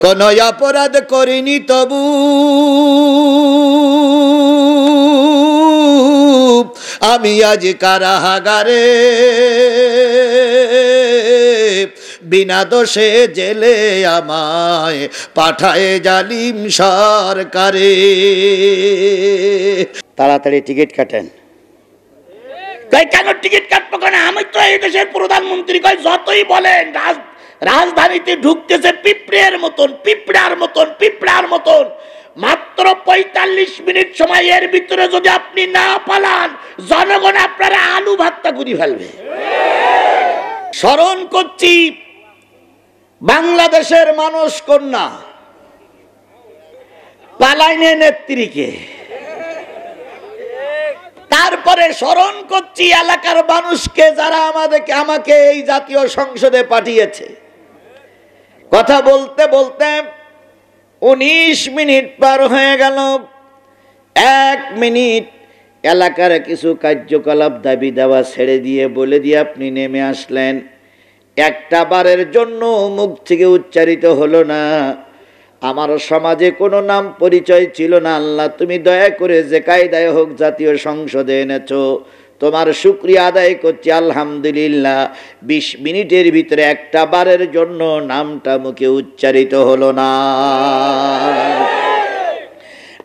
কোনো অপরাধ করিনি তবু আমি আজ কারাগারে, বিনা দোষে জেলে আমায় পাঠায় জালিম সরকারে। তাড়াতাড়ি টিকিট কাটেন। কেন টিকিট কাটবো কেন? আমি তো এই দেশের প্রধানমন্ত্রী। কয় যতই বলেন রাজধানীতে ঢুকতেছে পিঁপড়ার মতন। মাত্র 45 মিনিট সময়, এর ভিতরে যদি আপনি না পালান জনগণ আপনারা আলু ভাতটা ঘুরি ফেলবে। স্মরণ করছি বাংলাদেশের মানস কন্যা পালাইনে নেত্রীকে। তারপরে স্মরণ করছি এলাকার মানুষকে যারা আমাকে এই জাতীয় সংসদে পাঠিয়েছে। কথা বলতে বলতে 19 মিনিট পার হয়ে গেল। 1 মিনিট এলাকার কিছু কার্যকলাপ দাবি দেওয়া ছেড়ে দিয়ে বলে দিয়ে আপনি নেমে আসলেন। একটা বারের জন্য মুখ থেকে উচ্চারিত হলো না, আমার সমাজে কোনো নাম পরিচয় ছিল না। আল্লাহ তুমি দয়া করে যে কায়দায় হোক জাতীয় সংসদে এনেছো, তোমার শুকরিয়া আদায় করছি আলহামদুলিল্লাহ। 20 মিনিটের ভিতরে একটা বারের জন্য নামটা মুখে উচ্চারিত হলো না।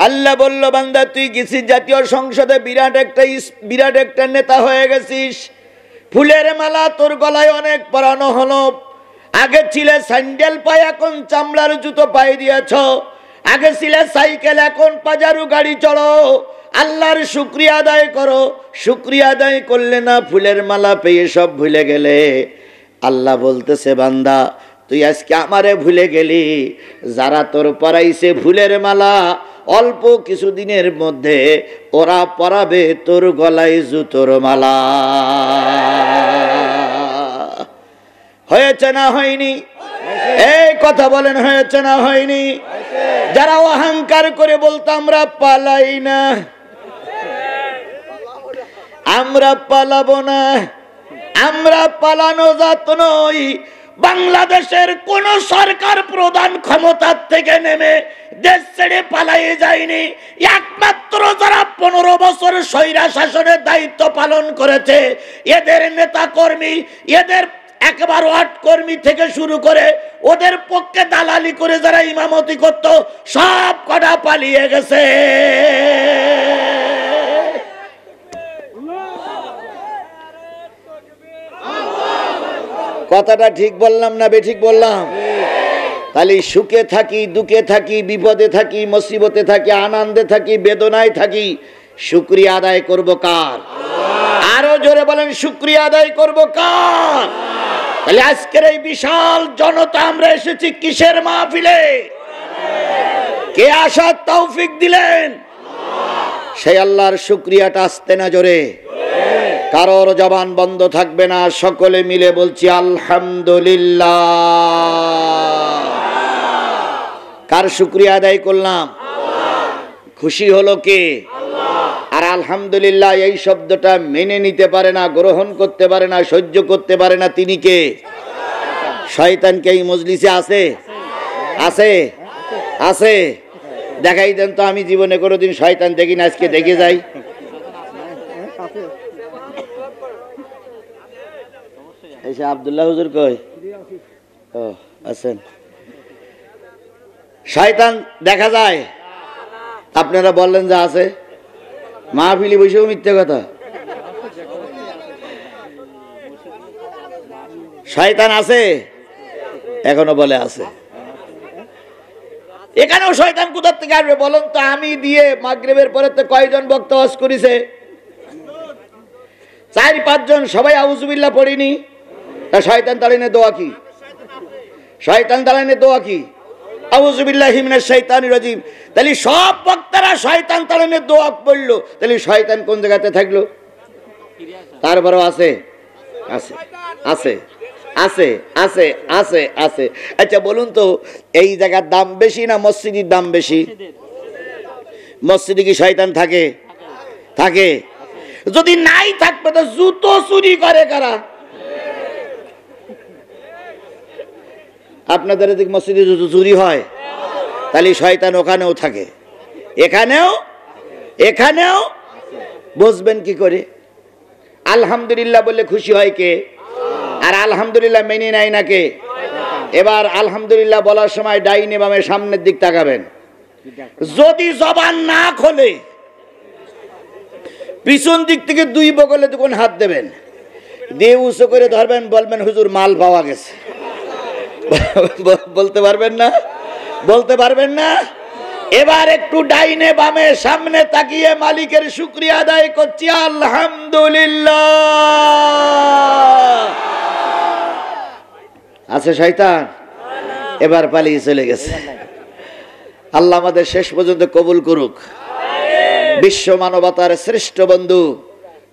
আল্লাহ বলল, বান্দা তুই গেছিস জাতীয় সংসদে, বিরাট একটা নেতা হয়ে গেছিস। ফুলের মালা তোর গলায় অনেক পরানো হলো। আগে ছিলে স্যান্ডেল পায়ে, এখন চামড়ার জুতো পায়ে দিয়েছ। আগে ছিলে সাইকেল, এখন পাজারু গাড়ি চড়ো। আল্লাহর শুকরিয়া আদায় করো। শুকরিয়া আদায় করলে না, ফুলের মালা পেয়ে সব ভুলে গেলে। আল্লাহ বলতেছে, বান্দা তুই আজকে আমারে ভুলে গেলি। যারা তোর পরাইছে ফুলের মালা, অল্প কিছুদিনের মধ্যে ওরা পরাবে তোর গলায় জুতোর মালা। হয়েছে না হয়নি? এই কথা বলেন, হয়েছে না হয়নি? যারা অহংকার করে বলতো আমরা পালাই না, আমরা পালাবো না, আমরা পালানো যাত নই। বাংলাদেশের কোন সরকার প্রধান ক্ষমতার থেকে নেমে দেশ ছেড়ে পালাইয়ে যায়নি। একমাত্র যারা 15 বছর স্বৈরা শাসনের দায়িত্ব পালন করেছে, এদের নেতা কর্মী, এদের একবার ওয়ার্ড কর্মী থেকে শুরু করে ওদের পক্ষে দালালি করে যারা ইমামতি করত, সব কটা পালিয়ে গেছে। কথাটা ঠিক বললাম না বেঠিক বললাম? তাহলে সুখে থাকি, দুঃখে থাকি, বিপদে থাকি, মুসিবতে থাকি, আনন্দে থাকি, বেদনায় থাকি, শুকরিয়া আদায় করব কার? আরো জোরে বলেন, শুকরিয়া আদায় করব কার? তাহলে আজকের এই বিশাল জনতা আমরা এসেছি কিসের মাহফিলে? কে আসার তৌফিক দিলেন? সেই আল্লাহর শুকরিয়াটা আসতে না জোরে। কারোর জবান বন্ধ থাকবে না, সকলে মিলে বলছি আলহামদুলিল্লাহ। কার শুকরিয়া আদায় করলাম? খুশি হলো কে? আর আলহামদুলিল্লাহ এই শব্দটা মেনে নিতে পারে না, গ্রহণ করতে পারে না, সহ্য করতে পারে না, তিনি কে? শয়তান কে এই মজলিসে আছে? আছে? আছে? দেখাই দেন তো। আমি জীবনে কোনোদিন শয়তান দেখি না, আজকে দেখে যাই। এসে আব্দুল্লাহ হুজুর কই? ও আছেন। শয়তান দেখা যায়? আপনারা বললেন যে আছে। মাহফিলি বসেও মিথ্যে কথা। শয়তান আছে? এখনো বলে আছে। এখানেও শয়তান কোথা থেকে আসবে বলেন তো? আমি দিয়ে মাগরিবের পরে তো কয়জন বক্তা ওয়াজ করেছে? 4-5 জন, সবাই আউযুবিল্লাহ পড়িনি। তা শয়তান তাড়ানোর দোয়া কি? শয়তান তাড়ানোর দোয়া কি? আউযুবিল্লাহি মিনাশ শাইতানির রাজিম। তাহলে সব বক্তারা শয়তান তাড়ানোর দোয়া পড়লো, তাহলে শয়তান কোন জায়গাতে থাকলো? তারপরেও আছে, আছে, আছে, আছে, আছে, আছে, আছে। আচ্ছা বলুন তো, এই জায়গার দাম বেশি না মসজিদের দাম বেশি? মসজিদে কি শয়তান থাকে? থাকে। যদি নাই থাকবে তো জুতো চুরি করে কারা? আপনাদের এদিকে মসজিদে যদি চুরি হয় তাহলে শয়তান ওখানেও থাকে, এখানেও বুঝবেন কি করে? আলহামদুলিল্লাহ বললে খুশি হয় কে? আর আলহামদুলিল্লাহ মেনে নেয় না কে? এবার আলহামদুলিল্লাহ বলার সময় ডাইনে বামে সামনের দিক তাকাবেন। যদি জবান না খোলে পিছন দিক থেকে দুই বগলে তখন হাত দেবেন, দিয়ে উঁচু করে ধরবেন, বলবেন হুজুর মাল পাওয়া গেছে। বলতে পারবেন না? বলতে পারবেন না? এবার একটু ডাইনে বামে সামনে তাকিয়ে মালিকের শুকরিয়া আদায় করছি, আলহামদুলিল্লাহ। আছে শয়তান? এবার পালিয়ে চলে গেছে। আল্লাহ আমাদের শেষ পর্যন্ত কবুল করুক। বিশ্ব মানবতার শ্রেষ্ঠ বন্ধু,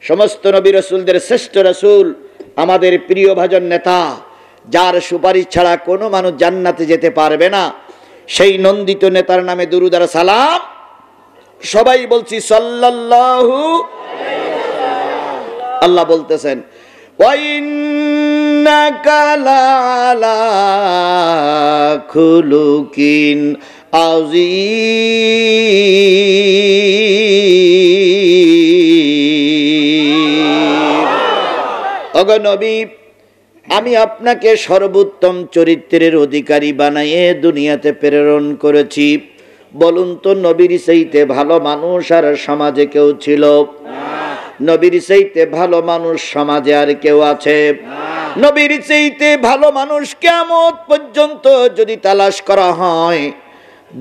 সমস্ত নবী রাসূলদের শ্রেষ্ঠ রাসূল, আমাদের প্রিয় ভাজন নেতা, যার সুপারিশ ছাড়া কোনো মানুষ জান্নাতে যেতে পারবে না, সেই নন্দিত নেতার নামে দুরূদ আর সালাম সবাই বলছি সাল্লাল্লাহু। আল্লাহ বলতেছেন ওয়া ইন্নাকা লাআলা খুলুকিন আযীম। ওগো নবী, আমি আপনাকে সর্বোত্তম চরিত্রের অধিকারী বানিয়ে দুনিয়াতে প্রেরণ করেছি। বলুন তো, নবীর চাইতে ভালো মানুষ আর সমাজে কেউ ছিল? নবীর চাইতে ভালো মানুষ সমাজে আর কেউ আছে? নবীর চাইতে ভালো মানুষ কিয়ামত পর্যন্ত যদি তালাশ করা হয়,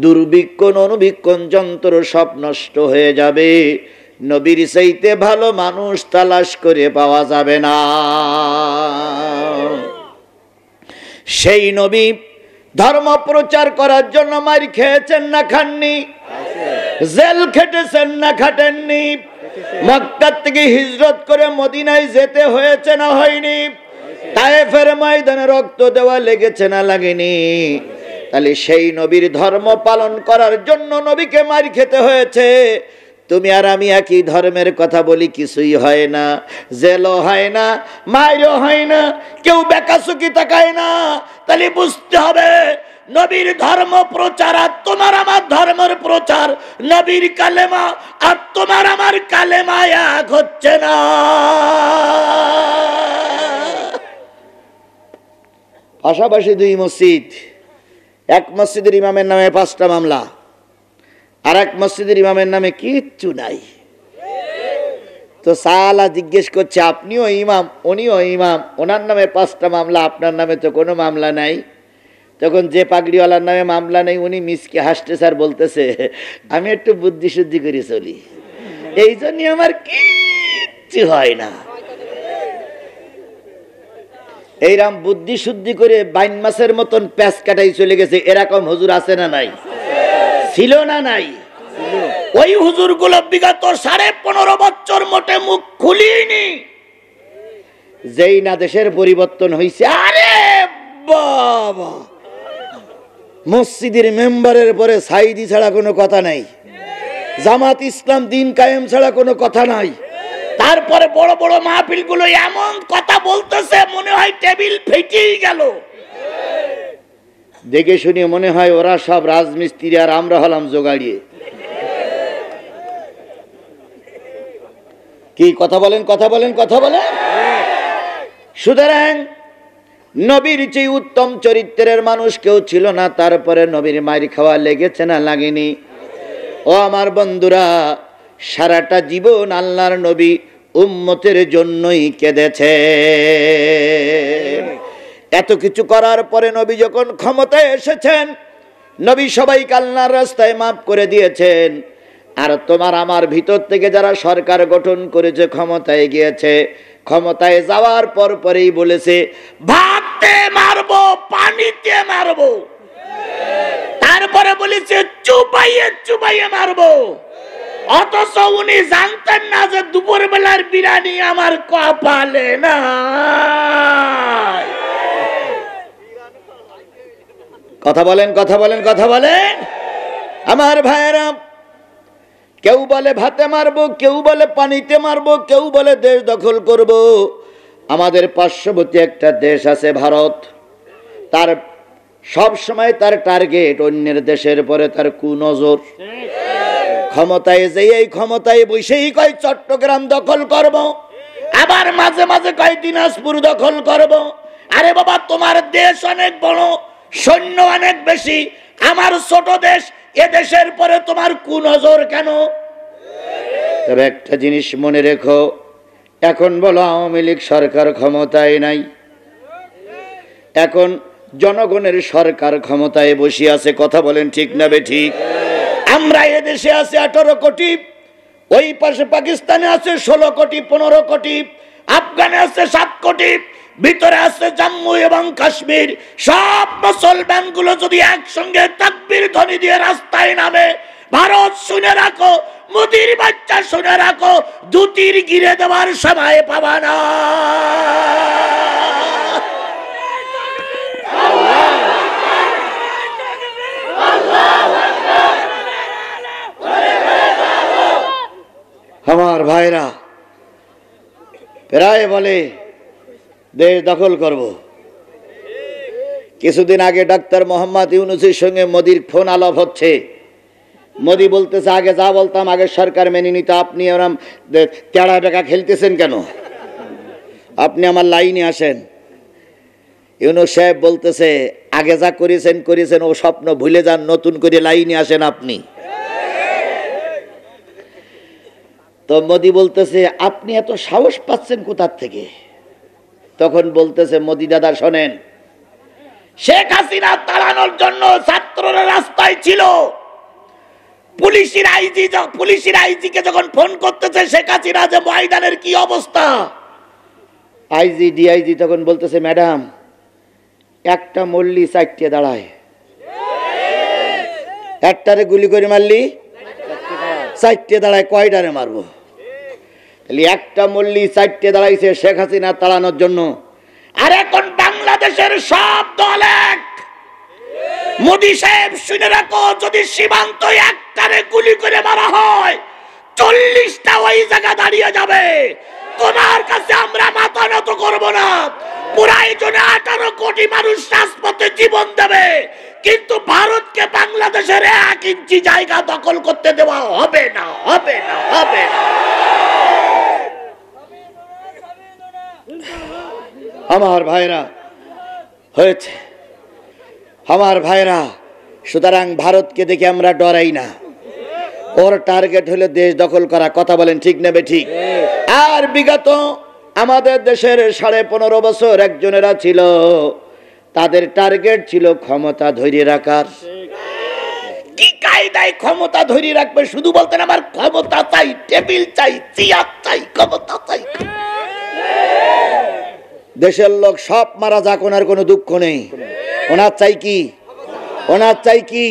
দুর্ভিক্ষণ অনুবীক্ষণ যন্ত্র সব নষ্ট হয়ে যাবে। নবীর চাইতে ভালো মানুষ তালাশ করে পাওয়া যাবে না। সেই নবী ধর্ম প্রচার করার জন্য মার খেয়েছেন না খাননি? জেল খেটেছেন না খাটেননি? মক্কা থেকে হিজরত করে মদিনায় যেতে হয়েছে না হয়নি? তায়েফের ময়দানে রক্ত দেওয়া লেগেছে না লাগেনি? তাহলে সেই নবীর ধর্ম পালন করার জন্য নবীকে মার খেতে হয়েছে। তুমি আর আমি একই ধর্মের কথা বলি, কিছুই হয় না, জেলও হয় না, মাইরও হয় না, কেউ বেকাসুকি তাকায় না। তাহলে বুঝতে হবে নবীর ধর্ম প্রচার আর তোমার আমার ধর্মের প্রচার, নবীর কালেমা আর তোমার আমার কালেমা এক হচ্ছে না। পাশাপাশি দুই মসজিদ, এক মসজিদের ইমামের নামে 5টা মামলা, আর এক মসজিদের ইমামের নামে কিচ্ছু নাই। তো সালা জিজ্ঞেস করছে, আপনিও ইমাম উনিও ইমাম, ওনার নামে 5টা মামলা, আপনার নামে তো কোনো মামলা নাই। তখন যে পাগড়িওয়ালার নামে মামলা নেই উনি মিসকে হাসতে স্যার বলতেছে, আমি একটু বুদ্ধি শুদ্ধি করে চলি, এই জন্য আমার কিচ্ছু হয় না। এইরাম বুদ্ধি শুদ্ধি করে বাইন মাসের মতন প্যাঁচ কাটাই চলে গেছে, এরকম হুজুর আছে না নাই? ছিল না নাই? ওই হুজুর গুলো বিগত 15.5 বছর মোটে মুখ খুলিনি। যেই না দেশের পরিবর্তন হয়েছে, আরে বাবা, মসজিদের মেম্বারের পরে সাইদি ছাড়া কোনো কথা নাই, জামাত ইসলাম দিন কায়েম ছাড়া কোনো কথা নাই। তারপরে বড় বড় মাহফিল গুলো এমন কথা বলতেছে মনে হয় টেবিল ফেটেই গেল। দেখে শুনে মনে হয় ওরা সব রাজমিস্ত্রি আর আমরা হলাম জোগাড়িয়ে। কি কথা বলেন, কথা বলেন, কথা বলেন। সুতরাং নবীর চেয়ে উত্তম চরিত্রের মানুষ কেউ ছিল না। তারপরে নবীর মার খাওয়া লেগেছে না লাগেনি? ও আমার বন্ধুরা, সারাটা জীবন আল্লাহর নবী উম্মতের জন্যই কেঁদেছে। এত কিছু করার পরে নবী যখন ক্ষমতায় এসেছেন, নবী সবাইকে আল্লাহর রাস্তায় মাফ করে দিয়েছেন। আর তোমার আমার ভিতর থেকে যারা সরকার গঠন করেছে, ক্ষমতায় গিয়েছে, ক্ষমতায় যাওয়ার পর পরেই বলেছে ভাতে মারবো, পানিতে মারবো, তারপরে বলেছে চুপাইয়ে চুপাইয়ে মারবো। অথচ উনি জানতেন না যে দুপুর বেলার বিরিয়ানি আমার কপালে না। কথা বলেন, কথা বলেন, কথা বলেন। আমার ভাইয়েরা, কেউ বলে ভাতে মারবো, কেউ বলে পানিতে মারবো, কেউ বলে দেশ দখল করব। আমাদের পার্শ্ববর্তী একটা দেশ আছে ভারত, তার সব সময় তার টার্গেট অন্যের দেশের পরে তার কুনজর। ক্ষমতায় যেই এই ক্ষমতায় বসেই কয় চট্টগ্রাম দখল করব, আবার মাঝে মাঝে কয় দিনাজপুর দখল করব। আরে বাবা, তোমার দেশ অনেক বড়, সৈন্য অনেক বেশি, আমার ছোট দেশ, এ দেশের পরে তোমার কুনজর কেন? তবে একটা জিনিস মনে রেখো, এখন বলো আওয়ামী লীগ সরকার ক্ষমতায় নাই, এখন জনগণের সরকার ক্ষমতায় বসে আছে। কথা বলেন ঠিক না বেঠিক? আমরা এদেশে আছে 18 কোটি, ওই পাশে পাকিস্তানে আছে 16 কোটি 15 কোটি, আফগানে আছে 7 কোটি, ভিতরে আছে জম্মু এবং কাশ্মীর। সব মুসলমান গুলো যদি একসঙ্গে তাকবীর ধ্বনি দিয়ে রাস্তায় নামে, ভারত শুনে রাখো, মোদির বাচ্চা শুনে রাখো, দুটির গিরে দেওয়ার সময় পাবা না। আমার ভাইরা প্রায় বলে দেশ দখল করব। কিছুদিন আগে ডাক্তার মোহাম্মদ ইউনূসের সঙ্গে মোদির ফোন আলাপ হচ্ছে। মোদি বলতেছে, আগে যা বলতাম আগে সরকার মেনে নিত, আপনি ওরম তেড়া বেকা খেলতেছেন কেন? আপনি আমার লাইনে আসেন। ইউনূস সাহেব বলতেছে, আগে যা করেছেন ও স্বপ্ন ভুলে যান, নতুন করে লাইনে আসেন আপনি। তো মোদি বলতেছে, আপনি এত সাহস পাচ্ছেন কোথার থেকে? তখন বলতেছে, মোদি দাদা শোনেন, শেখ হাসিনা তাড়ানোর জন্য ছাত্ররা রাস্তায় ছিল, পুলিশের আইজি কে যখন ফোন করতেছে শেখ হাসিনা যে ময়দানের কি অবস্থা, আইজি ডিআইজি তখন বলতেছে, ম্যাডাম একটা মল্লি 4টে দাঁড়ায়, একটারে গুলি করে মারলি 4টে দাঁড়ায়, কয়টারে মারবো? তাহলে একটা মল্লি 4টে দাঁড়াইছে শেখ হাসিনা তাড়ানোর জন্য। আর এখন বাংলাদেশের সব দল এক। মোদি সাহেব শুনে রাখো, যদি সীমান্ত একটারে গুলি করে মারা হয় 40টা ওই জায়গা দাঁড়িয়ে যাবে। তোমার কাছে আমরা মাথা নত করবো না। প্রয়োজনে 18 কোটি মানুষ রাজপথে জীবন দেবে, কিন্তু ভারতকে বাংলাদেশের 1 ইঞ্চি জায়গা দখল করতে দেওয়া হবে না, হবে না, হবে না। আমার ভাইরা হয়েছে, আমার ভাইরা, সুতরাং ভারতকে দেখে আমরা ডরাই না। ওর টার্গেট হলো দেশ দখল করা। কথা বলেন ঠিক নেবে ঠিক? আর বিগত আমাদের দেশের 15.5 বছর একজনেরা ছিল, তাদের টার্গেট ছিল ক্ষমতা ধরে রাখার। কি কায়দায় ক্ষমতা ধরে রাখবে? শুধু বলতেন আমার ক্ষমতা চাই, টেবিল চাই, চেয়ার চাই, ক্ষমতা চাই। দেশের লোক সব মারা যাক, ওনার কোনো দুঃখ নেই। ওনার চাই কি? ওনার চাই কি?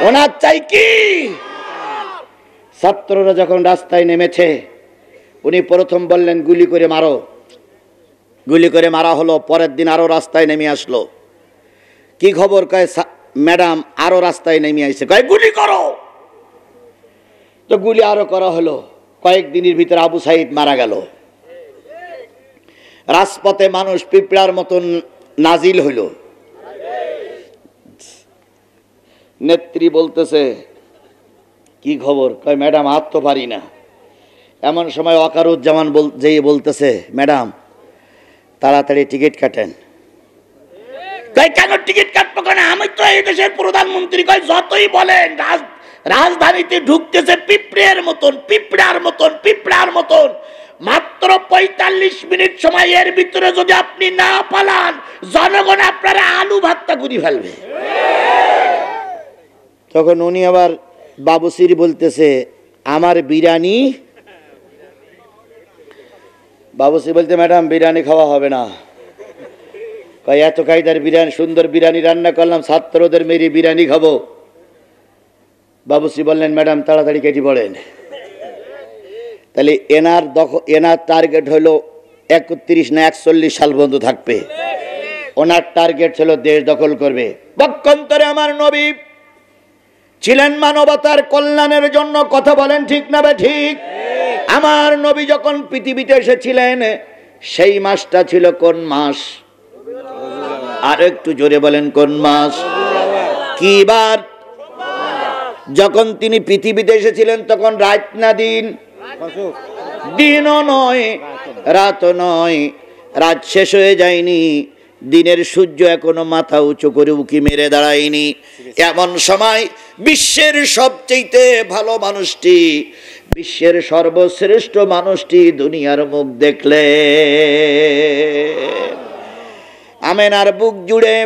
ওনার চাই কি? ছাত্ররা যখন রাস্তায় নেমেছে, উনি প্রথম বললেন গুলি করে মারো। গুলি করে মারা হলো। পরের দিন আরো রাস্তায় নেমে আসলো। কি খবর? কয় ম্যাডাম আরো রাস্তায় নেমে আইছে, কয় গুলি করো। তো গুলি আরো করা হলো। কয়েকদিনের ভিতরে আবু সাইদ মারা গেল। রাজপথে মানুষ পিঁপড়ার মতন নাজিল হইল। নেত্রী বলতেছে, কি খবর? কয় ম্যাডাম আর তো পারি না। এমন সময় ওয়াকারুজ্জামান যেই বলতেছে, ম্যাডাম তাড়াতাড়ি টিকিট কাটেন। কয় কেন টিকিট কাটবো কেন? আমি তো এই দেশের প্রধানমন্ত্রী। কয় যতই বলেন, রাজধানীতে ঢুকতেছে পিঁপড়ার মতন, পিঁপড়ার মতন, পিঁপড়ার মতন। মাত্র 45 মিনিট সময়, এর ভিতরে যদি আপনি না পালান, জনগণ আপনারা আলু ভাতটা করে ফেলবে। তখন উনি আবার বাবুসির বলতেছে, আমার বিরিয়ানি। বাবুসি বলতে, ম্যাডাম বিরিয়ানি খাওয়া হবে না। কয় এত কায়দার বিরিয়ানি, সুন্দর বিরিয়ানি রান্না করলাম, ছাত্রদের মেরে বিরিয়ানি খাবো। বাবুসি বললেন, ম্যাডাম তাড়াতাড়ি কেটে পড়েন। তাহলে এনার টার্গেট হলো 31 না 41 সাল পর্যন্ত থাকবে। ওনার টার্গেট ছিল দেশ দখল করবে। পক্ষান্তরে আমার নবী ছিলেন মানবতার কল্যাণের জন্য। কথা বলেন ঠিক না বে ঠিক? আমার নবী যখন পৃথিবীতে এসেছিলেন, সেই মাসটা ছিল কোন মাস? আর একটু জোরে বলেন কোন মাস? কি বার? যখন তিনি পৃথিবীতে এসেছিলেন তখন রাত না দিন? দিনও নয় রাতও নয়, রাত শেষ হয়ে যায়নি, দিনের সূর্য এখনো মাথা উঁচু করে উকি মেরে দাঁড়ায়নি। এমন সময় বিশ্বের সবচেয়ে ভালো মানুষটি, বিশ্বের সর্বশ্রেষ্ঠ মানুষটি দুনিয়ার মুখ দেখলে আমেনার বুক জুড়ে,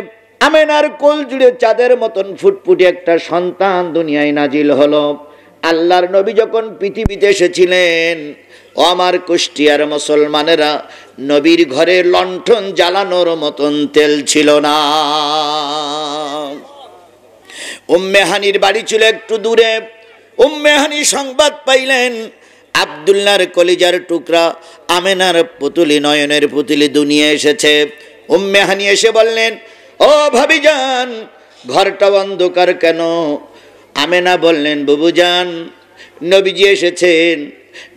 আমেনার কোল জুড়ে চাঁদের মতন ফুটফুটে একটা সন্তান দুনিয়ায় নাজিল হলো। আল্লাহর নবী যখন পৃথিবীতে এসেছিলেন, ও আমার কুষ্টিয়ার মুসলমানেরা, নবীর ঘরে লণ্ঠন জ্বালানোর মতন তেল ছিল না। উম্মে হানির বাড়ি ছিল একটু দূরে। উম্মে হানি সংবাদ পাইলেন আব্দুল্লাহর কলিজার টুকরা আমেনার পুতুলি, নয়নের পুতুলি দুনিয়া এসেছে। উম্মে হানি এসে বললেন, ও ভাবিজান, ঘরটা অন্ধকার কেন? আমেনা বললেন, বুবুজান, নবীজি এসেছেন।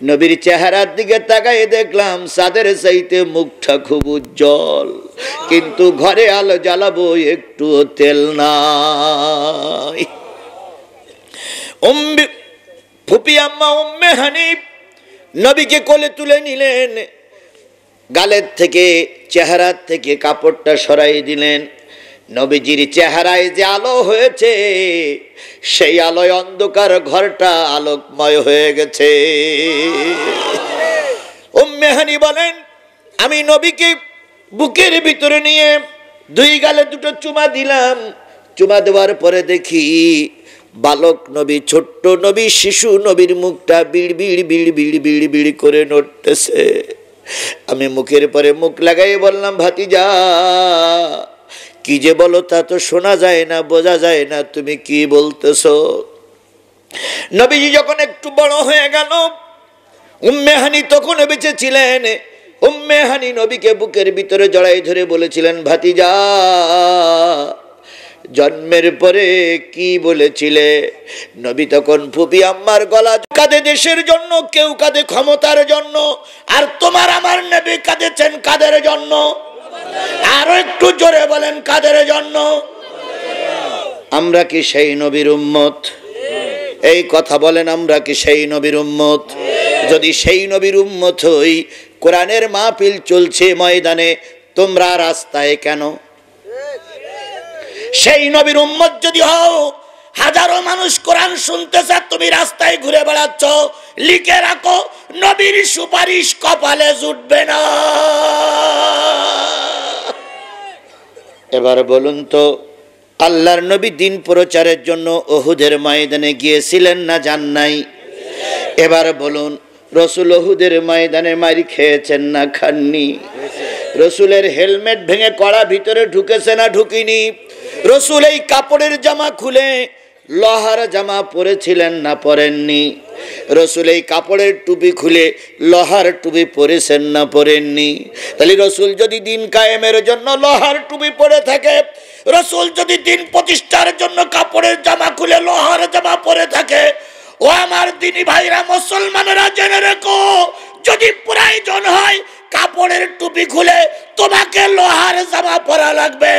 নবীর চেহারার দিকে তাকাই দেখলাম চাঁদের চাইতে মুখটা খুব উজ্জ্বল, কিন্তু ঘরে আলো জ্বালাবো একটু তেল নাই। ফুপি আম্মা উম্মে হানি নবীকে কোলে তুলে নিলেন, গালের থেকে, চেহারার থেকে কাপড়টা সরাই দিলেন। নবীজির চেহারায় যে আলো হয়েছে, সেই আলোয় অন্ধকার ঘরটা আলোকময় হয়ে গেছে। উম্মে হানি বলেন, আমি নবীকে বুকের ভিতরে নিয়ে দুই গালে দুটো চুমা দিলাম। চুমা দেওয়ার পরে দেখি বালক নবী, ছোট্ট নবী, শিশু নবীর মুখটা বিড় বিড় বিড় বিড় বিড় বিড় করে নড়তেছে। আমি মুখের পরে মুখ লাগাই বললাম, ভাতিজা, কি যে বলো তা তো শোনা যায় না, বোঝা যায় না, তুমি কি বলতেছো? নবীজি যখন একটু বড় হয়ে গেল, উম্মে হানি তখন বেঁচে ছিলেন। উম্মে হানি নবীকে বুকের ভিতরে জড়াই ধরে বলেছিলেন, ভাতিজা, জন্মের পরে কি বলেছিলে? নবী তখন ফুপি আম্মার গলা, কাঁদে দেশের জন্য, কেউ কাঁদে ক্ষমতার জন্য, আর তোমার আমার নবী কাঁদেছেন কাদের জন্য? আরো একটু জোরে বলেন, কাদের জন্য? আমরা কি সেই নবীর উম্মত? এই কথা বলেন, আমরা কি সেই নবীর উম্মত? যদি সেই নবীর উম্মত হই, কোরআনের মাহফিল চলছে ময়দানে, তোমরা রাস্তায় কেন? সেই নবীর উম্মত যদি হও, হাজারো মানুষ কোরআন শুনতেছে, তুমি রাস্তায় ঘুরে বেড়াচ্ছ, লিখে রাখো, নবীর সুপারিশ কপালে জুটবে না। এবার বলুন তো, আল্লাহর নবী দিন প্রচারের জন্য উহুদের ময়দানে গিয়েছিলেন না যান নাই? এবার বলুন, রসুল উহুদের ময়দানে মারি খেয়েছেন না খাননি? রসুলের হেলমেট ভেঙে কড়া ভিতরে ঢুকেছে না ঢুকিনি? রসুল এই কাপড়ের জামা খুলে লোহার জামা পরেছিলেন না পরেননি? রসুল এই কাপড়ের টুপি খুলে লোহার টুপি পরেছেন না পরেননি? তাহলে রসুল যদি দিন কায়েমের জন্য লোহার টুপি পরে থাকে, রসুল যদি দিন প্রতিষ্ঠার জন্য কাপড়ের জামা খুলে লোহার জামা পরে থাকে, ও আমার দিনী ভাইরা মুসলমানেরা জেনে রেখো, যদি প্রয়োজন হয় কাপড়ের টুপি খুলে তোমাকে লোহার জামা পরা লাগবে।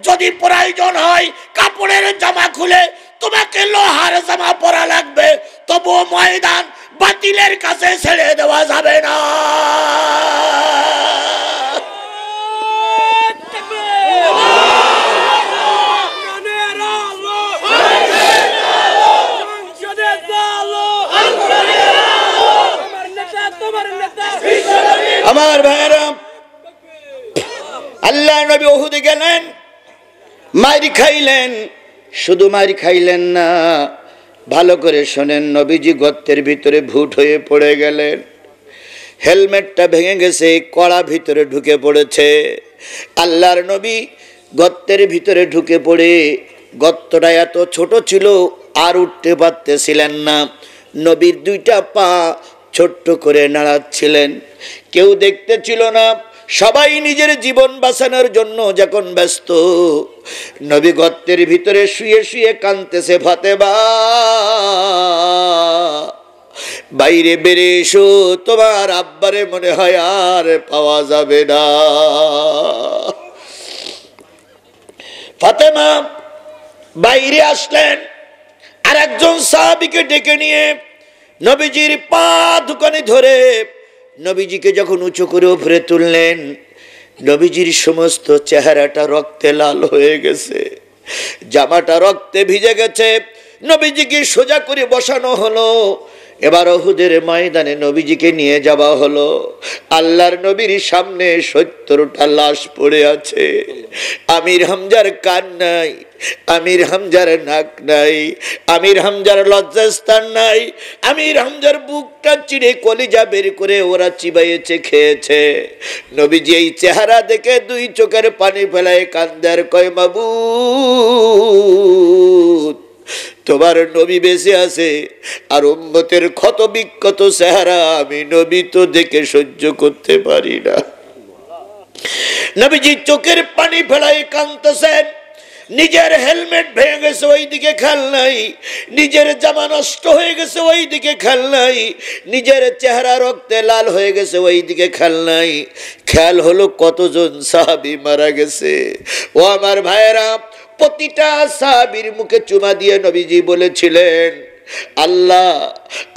যদি প্রয়োজন হয় কাপড়ের জামা খুলে তোমাকে লোহার জামা পরা লাগবে, তবু ময়দান বাতিলের কাছে ছেড়ে দেওয়া যাবে না। আমার ভাইয়েরা, আল্লাহ নবী উহুদে গেলেন, মারি খাইলেন। শুধু মারি খাইলেন না, ভালো করে শোনেন, নবীজি গর্তের ভিতরে ভুট হয়ে পড়ে গেলেন। হেলমেটটা ভেঙে গেছে, কড়া ভিতরে ঢুকে পড়েছে। আল্লাহর নবী গর্তের ভিতরে ঢুকে পড়ে, গর্তটা এত ছোট ছিল আর উঠতে পারতেছিলেন না। নবীর দুইটা পা ছোট্ট করে নাড়াচ্ছিলেন, কেউ দেখতে ছিল না, সবাই নিজের জীবন বাঁচানোর জন্য যখন ব্যস্ত। নবী গর্তের ভিতরে শুয়ে শুয়ে কাঁদতেছে, ফাতেমা বাইরে বেরে এসো, তোমার আব্বারে মনে হয় আর পাওয়া যাবে না। ফাতেমা বাইরে আসলেন, আর একজন সাহাবীকে ডেকে নিয়ে নবীজির পা দুখানি ধরে নবীজিকে যখন উঁচু করে উপরে তুললেন, নবীজির সমস্ত চেহারাটা রক্তে লাল হয়ে গেছে, জামাটা রক্তে ভিজে গেছে। নবীজিকে সোজা করে বসানো হলো। এবার উহুদের ময়দানে নবীজিকে নিয়ে যাওয়া হলো। আল্লাহর নবীর সামনে 70টা লাশ পড়ে আছে। আমির হামজার কান নাই, আমির হামজার নাক নাই, আমির হামজার লজ্জাস্থান নাই, আমির হামজার বুকটা চিড়ে কলিজা বের করে ওরা চিবাইয়েছে, খেয়েছে। নবীজি এই চেহারা দেখে 2 চোখের পানি ফেলায় কান্দার কয়, মাবুদ তোমার নবী বেঁচে আছে, আর উম্মতের ক্ষত বিক্ষত চেহারা আমি নবী তো দেখে সহ্য করতে পারি না। নবীজি চোখের পানি ফেলায় কাঁদতেছেন। নিজের হেলমেট ভেঙে গেছে, ওই দিকে খেয়াল নাই। নিজের জামা নষ্ট হয়ে গেছে, ওই দিকে খেয়াল নাই। নিজের চেহারা রক্তে লাল হয়ে গেছে, ওই দিকে খেয়াল নাই। খেয়াল হলো কতজন সাহাবী মারা গেছে। ও আমার ভাইয়েরা, প্রতিটা সাহাবীর মুখে চুমা দিয়ে নবীজি বলেছিলেন, আল্লাহ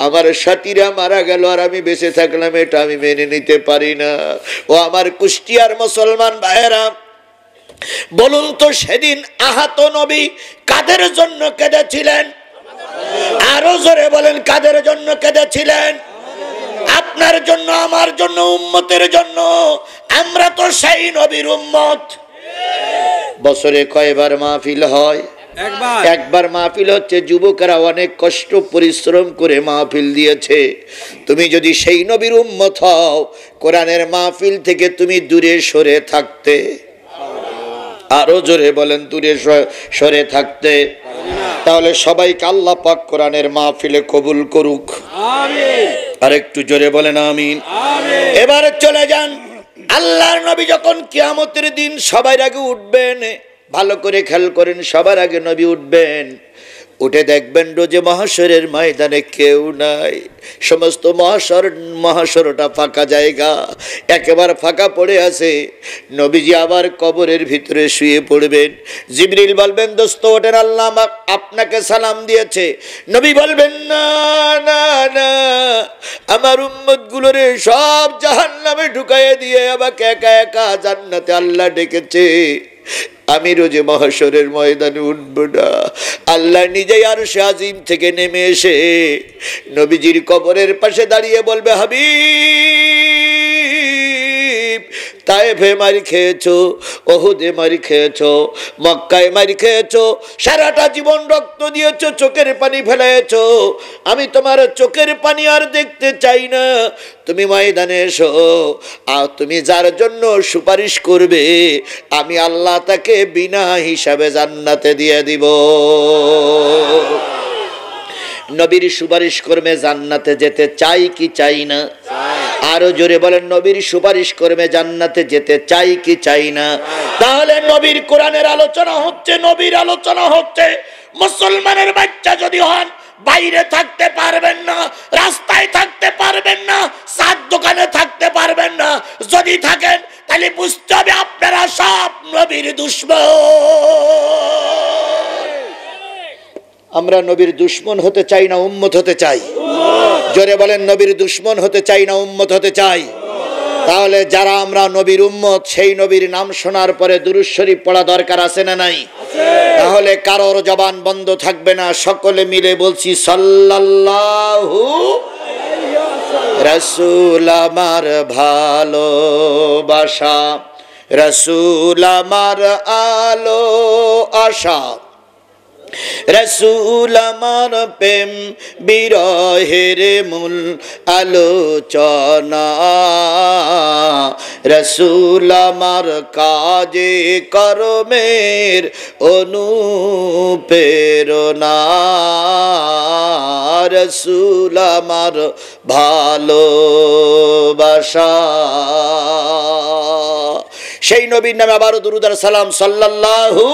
আমার সাথীরা মারা গেল আর আমি বেঁচে থাকলাম, এটা আমি মেনে নিতে পারি না। ও আমার কুষ্টিয়ার মুসলমান ভাইয়েরা, বলুন তো সেদিন আহত নবী কাদের জন্য কেঁদেছিলেন? আরো জোরে বলেন, কাদের জন্য কেঁদেছিলেন? আপনার জন্য, আমার জন্য, উম্মতের জন্য। আমরা তো সেই নবীর উম্মত। বছরে কয়বার মাহফিল হয়? একবার মাহফিল হচ্ছে। যুবকেরা অনেক কষ্ট পরিশ্রম করে মাহফিল দিয়েছে। তুমি যদি সেই নবীর উম্মত হও, কোরআনের মাহফিল থেকে তুমি দূরে সরে থাকতে, আরো জোরে বলেন, দূরে সরে থাকতে। তাহলে সবাইকে আল্লাহ পাক কোরআনের মাহফিলে কবুল করুক, আমিন। আর একটু জোরে বলেন আমিন। এবারে চলে যান। আল্লাহর নবী যখন কিয়ামতের দিন সবার আগে উঠবেন, ভালো করে খেয়াল করেন, সবার আগে নবী উঠবেন। উঠে দেখবেন রোজে মহাশরের ময়দানে কেউ নাই। সমস্ত মহাশরটা ফাঁকা জায়গা, একেবারে ফাঁকা পড়ে আছে। নবীজি আবার কবরের ভিতরে শুয়ে পড়বেন। জিবরিল বলবেন, দোস্ত ওঠেন, আল্লাহ আপনাকে সালাম দিয়েছে। নবী বলবেন, না না না, আমার উম্মত গুলোরে সব জাহান্নামে ঢুকাইয়ে দিয়ে আমাকে একা একা জান্নাতে আল্লাহ ডেকেছে। আমি রোজে মহাশরের ময়দানে উঠব না। আল্লাহ নিজেই আরশে আজিম থেকে নেমে এসে নবীজির কবরের পাশে দাঁড়িয়ে বলবে, হাবিব, তায়েফে মারি খেয়েছো, ওহুদে মারি খেয়েছো, মক্কায় মারি খেয়েছো, সারাটা জীবন রক্ত দিয়েছো, চোখের পানি ফেলেছো। আমি তোমার চোখের পানি আর দেখতে চাই না। তুমি ময়দানে এসো, আর তুমি যার জন্য সুপারিশ করবে আমি আল্লাহ তাকে বিনা হিসাবে জান্নাতে দিয়ে দিব। নবীর সুপারিশ করবে জান্নাতে যেতে চাই কি চাই না? আরো জোরে বলেন, নবীর সুপারিশ করবে জান্নাতে যেতে চাই কি চাই না? তাহলে নবীর কোরআনের আলোচনা হচ্ছে, নবীর আলোচনা হচ্ছে। মুসলমানের বাচ্চা যদি হন, বাইরে থাকতে পারবেন না, রাস্তায় থাকতে পারবেন না, চার দোকানে থাকতে পারবেন না। যদি থাকেন তাহলে বুঝতে হবে আপনারা সব নবীর দুশমন। আমরা নবীর দুশমন হতে চাই না উম্মত হতে চাই? জোরে বলেন, নবীর দুশমন হতে চাই না উম্মত হতে চাই? তাহলে যারা আমরা নবীর উম্মত, সেই নবীর নাম শোনার পরে দুরূদ শরীফ পড়া দরকার আছে না নাই? তাহলে কারোর জবান বন্ধ থাকবে না। সকলে মিলে বলছি, সাল্লাল্লাহু রাসূল আমার ভালোবাসা, রাসূল আমার আলো আশা, রাসূল আমার প্রেম বিরহের মূল আলোচনা, রাসূল আমার কাজে কর্মের অনুপ্রেরণা, রাসূল আমার ভালোবাসা। সেই নবীর নামে আবারও দুরূদ আর সালাম, সাল্লাল্লাহু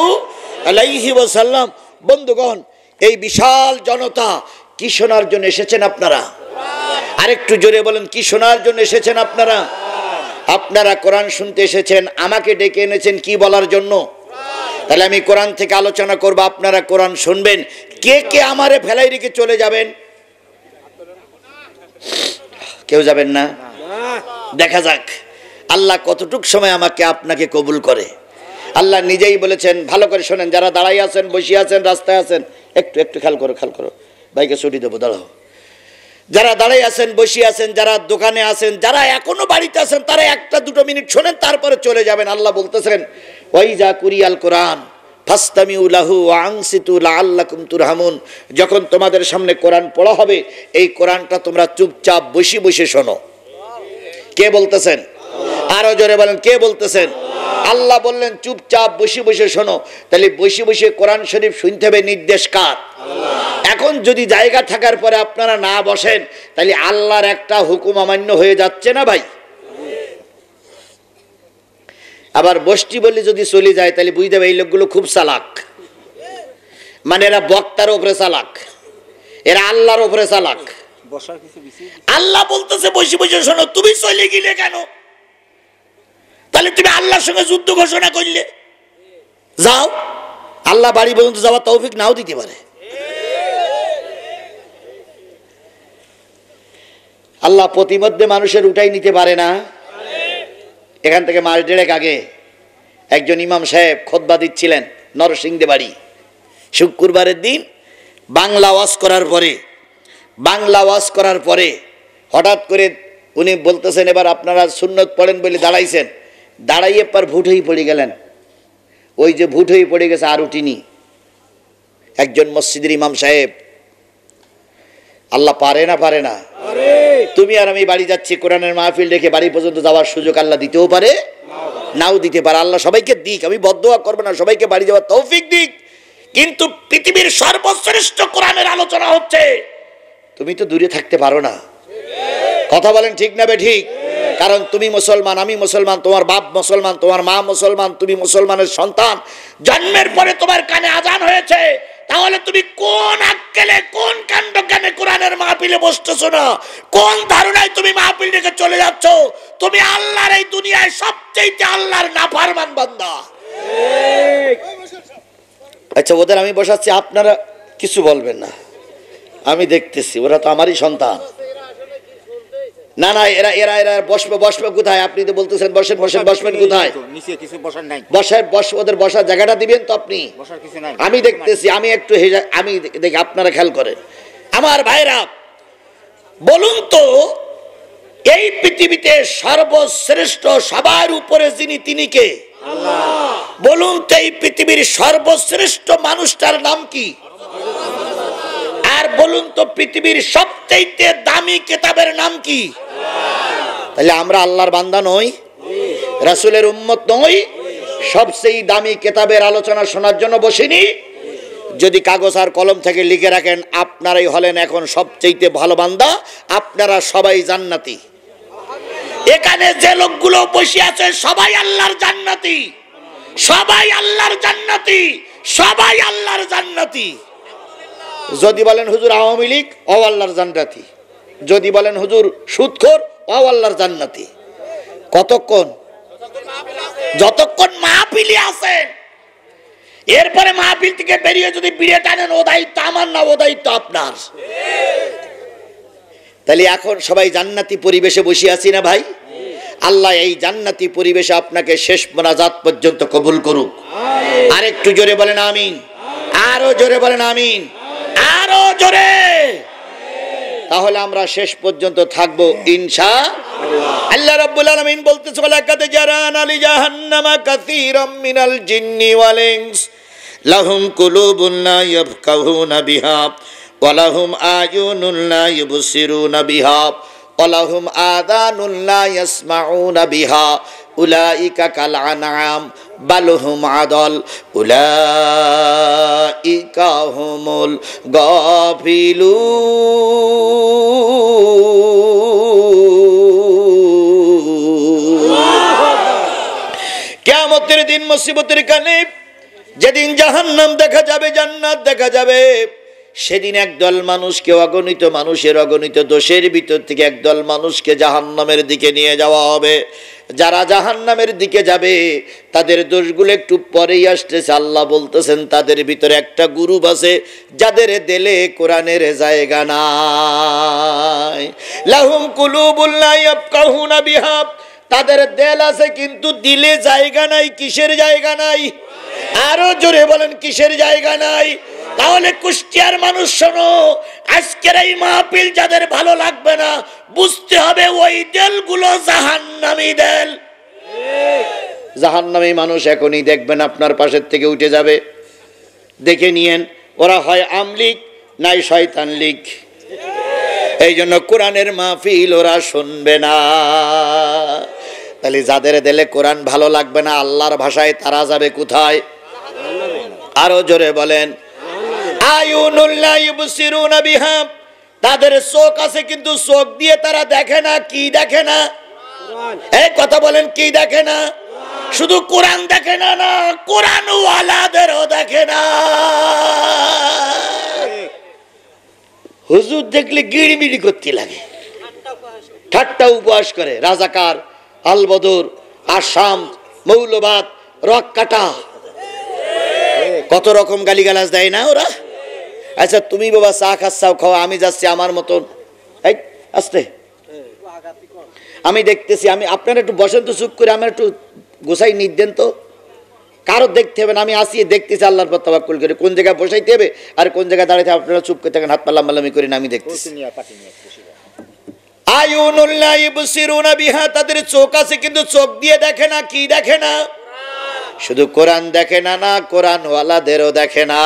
আলাইহি ওয়াসাল্লাম। বন্ধুগণ, এই বিশাল জনতা কি শোনার জন্য এসেছেন আপনারা? আরেকটু জোরে বলেন, কি শোনার জন্য এসেছেন আপনারা? আপনারা কোরআন শুনতে এসেছেন। আমাকে ডেকে এনেছেন কি বলার জন্য? তাহলে আমি কোরআন থেকে আলোচনা করব, আপনারা কোরআন শুনবেন। কে কে আমারে ফেলাই রেখে চলে যাবেন? কেউ যাবেন না? দেখা যাক আল্লাহ কতটুক সময় আমাকে আপনাকে কবুল করে। আল্লাহ নিজেই বলেছেন, ভালো করে শোনেন, যারা দাঁড়াই আছেন, বসে আছেন, রাস্তায় আছেন, একটু একটু খেয়াল করো, ভাইকে ছুটি দেবো, দাঁড়াও। যারা দাঁড়াই আছেন, বসে আছেন, যারা দোকানে আছেন, যারা এখনো বাড়িতে আছেন, তারা একটা দুটো মিনিট শোনেন, তারপরে চলে যাবেন। আল্লাহ বলতেছেন, ওয়াইজা কুরিয়াল কোরআন ফাসতামিউ লাহু ওয়া আনসিতু লাআল্লাকুম তুরহামুন। যখন তোমাদের সামনে কোরআন পড়া হবে, এই কোরআনটা তোমরা চুপচাপ বসে বসে শোনো। কে বলতেছেন? আরো জোরে বলেন, কে বলতেছেন? আল্লাহ বললেন চুপচাপ বসে বসে শোনো। তাহলে বসে বসে কোরআন শরীফ শুনতে হবে, নির্দেশ কার? এখন যদি জায়গা থাকার পরে আপনারা না বসেন, তাহলে আল্লাহর একটা হুকুম অমান্য হয়ে যাচ্ছে না ভাই? আবার বসটি বলে যদি চলে যায়, তাহলে বুঝতে হবে এই লোকগুলো খুব চালাক। মানে এরা বক্তার উপরে চালাক, এরা আল্লাহর উপরে চালাক। আল্লাহ বলতেছে বসে বসে শোনো, তুমি চলে গেলে কেন? তাহলে তুমি আল্লাহর সঙ্গে যুদ্ধ ঘোষণা করলে। যাও, আল্লাহ বাড়ি পর্যন্ত যাওয়ার তৌফিক নাও দিতে পারে। আল্লাহ প্রতিমধ্যে মানুষের উঠাই নিতে পারে না। এখান থেকে মাস দেড়েক আগে একজন ইমাম সাহেব খুতবা দিচ্ছিলেন নরসিংদী বাড়ি। শুক্রবারের দিন বাংলা ওয়াজ করার পরে হঠাৎ করে উনি বলতেছেন, এবার আপনারা সুন্নত পড়েন বলে দাঁড়াইছেন, দাঁড়াইয়ে পর ভুট হয়ে পড়ে গেলেন। ওই যে ভুট হয়ে পড়ে গেছে, আর উঠিনি। একজন মসজিদের ইমাম সাহেব। আল্লাহ পারে না? তুমি আর আমি বাড়ি যাচ্ছি, কোরআনের মাহফিল রেখে বাড়ি পর্যন্ত যাওয়ার সুযোগ আল্লাহ দিতেও পারে, নাও দিতে পারে। আল্লাহ সবাইকে দিক, আমি বদদোয়া করবো না, সবাইকে বাড়ি যাওয়ার তৌফিক দিক। কিন্তু পৃথিবীর সর্বশ্রেষ্ঠ কোরআনের আলোচনা হচ্ছে, তুমি তো দূরে থাকতে পারো না। কথা বলেন ঠিক না বেঠিক? কারণ তুমি মুসলমান, আমি মুসলমান, তোমার বাপ মুসলমান, তোমার মা মুসলমান, তুমি মুসলমানের সন্তান। জন্মের পরে তোমার কানে আজান হয়েছে, তাহলে তুমি কোন আক্কেলে, কোন কাণ্ড জ্ঞানে কোরআনের মাহফিলে বসতেছো না? কোন ধারণায় তুমি মাহফিল রেখে চলে যাচ্ছ? তুমি আল্লাহর এই দুনিয়ায় সবচেয়ে আল্লাহর নাফরমান বান্দা। আচ্ছা, ওদের আমি বসাচ্ছি, আপনারা কিছু বলবেন না, আমি দেখতেছি, ওরা তো আমারই সন্তান। না না, এরা বসবে কোথায়? আপনি তো বলতেছেন বসেন, বসবেন কোথায়? ওদের বসার জায়গাটা দিবেন তো আপনি। আমি দেখতেছি, আমি একটু আমি দেখি, আপনারা খেয়াল করেন। আমার ভাইরা, বলুন তো, এই পৃথিবীতে সর্বশ্রেষ্ঠ, সবার উপরে যিনি, তিনি কে? বলুন তো, এই পৃথিবীর সর্বশ্রেষ্ঠ মানুষটার নাম কি? আর বলুন তো, পৃথিবীর সবচেয়ে দামি কিতাবের নাম কি? তাহলে আমরা আল্লাহর বান্দা নই? রাসূলের উম্মত নই? সবচেয়ে দামি কিতাবের আলোচনা শোনার জন্য বসিনি? যদি কাগজ আর কলম থেকে লিখে রাখেন, আপনারাই হলেন এখন সবচেয়ে ভালো বান্দা, আপনারা সবাই জান্নাতি। এখানে যে লোকগুলো বসে আছে সবাই আল্লাহর জান্নাতি, সবাই আল্লাহর জান্নাতি, সবাই আল্লাহর জান্নাতি। যদি বলেন হুজুর আওয়ামী লীগ, ও আল্লাহর জান্নাতি। যদি বলেন হুজুর সুদখোর, ও আল্লাহর জান্নাতি। কতক্ষণ? যতক্ষণ মাহফিলে আছেন। এরপরে মাহফিল থেকে বেরিয়ে যদি বিড়ে টানেন, ও দায়িত্ব আমার না, ও দায়িত্ব আপনার। তাহলে এখন সবাই জান্নাতি পরিবেশে বসে আছি না ভাই? আল্লাহ এই জান্নাতি পরিবেশে আপনাকে শেষ মোনাজাত পর্যন্ত কবুল করুক। আর একটু জোরে বলেন আমিন, আরো জোরে বলেন আমিন, আরো জোরে। তাহলে আমরা শেষ পর্যন্ত থাকবো ইনশাআল্লাহ। আল্লাহ রাব্বুল আলামিন বলতেছে, লাকাদ জারানা লি জাহান্নামা কাসীরাম মিনাল জিন্নি ওয়াল ইনস লাহুম কুলুবুন লা ইয়াফকাহুনা বিহা ওয়া লাহুম আয়ুনুন লা ইউবসিরুনা বিহা ওয়া লাহুম আযানুন লা ইয়াসমাউনা বিহা উলাইকা কাল আনআম বাল হুম আদল উলাইকা হুমুল গাফিলুন। কিয়ামতের দিন, মুসিবতের কালে, যেদিন জাহান্নাম দেখা যাবে, জান্নাত দেখা যাবে, সেদিন একদল মানুষকে, অগণিত মানুষের অগণিত দোষের ভিতর থেকে একদল মানুষকে জাহান্নামের দিকে নিয়ে যাওয়া হবে। যারা জাহান্নামের দিকে যাবে তাদের দোষগুলো একটু পরেই আসতেছে। আল্লাহ বলতেছেন তাদের ভিতরে একটা গ্রুপ আছে যাদের দিলে কোরআনের জায়গা নাই। লাহুম কুলুবুল লা ইয়াফকাহুনা বিহা, তাদের দিল আছে কিন্তু দিলে জায়গা নাই। কিসের জায়গা নাই? আরো জোরে বলেন, কিসের জায়গা নাই? তাহলে কুষ্টিয়ার মানুষ শোনো, আজকের এই মাহফিল যাদের ভালো লাগবে না, বুঝতে হবে ওই দেলগুলো জাহান্নামী দেল। জাহান্নামী মানুষ এখনই দেখবেন আপনার পাশের থেকে উঠে যাবে। দেখে নিয়েন, ওরা হয় আমলিক নাই শয়তান লীগ। এই জন্য কোরআনের মাহফিল ওরা শুনবে না। তাহলে যাদের দিলে কোরআন ভালো লাগবে না, আল্লাহর ভাষায় তারা যাবে কোথায়? আরো জোরে বলেন, আয়ুনুল্লাহ ইবসিরুনা বিহা, তাদের চোখ আছে কিন্তু চোখ দিয়ে তারা দেখে না। কি দেখে না? এই কথা বলেন, কি দেখে না? শুধু কোরআন দেখে না, না কোরআন ওয়ালাদেরও দেখে না। হুজুর দেখলে গিড়মিড়ি করতে লাগে, ঠাট্টা উপহাস করে। রাজাকার, আলবদর, আসাম, মৌলবাদ, রক কাটা, কত রকম গালিগালাজ দেয় না ওরা। আচ্ছা তুমি বাবা চা খাচ্ছাও, খাওয়া, আমি যাচ্ছি আমার মতন। এই আস্তে, আমি দেখতেছি। আমি আপনারা একটু বসেন তো চুপ করে, আমার একটু গোসাই নিট দেন তো। কারো দেখতে হবে না, আমি আসি দেখতেছি আল্লাহর পর তাওয়াক্কুল করে কোন জায়গায় বসাইতে হবে আর কোন জায়গায় দাঁড়াইতে হবে। আপনারা চুপ করে থাকেন, হাত পা লাম্বালামি করি না, আমি দেখতেছি। আয়ুনুল্লাহ ইবসিরুনা বিহা, তাদের চোখ আছে কিন্তু চোখ দিয়ে দেখে না। কি দেখে না? শুধু কোরআন দেখে না, না কোরআন ওয়ালাদেরও দেখে না।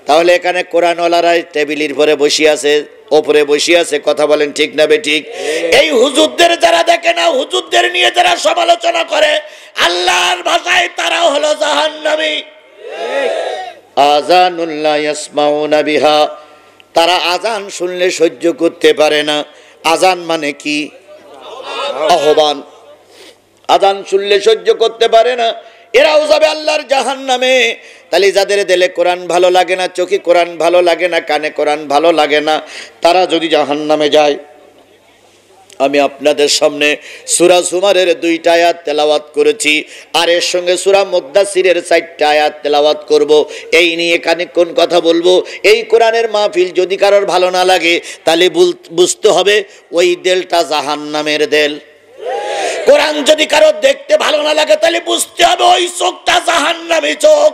তাহলে এখানে কোরআন ওয়ালারা টেবিলের পরে বসে আছে, ওপরে বসে আছে। কথা বলেন ঠিক না বেঠিক? এই হুজুরদের যারা দেখে না, হুজুরদের নিয়ে যারা সমালোচনা করে, আল্লাহর ভাষায় তারা হলো জাহান্নামী। আযানুল্লাহ ইয়াসমাউনা বিহা, তারা আজান শুনলে সহ্য করতে পারে না। আজান মানে কি? আহ্বান। আজান শুনলে সহ্য করতে পারে না, এরাও যাবে আল্লাহর জাহান্নামে। তাহলে যাদের দিলে কোরআন ভালো লাগে না, চোখে কোরআন ভালো লাগে না, কানে কোরআন ভালো লাগে না, তারা যদি জাহান্নামে যায়। আমি আপনাদের সামনে সূরা জুমারের 2টা আয়াত তেলাওয়াত করেছি, আর এর সঙ্গে সূরা মুদ্দাসিরের 4টা আয়াত তেলাওয়াত করব। এই নিয়ে খানিকক্ষণ কথা বলবো। এই কোরআনের মাহফিল যদি কারোর ভালো না লাগে, তাহলে বুঝতে হবে ওই দেলটা জাহান্নামের দেল। কোরআন যদি কারোর দেখতে ভালো না লাগে, তাহলে বুঝতে হবে ওই চোখটা জাহান্নামী চোখ।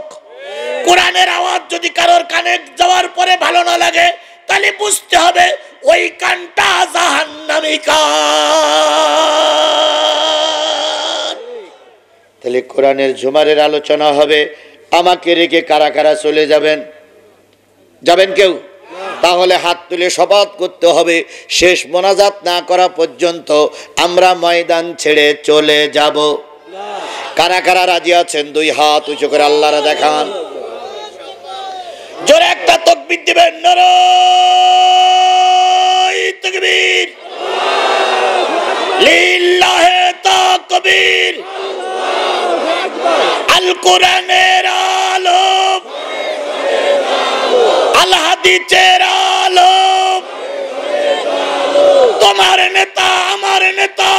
কোরআনের আওয়াজ যদি কারোর কানে যাওয়ার পরে ভালো না লাগে, তাহলে বুঝতে হবে ওই কানটা জাহান্নামী কান। তাহলে কোরআনের জুমারের আলোচনা হবে। আমাকে রেখে কারা কারা চলে যাবেন? যাবেন কেউ? তাহলে হাত তুলে শপথ করতে হবে, শেষ মোনাজাত না করা পর্যন্ত আমরা ময়দান ছেড়ে চলে যাব। কারা কারা রাজি আছেন? 2 হাত উঁচু করে আল্লাহরে দেখান। জোরে একটা তাকবীর দিবেন, নারায়ে তাকবীর, লিল্লাহে তাকবীর। আল কোরআনের আলো, আল হাদিসের আলো, তোমার নেতা আমার নেতা।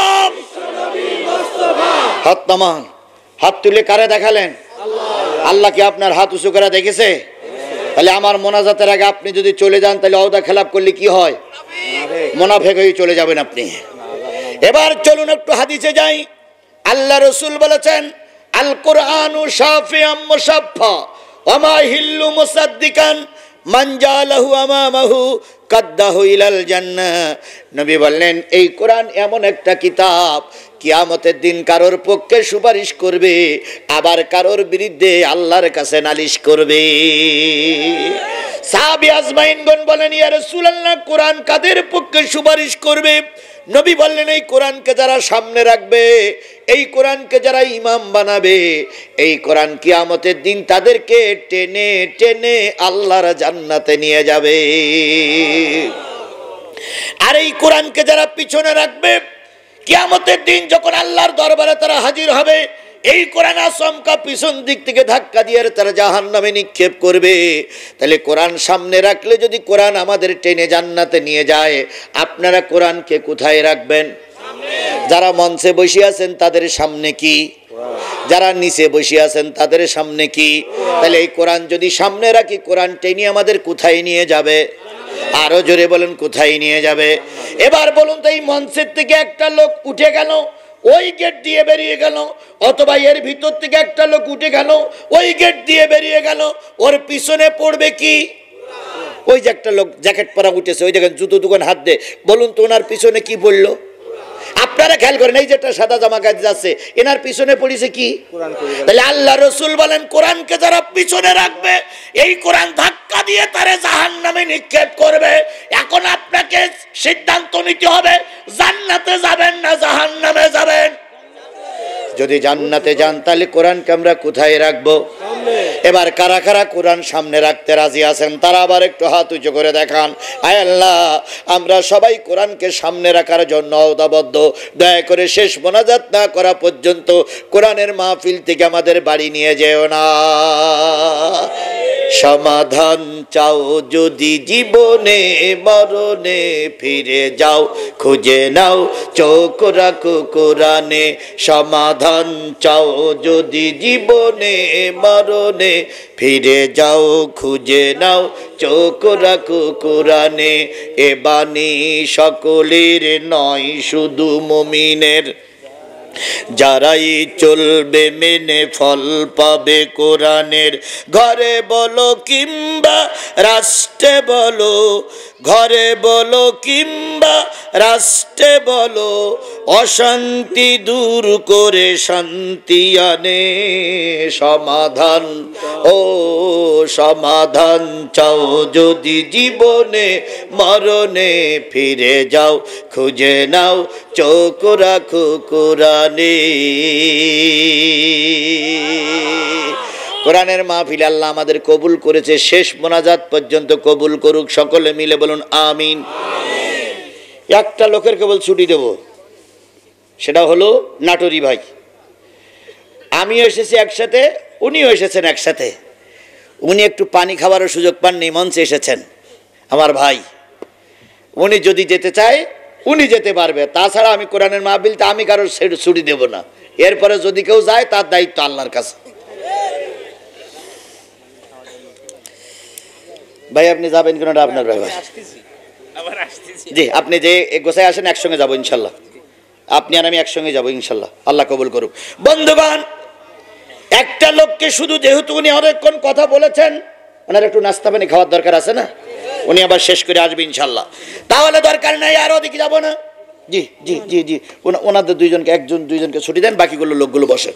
হাত নামান, হাত তুলে কারে দেখালেন? আল্লাহ কি আপনার হাত উঁচু করে দেখেছে? তাহলে আমার মোনাজাতের আগে আপনি যদি চলে যান, তাহলে ওয়াদা খেলাপ করলে কি হয়? মুনাফিক হয়ে চলে যাবেন আপনি। এবার চলুন একটু হাদিসে যাই। আল্লাহ রাসূল বলেছেন, আল কোরআনু শাফিউম মুশাফফা ওয়া মা হিল্লু মুসাদ্দিকান মান জালাহু আমামাহু কাদ্দাহু ইলাল জান্নাহ। নবী বললেন, এই কোরআন এমন একটা কিতাব, কিয়ামতের দিন কারোর পক্ষে সুপারিশ করবে, আবার কারোর বিরুদ্ধে আল্লাহর কাছে নালিশ করবে। সাহাবী আজমাইনগণ বলেন, ইয়া রাসূলুল্লাহ, কোরআন কাদের পক্ষে সুপারিশ করবে? নবী বললেন, এই কোরআনকে যারা সামনে রাখবে, এই কোরআনকে যারা ইমাম বানাবে, এই কোরআন কিয়ামতের দিন তাদেরকে টেনে টেনে আল্লাহর জান্নাতে নিয়ে যাবে। আর এই কোরআনকে যারা পিছনে রাখবে, কিয়ামতের দিন যখন আল্লাহর দরবারে তারা হাজির হবে, এই কোরআন আসমকা পিছন দিক থেকে ধাক্কা দিয়ে তারা জাহান্নামে নিক্ষেপ করবে। তাহলে কোরআন সামনে রাখলে যদি কোরআন আমাদের টেনে জান্নাতে নিয়ে যায়, আপনারা কোরআনকে কোথায় রাখবেন? যারা মঞ্চে বসে আছেন তাদের সামনে কি? যারা নিচে বসে আছেন তাদের সামনে কি? তাহলে এই কোরআন যদি সামনে রাখি, কোরআন টেনে আমাদের কোথায় নিয়ে যাবে? আরো জোরে বলেন, কোথায় নিয়ে যাবে? এবার বলুন তো, এই মঞ্চের থেকে একটা লোক উঠে গেল, ওই গেট দিয়ে বেরিয়ে গেল, অথবা এর ভিতর থেকে একটা লোক উঠে গেল, ওই গেট দিয়ে বেরিয়ে গেল, ওর পিছনে পড়বে কি? ওই যে একটা লোক জ্যাকেট পরা উঠেছে, ওই দেখেন জুতো দোকান হাত দে, বলুন তো ওনার পিছনে কি পড়লো? আপনারা খেয়াল করেন, এই যেটা সাদা জামা গায়ে যাচ্ছে, এনার পিছনে পড়েছে কি? তাহলে আল্লাহ রসুল বলেন, কোরআনকে যারা পিছনে রাখবে, এই কোরআন ধাক্কা দিয়ে তারে জাহান্নামে নিক্ষেপ করবে। এখন আপনাকে সিদ্ধান্ত নিতে হবে, জান্নাতে যাবেন না জাহান্নামে যাবেন। যদি জান্নাতে যান তাহলে কোরআনকে আমরা কোথায় রাখবো? এবার কারা কারা কোরআন সামনে রাখতে রাজি আছেন তারা আবার একটু হাত উঁচু করে দেখান। আয় আল্লাহ, আমরা সবাই কোরআনকে সামনে রাখার জন্য অদাবদ্ধ। দয়া করে শেষ মোনাজাত না করা পর্যন্ত কোরআনের মাহফিল থেকে আমাদের বাড়ি নিয়ে যেও না। সমাধান চাও যদি জীবনে মরণে, ফিরে যাও খুঁজে নাও চোখ রাখো কোরআনে। সমাধান চাও যদি জীবনে মরণে, ফিরে যাও খুঁজে নাও চোখ রাখো কোরআনে। এ বাণী সকলের নয়, শুধু মুমিনের। যারাই চলবে মেনে ফল পাবে কোরআনের। ঘরে বলো কিংবা রাষ্ট্রে বলো, ঘরে বলো কিংবা রাষ্ট্রে বলো, অশান্তি দূর করে শান্তি আনে। সমাধান ও সমাধান চাও যদি জীবনে মরণে, ফিরে যাও খুঁজে নাও চোখ রাখো কোরআনে। কোরআনের মাহফিল আল্লাহ আমাদের কবুল করেছে, শেষ মোনাজাত পর্যন্ত কবুল করুক। সকলে মিলে বলুন আমিন। একটা লোকের কেবল ছুটি দেব, সেটা হলো নাটোরি ভাই। আমিও এসেছি একসাথে, উনিও এসেছেন একসাথে। উনি একটু পানি খাবারও সুযোগ পাননি, মঞ্চে এসেছেন। আমার ভাই, উনি যদি যেতে চায় উনি যেতে পারবে, তাছাড়া আমি কোরআনের মাহফিলতে আমি কারোর ছুটি দেব না। এরপরে যদি কেউ যায় তার দায়িত্ব আল্লাহর কাছে। ভাই আপনি যাবেন কেন? আপনার ভাই ভাই জি, আপনি যে গোছায় আসেন, একসঙ্গে যাবো ইনশাল্লাহ। আপনি আর আমি একসঙ্গে যাবো ইনশাল্লাহ, আল্লাহ কবুল করুক। বন্ধুগণ, একটা লোককে শুধু, যেহেতু উনি অনেকক্ষণ কথা বলেছেন, ওনার একটু নাস্তা পানি খাওয়ার দরকার আছে না? উনি আবার শেষ করে আসবে ইনশাল্লাহ। তাহলে দরকার নাই, আরো দিকে যাবো না। জি জি জি জি, ওনাদের দুইজনকে, একজন দুইজনকে ছুটি দেন, বাকিগুলো লোকগুলো বসেন।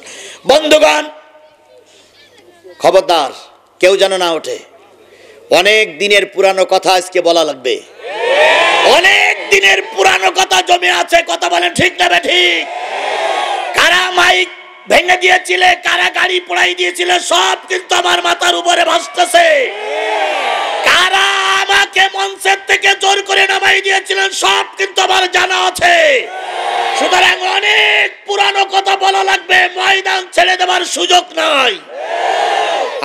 বন্ধুগণ, খবরদার কেউ যেন না ওঠে। অনেক দিনের পুরানো কথা আজকে বলা লাগবে। অনেক দিনের পুরানো কথা জমে আছে, কথা বলেন ঠিক না ঠিক? কারা মাইক ভেঙে দিয়েছিলে, কারা গাড়ি পোড়াই দিয়েছিল, সব কিন্তু আমার মাথার উপরে ভাসতেছে। কারা আমাকে মঞ্চের থেকে জোর করে নামাই দিয়েছিলেন, সব কিন্তু আমার জানা আছে। সুতরাং অনেক পুরানো কথা বলা লাগবে, ময়দান ছেড়ে দেওয়ার সুযোগ নাই।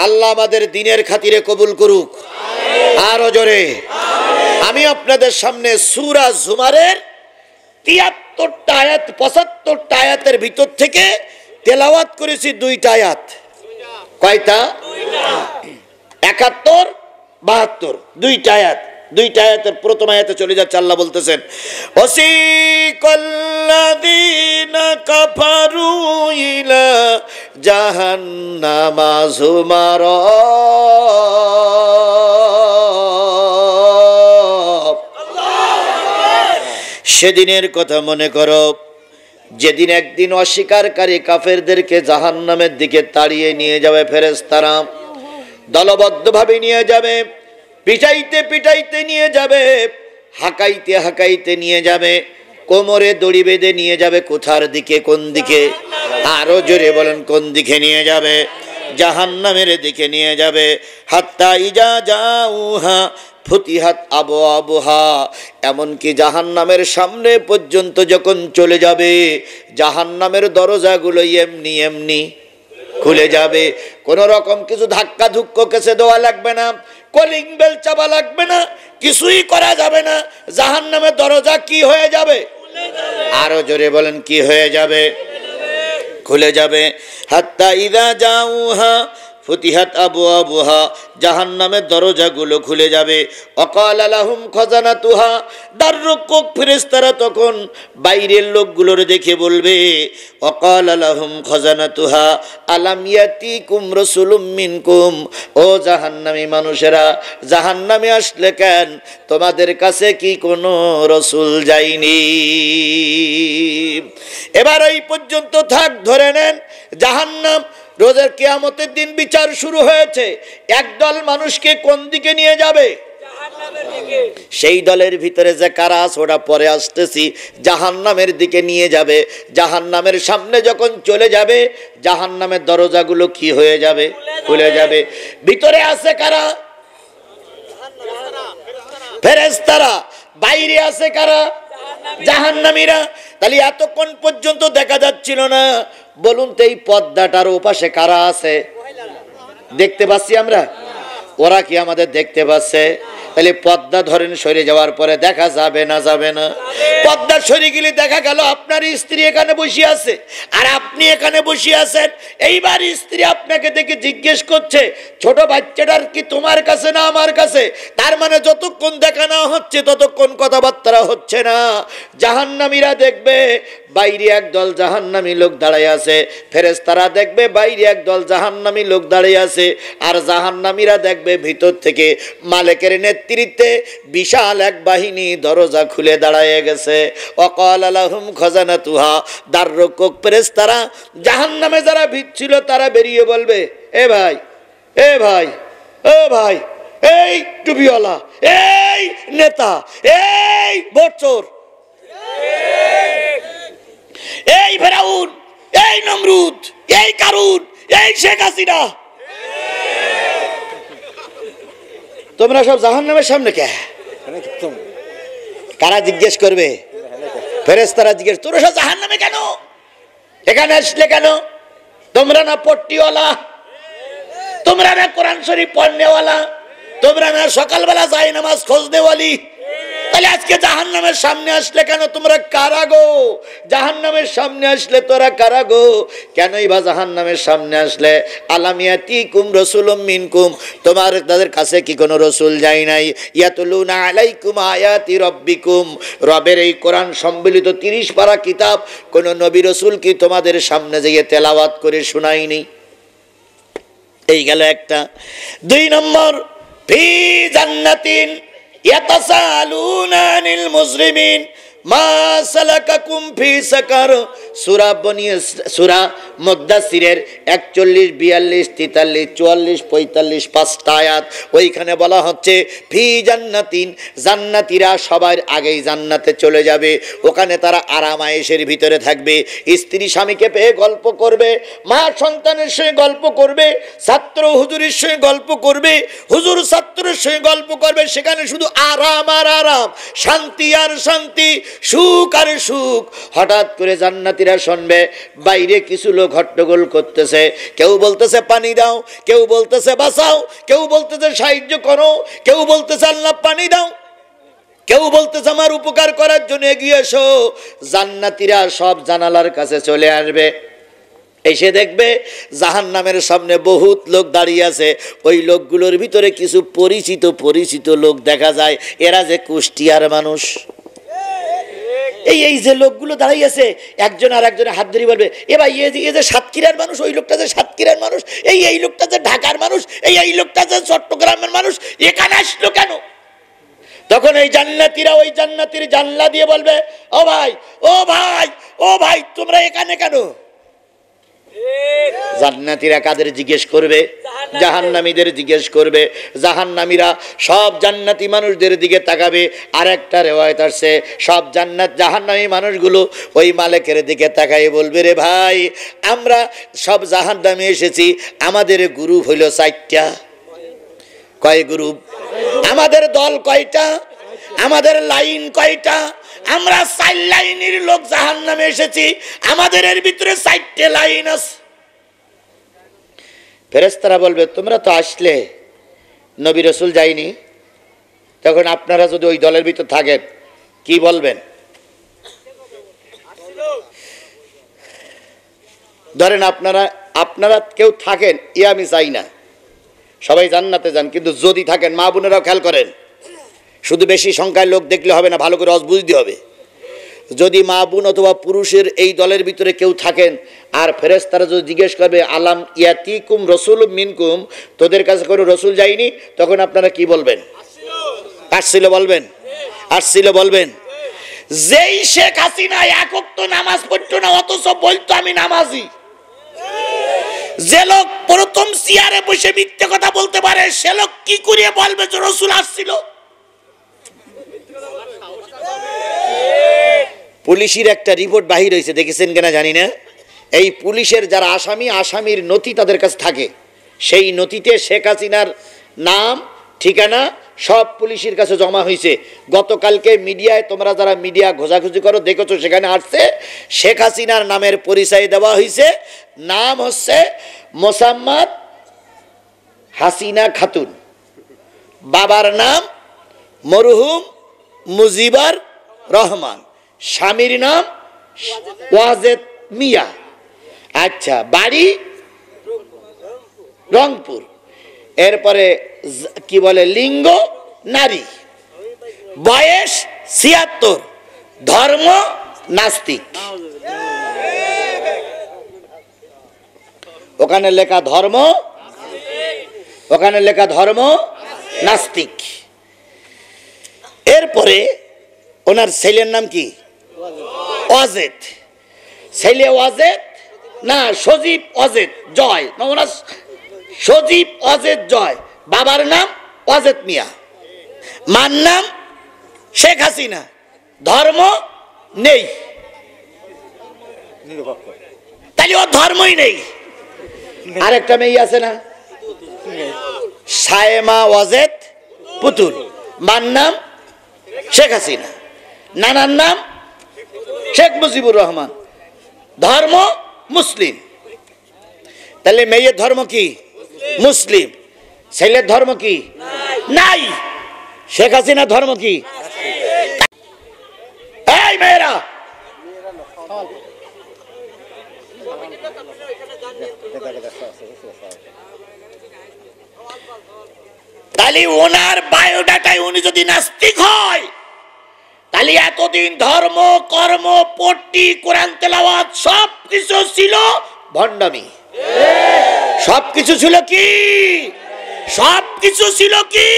আল্লাহ আমাদের দিনের খাতিরে কবুল করুক। আরো জোরে। আমি আপনাদের সামনে সূরা জুমারের ৭৩টা আয়াত, ৭৫টা আয়াতের ভিতর থেকে তেলাওয়াত করেছি ২টা আয়াত। কয়টা? ৭১, ৭২, ২টা আয়াত। ২টা আয়াতের প্রথম আয়াতে চলে যাচ্ছে, আল্লাহ বলতেছেন, ওয়াসিকাল্লাযীনা কাফারু ইলা জাহান্নামা যুমারা। সেদিনের কথা মনে করো, যেদিন একদিন অস্বীকারী কাফেরদেরকে জাহান্নামের দিকে তাড়িয়ে নিয়ে যাবে ফেরেশতারা। দলবদ্ধভাবে নিয়ে যাবে, পিটাইতে পিটাইতে নিয়ে যাবে, হাঁকাইতে হাঁকাইতে নিয়ে যাবে, কোমরে দড়ি বেঁধে নিয়ে যাবে। কোথার দিকে? কোন দিকে? আরো জোরে বলেন, কোন দিকে নিয়ে যাবে? জাহান্নামের দিকে নিয়ে যাবে। হাত্তা ইজা জাউহা ফুতিহাত আবওয়াবুহা, এমনকি জাহান্নামের সামনে পর্যন্ত যখন চলে যাবে জাহান্নামের দরজাগুলো এমনি এমনি খুলে যাবে। কোন রকম কিছু ধাক্কা ধুক্কো কেসে দেওয়া লাগবে না, কলিং বেল চাপা লাগবে না, কিছুই করা যাবে না। জাহান্নামের দরজা কি হয়ে যাবে? আরো জোরে বলেন, কি হয়ে যাবে? খুলে যাবে। হাত্তা ইযা জাউহা ফুতিহাত আবওয়াবুহা, জাহান্নামের দরজাগুলো খুলে যাবে। ওয়াকালা লাহুম খাজানাতুহা, দাররক্ষক ফেরেশতারা তখন বাইরের লোকগুলোর দেখে বলবে, ওয়াকালা লাহুম খাজানাতুহা আলাম ইয়াতিকুম রাসূলুম মিনকুম, ও জাহান্নামী মানুষেরা, জাহান্নামে আসলে কেন? তোমাদের কাছে কি কোনো রাসূল যায়নি? এবার এই পর্যন্ত থাক, ধরে নেন জাহান্নাম। রোজের কিয়ামতের দিন বিচার শুরু হয়েছে। একদল মানুষকে কোন দিকে নিয়ে যাবে? সেই দলের ভিতরে যে কারা আছে ওটা পরে আসতেছি। জাহান্নামের দিকে নিয়ে যাবে। জাহান্নামের সামনে যখন চলে যাবে জাহান্নামের দরজাগুলো কি হয়ে যাবে? খুলে যাবে। ভিতরে আছে কারা? ফেরেশতারা। বাইরে আছে কারা? জাহান্নামীরা। তাহলে এতক্ষণ পর্যন্ত দেখা যাচ্ছিল না। বলুন তো এই পর্দাটার ওপাশে কারা আছে? দেখতে পাচ্ছি আমরা? ওরা কি আমাদের দেখতে পাচ্ছে? তাহলে পর্দা ধরেন সরে যাওয়ার পরে দেখা যাবে না? যাবে না। পর্দা সরে গেলে দেখা গেল আপনার স্ত্রী এখানে বসে আছে আর আপনি এখানে বসে আছেন। এইবার স্ত্রী আপনাকে দেখে জিজ্ঞেস করছে, ছোট বাচ্চাটার কি তোমার কাছে না আমার কাছে? তার মানে যতক্ষণ দেখা না হচ্ছে ততক্ষণ কথাবার্তা হচ্ছে না। জাহান্নামীরা দেখবে বাইরে একদল জাহান্নামী লোক দাঁড়িয়ে আছে, ফেরেশতারা দেখবে বাইরে একদল জাহান্নামী লোক দাঁড়িয়ে আছে, আর জাহান্নামীরা দেখবে ভিতর থেকে মালিকের নেতৃত্বে বিশাল এক বাহিনী দরজা খুলে দাঁড়ায় গেছে। ওয়াকালা লাহুম খাজানাতুহা, দাররক্ষক ফেরেশতারা জাহান্নামে যারা ভিড়ছিল তারা বেরিয়ে বলবে, এ ভাই, এ ভাই, ও ভাই, এই টুপিওয়ালা, এই নেতা, এই ভোটচোর, এই ফেরাউন, এই নমরুদ, এই কারুন, এই শেখ হাসিনা, তোমরা সব জাহান্নামের সামনে কে? কারা জিজ্ঞেস করবে? ফেরেশতারা জিজ্ঞেস, তোমরা সব জাহান্নামে কেন? এখানে আসলে কেন? তোমরা না পট্টিওয়ালা, তোমরা না কোরআন শরীফ পড়নেওয়ালা, তোমরা না সকালবেলা যায় নামাজ খোঁজনেওয়ালি, তাহলে আজকে জাহান্নামের সামনে আসলে কেন? তোমরা কারা গো? জাহান্নামের সামনে আসলে তোরা কারা গো? কেনই বা জাহান্নামের সামনে আসলে? আলাম ইয়াতিকুম রাসূলুম মিনকুম, তোমার তাদের কাছে কি কোনো রাসূল যায় নাই? ইয়াতুলুনা আলাইকুম আয়াতি রাব্বিকুম, রবের এই কোরআন সম্বলিত 30 পারা কিতাব কোন নবী রাসূল কি তোমাদের সামনে যেয়ে তেলাওয়াত করে শোনায়নি? এই গেল একটা। 2 নম্বর, ফি জান্নাতিন ইয়াতাসালুনা আনিল মুজরিমিন মা সালাকাকুম ফি সাকার, সূরা মুদ্দাসসিরের 41, 42, 43, 44, 45 5টা আয়াত। ওইখানে বলা হচ্ছে ফি জান্নাতিন, জান্নাতীরা সবার আগেই জান্নাতে চলে যাবে। ওখানে তারা আরাম আয়েশের ভিতরে থাকবে। স্ত্রী স্বামীকে পেয়ে গল্প করবে, মা সন্তানের সঙ্গে গল্প করবে, ছাত্র হুজুরের সঙ্গে গল্প করবে, হুজুর ছাত্রের সঙ্গে গল্প করবে। সেখানে শুধু আরাম আর আরাম, শান্তি আর শান্তি, সুখ আর সুখ। হঠাৎ করে জান্নাতীরা শুনবে বাইরে কিছু লোক হট্টগোল করতেছে। কেউ বলতেছে পানি দাও, কেউ বলতেছে বাঁচাও, কেউ বলতেছে সাহায্য করো, কেউ বলতেছে আল্লাহ পানি দাও, কেউ বলতেছে আমার উপকার করার জন্য এগিয়ে এসো। জান্নাতীরা সব জানালার কাছে চলে আসবে। এসে দেখবে জাহান্নামের সামনে বহুত লোক দাঁড়িয়ে আছে। ওই লোকগুলোর ভিতরে কিছু পরিচিত পরিচিত লোক দেখা যায়। এরা যে কুষ্টিয়ার মানুষ। এই যে লোকগুলো দাঁড়িয়ে আছে, একজন আর একজনের হাত ধরে বলবে, এ ভাই এ যে সাতক্ষীরার মানুষ, ওই লোকটা যে সাতক্ষীরার মানুষ, এই লোকটা যে ঢাকার মানুষ, এই লোকটা যে চট্টগ্রামের মানুষ, এখানে আসলো কেন? তখন এই জান্নাতীরা ওই জান্নাতীর জানলা দিয়ে বলবে, ও ভাই, ও ভাই, ও ভাই, তোমরা এখানে কেন? জান্নাতীরা কাদের জিজ্ঞেস করবে? জাহান্নামীদের জিজ্ঞেস করবে। জাহান্নামীরা সব জান্নাতি মানুষদের দিকে তাকাবে। আর একটা রিওয়ায়াত আছে, সব জাহান্নামী মানুষগুলো ওই মালিকের দিকে তাকায় বলবে, রে ভাই, আমরা সব জাহান্নামে এসেছি, আমাদের গ্রুপ হইল 4টা। কয় গ্রুপ? আমাদের দল কয়টা? আমাদের লাইন কয়টা? আমরা 4 লাইনের লোক জাহান্নামে এসেছি, আমাদের এর ভিতরে 4টে লাইন আছে। ফেরেশতারা বলবে, তোমরা তো আসলে, নবী রাসূল যায়নি, তখন আপনারা যদি ওই দলের ভিতর থাকেন কি বলবেন? ধরেন আপনারা কেউ থাকেন, আমি চাই না, সবাই জান্নাতে যান, কিন্তু যদি থাকেন, মা বোনেরাও খেয়াল করেন, শুধু বেশি সংখ্যায় লোক দেখলে হবে না, ভালো করে বুঝতে হবে। যদি মা বোন অথবা পুরুষের এই দলের ভিতরে কেউ থাকেন, আর ফেরেশতারা যদি জিজ্ঞেস করবে, আলাম ইয়াতিকুম রাসূলুম মিনকুম, তোদের কাছে কোনো রসুল যায়নি, তখন আপনারা কি বলবেন? আসছিল বলবেন? আসছিল বলবেন? যেই শেখ হাসিনা এক ওয়াক্ত নামাজ পড়তো না, অথচ বলতো আমি নামাজি, যে লোক প্রথম চেয়ারে বসে মিথ্যে কথা বলতে পারে, সে লোক কি করে বলবে যে রসুল আসছিল? পুলিশের একটা রিপোর্ট বাহির হয়েছে, দেখেছেন কিনা জানি না। এই পুলিশের যারা আসামির নথি তাদের কাছে থাকে, সেই নথিতে শেখ হাসিনার নাম, ঠিকানা সব পুলিশের কাছে জমা হয়েছে। গতকালকে মিডিয়ায়, তোমরা যারা মিডিয়া খোঁজাখুঁজি করো দেখেছো, সেখানে আসছে শেখ হাসিনার নামের পরিচয় দেওয়া হয়েছে। নাম হচ্ছে মোসাম্মদ হাসিনা খাতুন, বাবার নাম মরহুম মুজিবুর রহমান, স্বামীর নাম ওয়াজেদ মিয়া। আচ্ছা, বাড়ি রংপুর। এরপরে কি বলে, লিঙ্গ নারী, বয়স ৭৬, ধর্ম নাস্তিক। ওখানে লেখা ধর্ম, ওখানে লেখা ধর্ম নাস্তিক। এরপরে ওনার ছেলের নাম কি? ওয়াজেদ। ছেলে ওয়াজেদ না, সজীব ওয়াজেদ জয়, না ওনার সজীব ওয়াজেদ জয়, বাবার নাম ওয়াজেদ মিয়া, মার নাম শেখ হাসিনা, ধর্ম নেই, তাহলে ওর ধর্মই নেই। আরেকটা মেয়ে আছে না, সায়েমা ওয়াজেদ পুতুল, মার নাম শেখ হাসিনা, নানার নাম শেখ মুজিবুর রহমান, ধর্ম মুসলিম। তাহলে মেয়ের ধর্ম কি? মুসলিম। ছেলের ধর্ম কি? নাই। শেখ হাসিনার ধর্ম কি? এই মেয়েরা, তাহলে ওনার বায়োডাটায় উনি যদি নাস্তিক হয়, তাহলে এতদিন ধর্ম, কর্ম, পট্টি, কোরআন তেলাওয়াত সবকিছু ছিল ভণ্ডামি। সবকিছু ছিল কি? সবকিছু ছিল কি?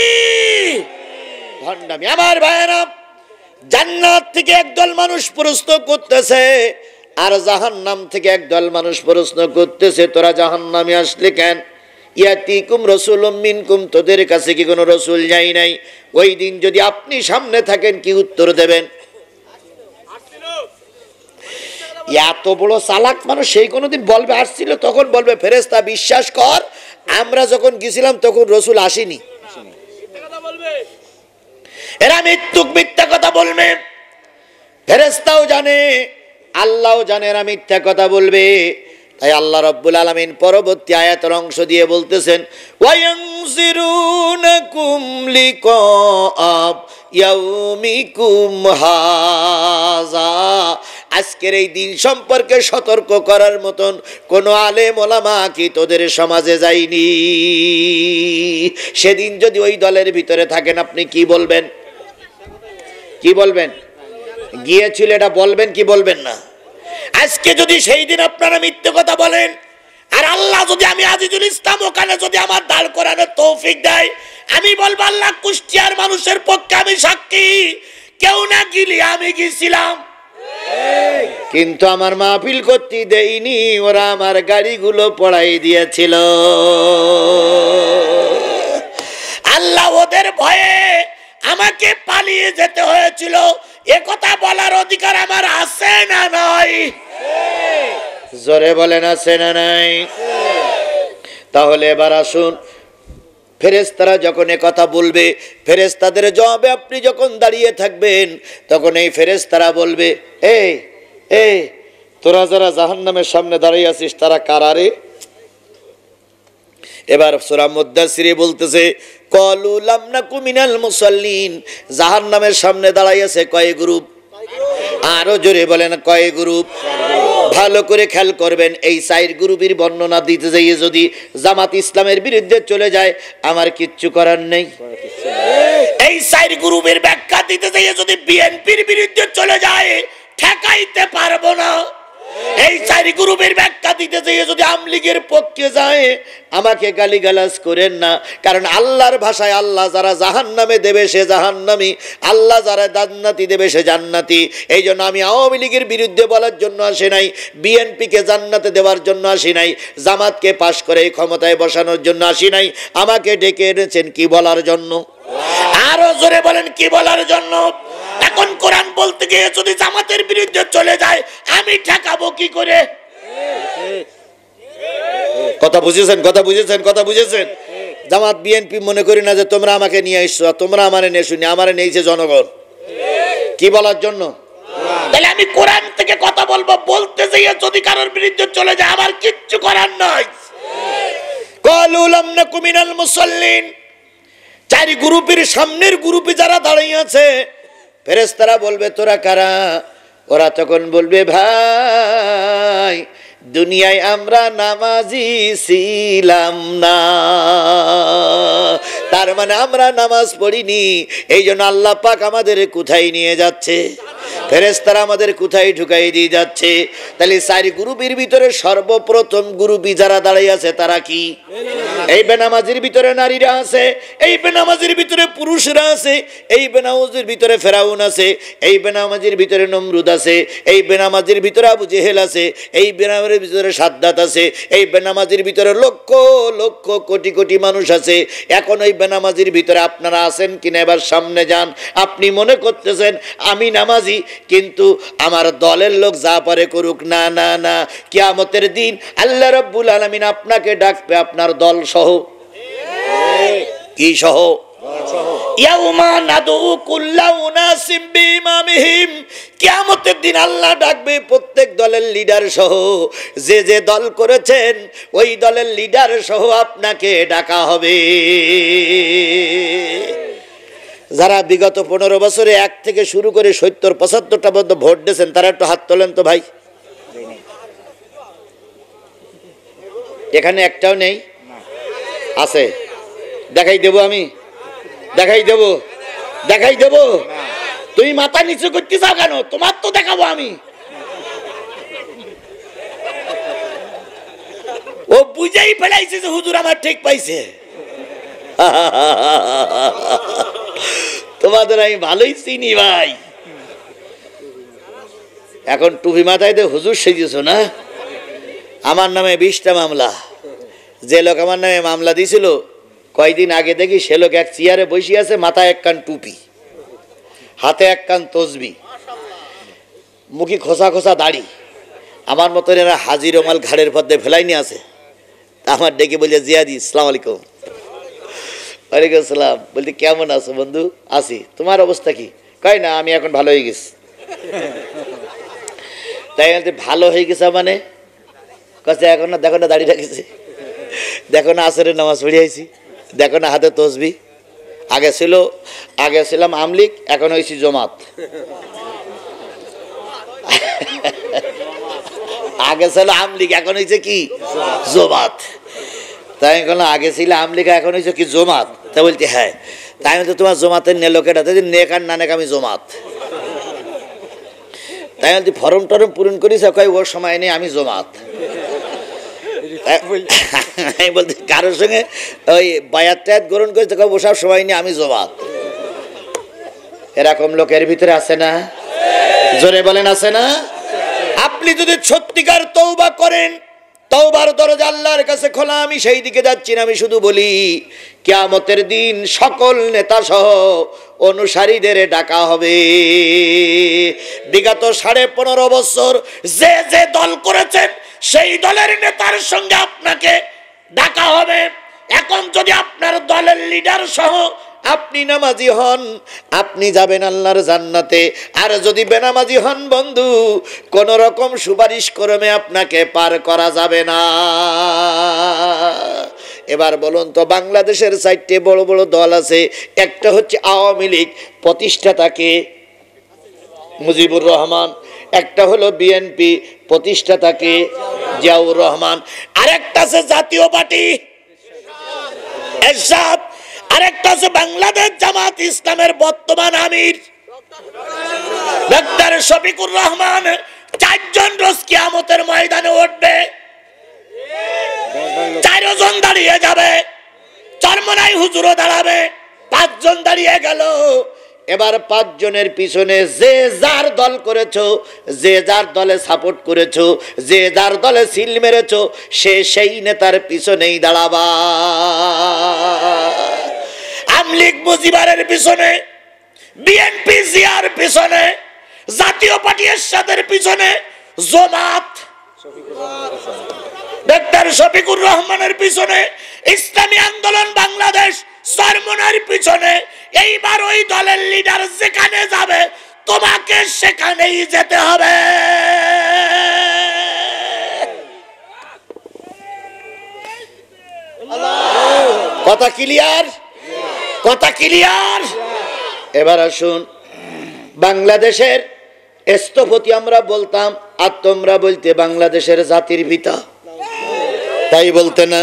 ভণ্ডামি। আমার ভাইয়েরা, জান্নাত থেকে একদল মানুষ প্রশ্ন করতেছে, আর জাহান্নাম থেকে একদল মানুষ প্রশ্ন করতেছে, তোরা জাহান্নামে আসলে কেন? ইয়াতিকুম রাসূলুম মিনকুম, তোদের কাছে কি কোনো রসুল যাই নাই? ওই দিন যদি আপনি সামনে থাকেন, কি উত্তর দেবেন? এত বড় চালাক মানুষ, সেই কোনোদিন বলবে আসছিল, তখন বলবে ফেরেশতা বিশ্বাস কর, আমরা যখন গেছিলাম তখন রসুল আসেনি। এরা মিথ্যা কথা বলবে। ফেরেশতাও জানে, আল্লাহও জানে এরা মিথ্যা কথা বলবে। তাই আল্লাহ রাব্বুল আলামিন পরবর্তী আয়াতের অংশ দিয়ে বলতেছেন, ওয়ায়ানজিরুনাকুম লিকা ইয়াউমিকুম হাযা, আজকের এই দিন সম্পর্কে সতর্ক করার মতন কোন আলেম ওলামা কি তোদের সমাজে যায়নি? সেদিন যদি ওই দলের ভিতরে থাকেন, আপনি কি বলবেন? কি বলবেন? গিয়েছিল এটা বলবেন কি বলবেন না? আজকে যদি সেই দিন আপনারা মিথ্যে কথা বলেন, আর আল্লাহ যদি, আমি আজিজুল ইসলাম ওখানে যদি আমার দাঁড় করানোর তৌফিক দেয়, আমি বলবো আল্লাহ কুষ্টিয়ার মানুষের পক্ষে আমি সাক্ষী, কেউ না গিলি আমি গিয়েছিলাম। কিন্তু আমার মাহফিল করতে দেয়নি, ওরা আমার গাড়িগুলো পড়াই দিয়েছিল। আল্লাহ ওদের ভয়ে আমাকে পালিয়ে যেতে হয়েছিল, এ কথা বলার অধিকার আমার আছে না নাই? জোরে বলেন আছে না নাই? তাহলে এবার আসুন, ফেরেশতারা যখন এ কথা বলবে, ফেরেশতাদের জবাবে আপনি যখন দাঁড়িয়ে থাকবেন, তখন এই ফেরেশতারা বলবে, এই তোরা যারা জাহান্নামের সামনে দাঁড়িয়ে আছিস তারা কারা রে? এবার সূরা মুদ্দাসসিরে বলতেছে, ক্বালু লাম নাকু মিনাল মুসাল্লিন। জাহান্নামের সামনে দাঁড়িয়ে আছে কয় গ্রুপ? আরো জোরে বলেন কয় গ্রুপ? ভালো করে খেয়াল করবেন, এই 4 গ্রুপের বর্ণনা দিতে যাইয়ে যদি জামাত ইসলামের বিরুদ্ধে চলে যায়, আমার কিচ্ছু করার নেই। এই 4 গ্রুপের ব্যাখ্যা দিতে যাইয়ে যদি বিএনপির বিরুদ্ধে চলে যায়, ঠেকাইতে পারবো না। এই 4 গ্রুপের ব্যাখ্যা দিতে যাইয়ে যদি আওয়ামী লীগের পক্ষে যায়, আমাকে গালিগালাজ করেন না, কারণ আল্লাহর ভাষায় আল্লাহ যারা জাহান্নামে দেবে সে জাহান্নামী, আল্লাহ যারা জান্নাতি দেবে সে জান্নাতি। এই জন্য আমি আওয়ামী লীগের বিরুদ্ধে বলার জন্য আসি নাই, বিএনপিকে জান্নাতে দেওয়ার জন্য আসি নাই, জামাতকে পাশ করে এই ক্ষমতায় বসানোর জন্য আসি নাই। আমাকে ডেকে এনেছেন কি বলার জন্য? আরো জোরে বলেন কি বলার জন্য? এখন কোরআন বলতে গিয়ে যদি জামাতের বিরুদ্ধে চলে যায়, আমি ঠেকাবো কি করে? কথা বুঝেছেন? কথা বুঝেছেন? কথা বুঝেছেন? জামাত বিএনপি মনে করি না যে তোমরা আমাকে নিয়ে এসছো, তোমরা আমারে নিয়ে শুনি, আমারে নিয়েছে জনগণ। কি বলার জন্য? তাহলে আমি কোরআন থেকে কথা বলবো, বলতে যাইয়ে যদি কারোর বিরুদ্ধে চলে যায় আমার কিচ্ছু করার নাই। ক্বালু লাম নাকু মিনাল মুসাল্লিন। 4 গ্রুপের সামনের গ্রুপে যারা দাঁড়িয়ে আছে, ফেরেশতারা বলবে তোরা কারা? ওরা তখন বলবে, ভাই দুনিয়ায় আমরা নামাজি ছিলাম না, তার মানে আমরা নামাজ পড়িনি, এই জন্য আল্লাহ পাক আমাদের কোথায় নিয়ে যাচ্ছে? ফেরেশতারা আমাদের কোথায় ঢুকাই দিয়ে যাচ্ছে? তাহলে 4 গ্রুপের ভিতরে সর্বপ্রথম গ্রুপই যারা দাঁড়িয়ে আছে তারা কি? এই বেনামাজির ভিতরে নারীরা আছে, এই বেনামাজির ভিতরে পুরুষরা আছে, এই বেনামাজির ভিতরে ফেরাউন আছে, এই বেনামাজির ভিতরে নমরুদ আছে, এই বেনামাজির ভিতরে আবু জেহেল আছে, এই বেনামাজির ভিতরে সাদ্দাত আছে, এই বেনামাজির ভিতরে লক্ষ লক্ষ কোটি কোটি মানুষ আছে। এখন ওই বেনামাজির ভিতরে আপনারা আছেন কিনা এবার সামনে যান। আপনি মনে করতেছেন আমি নামাজি, কিন্তু আমার দলের লোক যা পারে করুক, না না না, কিয়ামতের দিন আল্লাহ রাব্বুল আলামিন আপনাকে ডাকবে আপনার দল সহ। কি সহ? ইয়াউমা নাদু কুল্লা উনাসিম বিইমামিহিম। কিয়ামতের দিন আল্লাহ ডাকবে প্রত্যেক দলের লিডার সহ, যে যে দল করেছেন ওই দলের লিডার সহ আপনাকে ডাকা হবে। যারা বিগত 15 বছরে 1 থেকে শুরু করে 70-75টা পর্যন্ত ভোট দিয়েছেন তারা একটু হাত তোলেন তো ভাই। এখানে একটাও নেই? আছে? দেখাই দেবো আমি, দেখাই দেবো, দেখাই দেবো। তুমি মাথা নিচু করতে চাও কেন? তোমার তো দেখাবো আমি। ও বুঝেই ফেলাইছে যে হুজুর আমার ঠিক পাইছে। তোমাদের আমি ভালোই চিনি ভাই। এখন টুপি মাথায় দিয়ে হুজুর সেজেছ না? আমার নামে 20টা মামলা। যে লোক আমার নামে মামলা দিয়েছিল কয়দিন আগে দেখি সে লোক এক চেয়ারে বসে আছে, মাথায় 1 কান টুপি, হাতে 1 কান তসবি, মুখে খোসা খোসা দাড়ি, আমার মতন এরা হাজি রুমাল ঘাড়ের পদ্মে ফেলাই নিয়ে আছে। আমার ডেকে বলে, জিয়াদি আসসালামু আলাইকুম। ওয়ালাইকুম আসসালাম। বলতে কেমন আছো বন্ধু? আছি। তোমার অবস্থা কি? কয় না আমি এখন ভালো হয়ে গেছি। তাই বলতে ভালো হয়ে গেছে মানে? কাছে এখন না, দেখো না দাড়ি রাখেছে, দেখো না আসরের নামাজ পড়ে আইছি, দেখো না হাতে তসবি। আগে ছিলাম আমলিক, এখন হয়েছি জমাত। আগে ছিল আমলিক, এখন হয়েছে কি? জমাত। তাই বললাম আগে ছিল আমলিক, এখন হয়েছে কি? জমাত। তা বলতে হ্যাঁ। তাই বলতে তোমার জমাতের নেলোকেটা নেক আর না নেক আমি জমাত। তাই বলতে ফর্ম টরম পূরণ করিস, কয় ওর সময় নেই আমি জমাত। বলতে কারোর সঙ্গে ওই বায়াত টায়াত গ্রহণ করেছে, ওসব সময় নেই আমি জমাত। এরকম লোকের ভিতরে আছে না? জোরে বলেন আছে না? আপনি যদি সত্যিকার তওবা করেন, তওবার দরজা আল্লাহর কাছে খোলা। আমি সেই দিকে যাচ্ছি না, আমি শুধু বলি কিয়ামতের দিন সকল নেতা সহ অনুসারীদের ডাকা হবে। বিগত 15.5 বছর যে যে দল করেছেন সেই দলের নেতার সঙ্গে আপনাকে ডাকা হবে। এখন যদি আপনার দলের লিডার সহ আপনি নামাজি হন, আপনি যাবেন আল্লাহর জান্নাতে। আর যদি বেনামাজি হন বন্ধু, কোন রকম সুপারিশ করমে আপনাকে পার করা যাবে না। এবার বলুন তো, বাংলাদেশের 4টে বড় বড় দল আছে। একটা হচ্ছে আওয়ামী লীগ, প্রতিষ্ঠাতাকে মুজিবুর রহমান। একটা হলো বিএনপি, প্রতিষ্ঠাতাকে জিয়াউর রহমান। আরেকটা আছে জাতীয় পার্টি, এরশাদ। আরেকটা আছে বাংলাদেশ জামাত ইসলামের বর্তমান আমির ডক্টর শফিকুর রহমান। 4 জন রোজ কিয়ামতের ময়দানে উঠবে, 4 জন দাঁড়িয়ে যাবে, চরমনাই হুজুরও দাঁড়াবে, 5 জন দাঁড়িয়ে গেল। এবার 5 জনের পিছনে যে যার দল করেছো, যে যার দলে সাপোর্ট করেছো, যে যার দলে সিল মেরেছো, সে সেই নেতার পিছনেই দাঁড়াবা। আমলিগ মুজিবারের পিছনে, বিএনপি জিয়ার পিছনে, জাতীয় পার্টি এরশাদের পিছনে, জামাত ডক্টর শফিকুর রহমানের পিছনে, ইসলামী আন্দোলন বাংলাদেশ চরমনার পিছনে। এইবার ওই দলের লিডার যেখানে যাবে তোমাকে সেখানেই যেতে হবে। কথা ক্লিয়ার? কথা ক্লিয়ার? এবার আসুন, বাংলাদেশের স্থপতি আমরা বলতাম, আর তোমরা বলতে বাংলাদেশের জাতির পিতা, তাই বলতে না?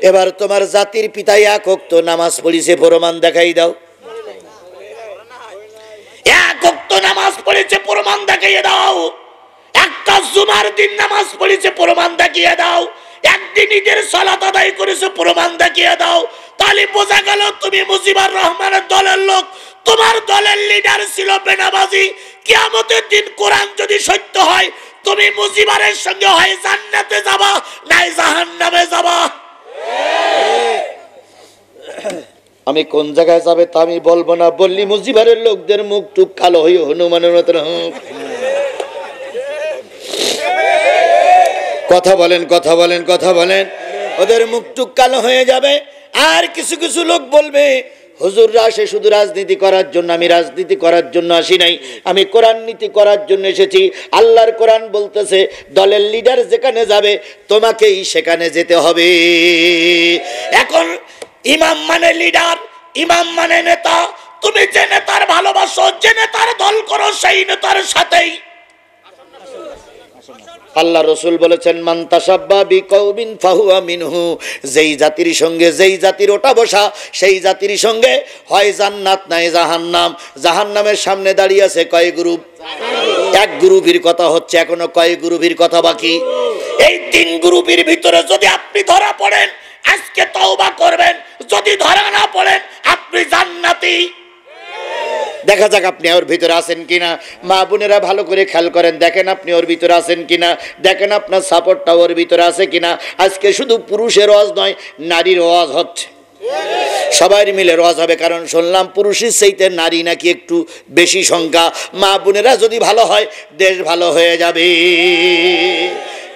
এবার তোমার জাতির পিতা এক ওয়াক্ত নামাজ পড়িছে, প্রমাণ দেখাই দাও। এক ওয়াক্ত নামাজ পড়েছে, প্রমাণ দেখাইয়ে দাও। একটা জুমার দিন নামাজ পড়েছে, প্রমাণ দেখিয়ে দাও। একদিন ঈদের সালাত আদায় করেছে, প্রমাণ দেখিয়ে দাও। তাহলে বোঝা গেল তুমি মুজিবুর রহমানের দলের লোক। তোমার দলের লিডার ছিল বেনামাজি। কিয়ামতের দিন কোরআন যদি সত্য হয়, তুমি মুজিবুরের সঙ্গে হয় জান্নাতে যাবা, নাই জাহান্নামে যাবা। আমি কোন জায়গায় যাবে তা আমি বলবো না, বললি মুজিবুরের লোকদের মুখ টুক কালো হয়ে হনুমানের মতন। কথা বলেন, কথা বলেন, কথা বলেন। ওদের মুখ টুক কালো হয়ে যাবে। আর কিছু কিছু লোক বলবে হুজুররা আসে শুধু রাজনীতি করার জন্য। আমি রাজনীতি করার জন্য আসি নাই, আমি কোরআন নীতি করার জন্য এসেছি। আল্লাহর কোরআন বলতেছে দলের লিডার যেখানে যাবে তোমাকেই সেখানে যেতে হবে। এখন ইমাম মানে লিডার, ইমাম মানে নেতা। তুমি যে নেতার ভালোবাসো, যে নেতার দল করো, সেই নেতার সাথেই আল্লাহ রসুল বলেছেন মান তাশাব্বা বিকওমিন ফাহুয়া মিনহু। যেই জাতির সঙ্গে, যেই জাতির ওটা বসা, সেই জাতির সঙ্গে হয় জান্নাত নাই জাহান্নাম। জাহান্নামের সামনে দাঁড়িয়ে আছে কয় গ্রুপ? এক গ্রুপের কথা হচ্ছে, এখনো কয় গ্রুপের কথা বাকি? এই 3 গ্রুপের ভিতরে যদি আপনি ধরা পড়েন, আজকে তওবা করবেন। যদি ধরা না পড়েন, আপনি জান্নাতি। দেখা যাক আপনি ওর ভিতরে আছেন কিনা। মা বোনেরা ভালো করে খেয়াল করেন, দেখেন আপনি ওর ভিতরে আছেন কিনা, দেখেন আপনার সাপোর্টটা ওর ভিতরে আছে কিনা। আজকে শুধু পুরুষের ওয়াজ নয়, নারীর ওয়াজ হচ্ছে। সবাই মিলে ওয়াজ হবে, কারণ শুনলাম পুরুষের চাইতে নারী নাকি একটু বেশি সংখ্যা। মা বোনেরা যদি ভালো হয়, দেশ ভালো হয়ে যাবে।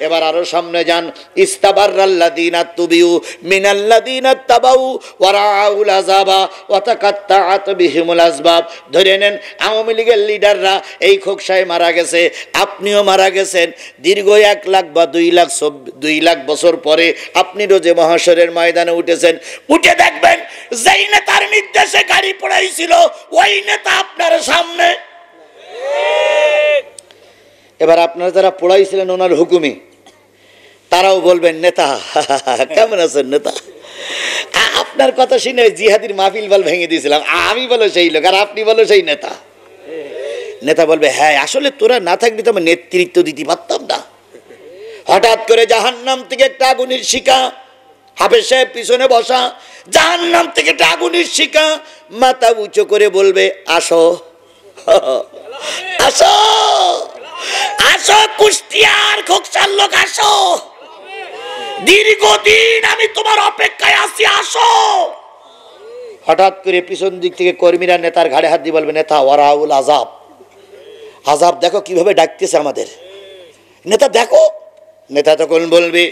এবার আরো সামনে যান। ইস্তাবাররাল্লাযীনা তুবিউ মিনাল্লাযীনা তাবাউ ওয়া রাআউল আযাবা ওয়া তাকাত্তাআত বিহিমুল আসবাব। ধরে নেন আওয়ামী লীগের লিডাররা এই খোকসায় মারা গেছে, আপনিও মারা গেছেন। দীর্ঘ 1 লাখ বা 2 লাখ বছর পরে আপনি রোজে মহাশরের ময়দানে উঠেছেন। উঠে দেখবেন যেই নেতার নির্দেশে গাড়ি পড়াইছিল, ওই নেতা আপনার সামনে। এবার আপনারা যারা পড়াইছিলেন ওনার হুকুমে, তারাও বলবেন নেতা কেমন আছেন নেতা। আপনার কথা শুনে জিহাদির মাহফিল বল ভেঙে দিয়েছিলাম। আমি বলো সেই লোক, আর আপনি বলো সেই নেতা। নেতা বলবে হ্যাঁ আসলে তোরা না থাকলে তো আমি নেতৃত্ব দিতে পারতাম না। হঠাৎ করে জাহান্নাম থেকে একটা আগুনের শিখা, হাফেজ সাহেব পিছনে বসা, জাহান্নাম থেকে একটা আগুনের শিখা মাথা উঁচু করে বলবে আসো। আসো আসো, কুষ্টিয়ার খোকসার লোক আসো, দীর্ঘদিন আমি তোমার অপেক্ষায় আছি, আসো। হঠাৎ করে পিছন দিক থেকে কর্মীরা নেতার ঘাড়ে হাত দিয়ে বলবে, নেতা ওয়ারাউল আজাব, আজাব দেখো কিভাবে ডাকতেছে আমাদের, নেতা দেখো। নেতা তখন বলবে,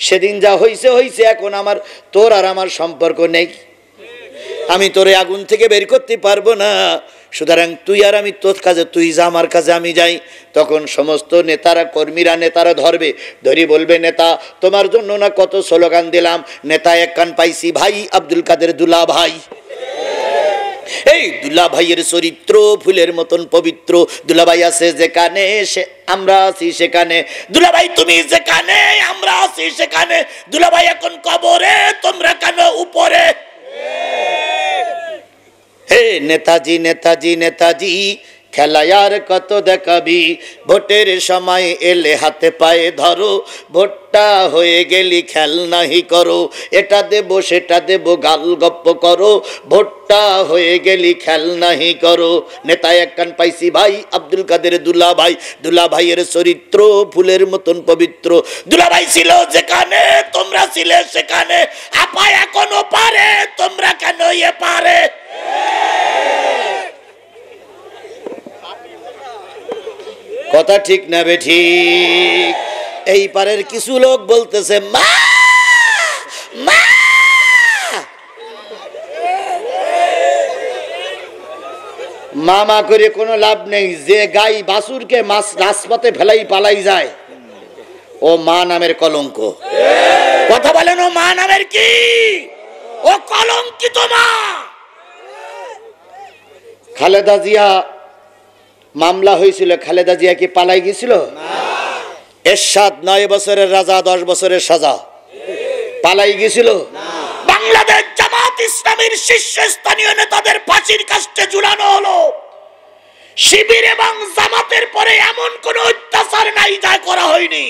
সেদিন যা হইছে হইছে, এখন আমার তোর আর আমার সম্পর্ক নেই, আমি তোরে আগুন থেকে বের করতে পারবো না, সুতরাং তুই আর আমি তোর কাজে তুই যা, আমার কাজে আমি যাই। তখন সমস্ত নেতারা কর্মীরা নেতারা ধরবে, ধরি বলবে, নেতা তোমার জন্য না কত স্লোগান দিলাম, নেতা এক কান পাইছি, ভাই আব্দুল কাদের দুলা ভাই। এই দুলা ভাইয়ের চরিত্র ফুলের মতন পবিত্র, দুলাভাই আছে যেখানে আমরা আছি সেখানে, দুলাভাই তুমি যেখানে আমরা আছি সেখানে, দুলাভাই এখন কবরে তোমরা কেন উপরে। হে নেতাজি নেতাজি নেতাজি, খেলায়ার কত দেখাবি, ভোটের সময় এলে হাতে পায়ে ধরো, ভোটটা হয়ে গেলি খেল নাহি করো, এটা দেব সেটা দেব গাল গপ্প করো, ভোটটা হয়ে গেলি খেল নাহি করো। নেতা এক কান পাইছি, ভাই আব্দুল কাদের দুলা ভাই, দুলা ভাইয়ের চরিত্র ফুলের মতন পবিত্র, দুলা ভাই ছিল যেখানে তোমরা ছিলে সেখানে, আপা এখনো পারে তোমরা কেন এ পারে। কথা ঠিক না বে ঠিক? এই পারের কিছু লোক বলতেছে মা মা, মামা করে কোনো লাভ নেই, যে গাই বাছুরকে মাছ রাজপথে ফেলাই পালাই যায়, ও মা নামের কলঙ্ক। কথা বলেন, ও মা নামের কি? ও কলঙ্কিত মা। খালেদা জিয়া মামলা হয়েছিল, খালেদা জিয়া কি পালাই গেছিল? এরশাদ 9 বছরের রাজা 10 বছরের সাজা, পালাই গেছিল? বাংলাদেশ জামাত ইসলামীর শীর্ষস্থানীয় নেতাদের ফাঁসির কাস্টে ঝুলানো হলো। শিবির এবং জামাতের পরে এমন কোন অত্যাচার নাই যা করা হয়নি।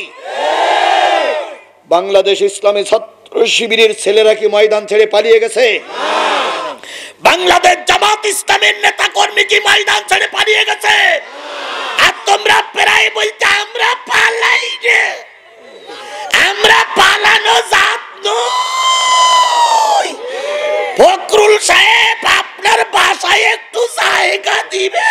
বাংলাদেশ ইসলামী ছাত্র শিবিরের ছেলেরা কি ময়দান ছেড়ে পালিয়ে গেছে? বাংলাদেশ জামাত ইসলামের নেতা কর্মী কি ময়দান ছেড়ে পালিয়ে গেছে? আর তোমরা প্রায় বলতে আমরা পালাই রে, আমরা পালানো জাত নই। ফখরুল সাহেব আপনার বাসায় একটু জায়গা দিবে?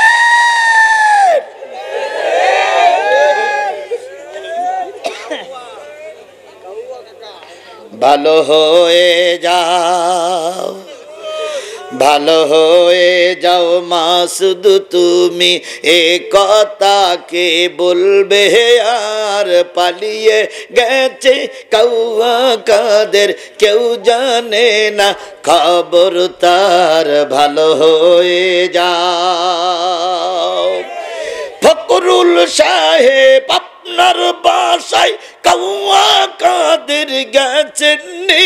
ভালো হয়ে যাও, ভালো হয়ে যাও মাসুদ তুমি, এ কথা কে বলবে আর পালিয়ে গেছে কাউয়া কাদের, কেউ জানে না খবর তার, ভালো হয়ে যাও। ফখরুল সাহেব আপনার বাসায় কাউয়া কাদের গেছেননি,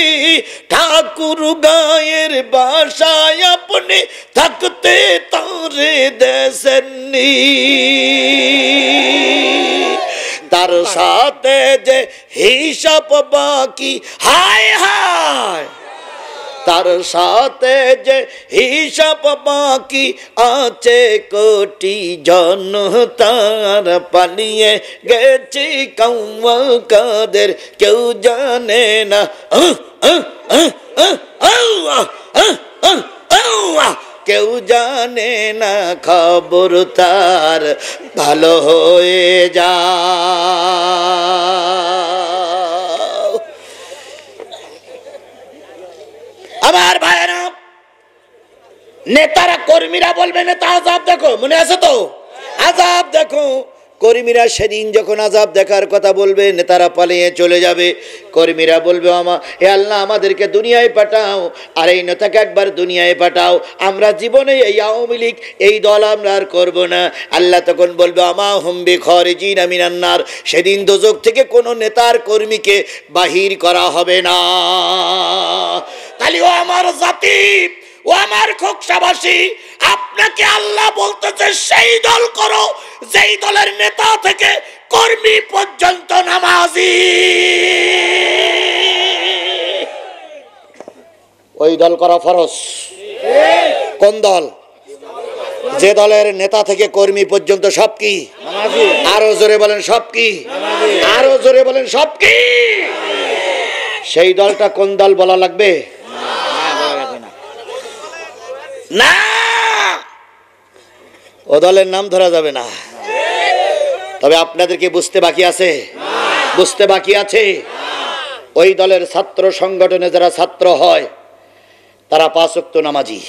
ঠাকুর গায়ের বাসায় আপনি থাকতে তারে দেশেননি, তার সাথে যে হিসাব বাকি, হায় হায়, তার সাথে যে হিসাব বাকি আছে কোটি জনতার, পালিয়ে গেছে কাউয়া কাদের, কেউ জানে না কেউ জানে না খবর তার, ভালো হয়ে যা। আমার ভাইরা, নেতারা কর্মীরা বলবে নেতা আজাব দেখো, মনে আছে তো? আজাব দেখো। কর্মীরা সেদিন যখন আজাব দেখার কথা বলবে, নেতারা পালিয়ে চলে যাবে। কর্মীরা বলবে, হে আল্লাহ আমাদেরকে দুনিয়ায় পাঠাও, আর এই নেতাকে একবার দুনিয়ায় পাঠাও, আমরা জীবনে এই আওয়ামী লীগ এই দল আমরা আর করবো না। আল্লাহ তখন বলবে, আমা হুম বিখারিজিনা মিনান নার, সেদিন দোজখ থেকে কোনো নেতার কর্মীকে বাহির করা হবে না। তাহলে ও আমার জাতি, ও আমার খোকসাবাসী, আপনাকে আল্লাহ বলতেছে সেই দল করো যেই দলের নেতা থেকে কর্মী পর্যন্ত নামাজি। ওই দল করা ফরজ। কোন দল? যে দলের নেতা থেকে কর্মী পর্যন্ত সব কি? আরো জোরে বলেন সব কি? আরো জোরে বলেন সব কি? সেই দলটা কোন দল বলা লাগবে না, ও দলের নাম ধরা যাবে না। তবে আপনাদেরকে বুঝতে বাকি আছে, বুঝতে বাকি আছে ওই দলের ছাত্র সংগঠনে যারা ছাত্র হয় তারা 5 ওয়াক্ত নামাজি।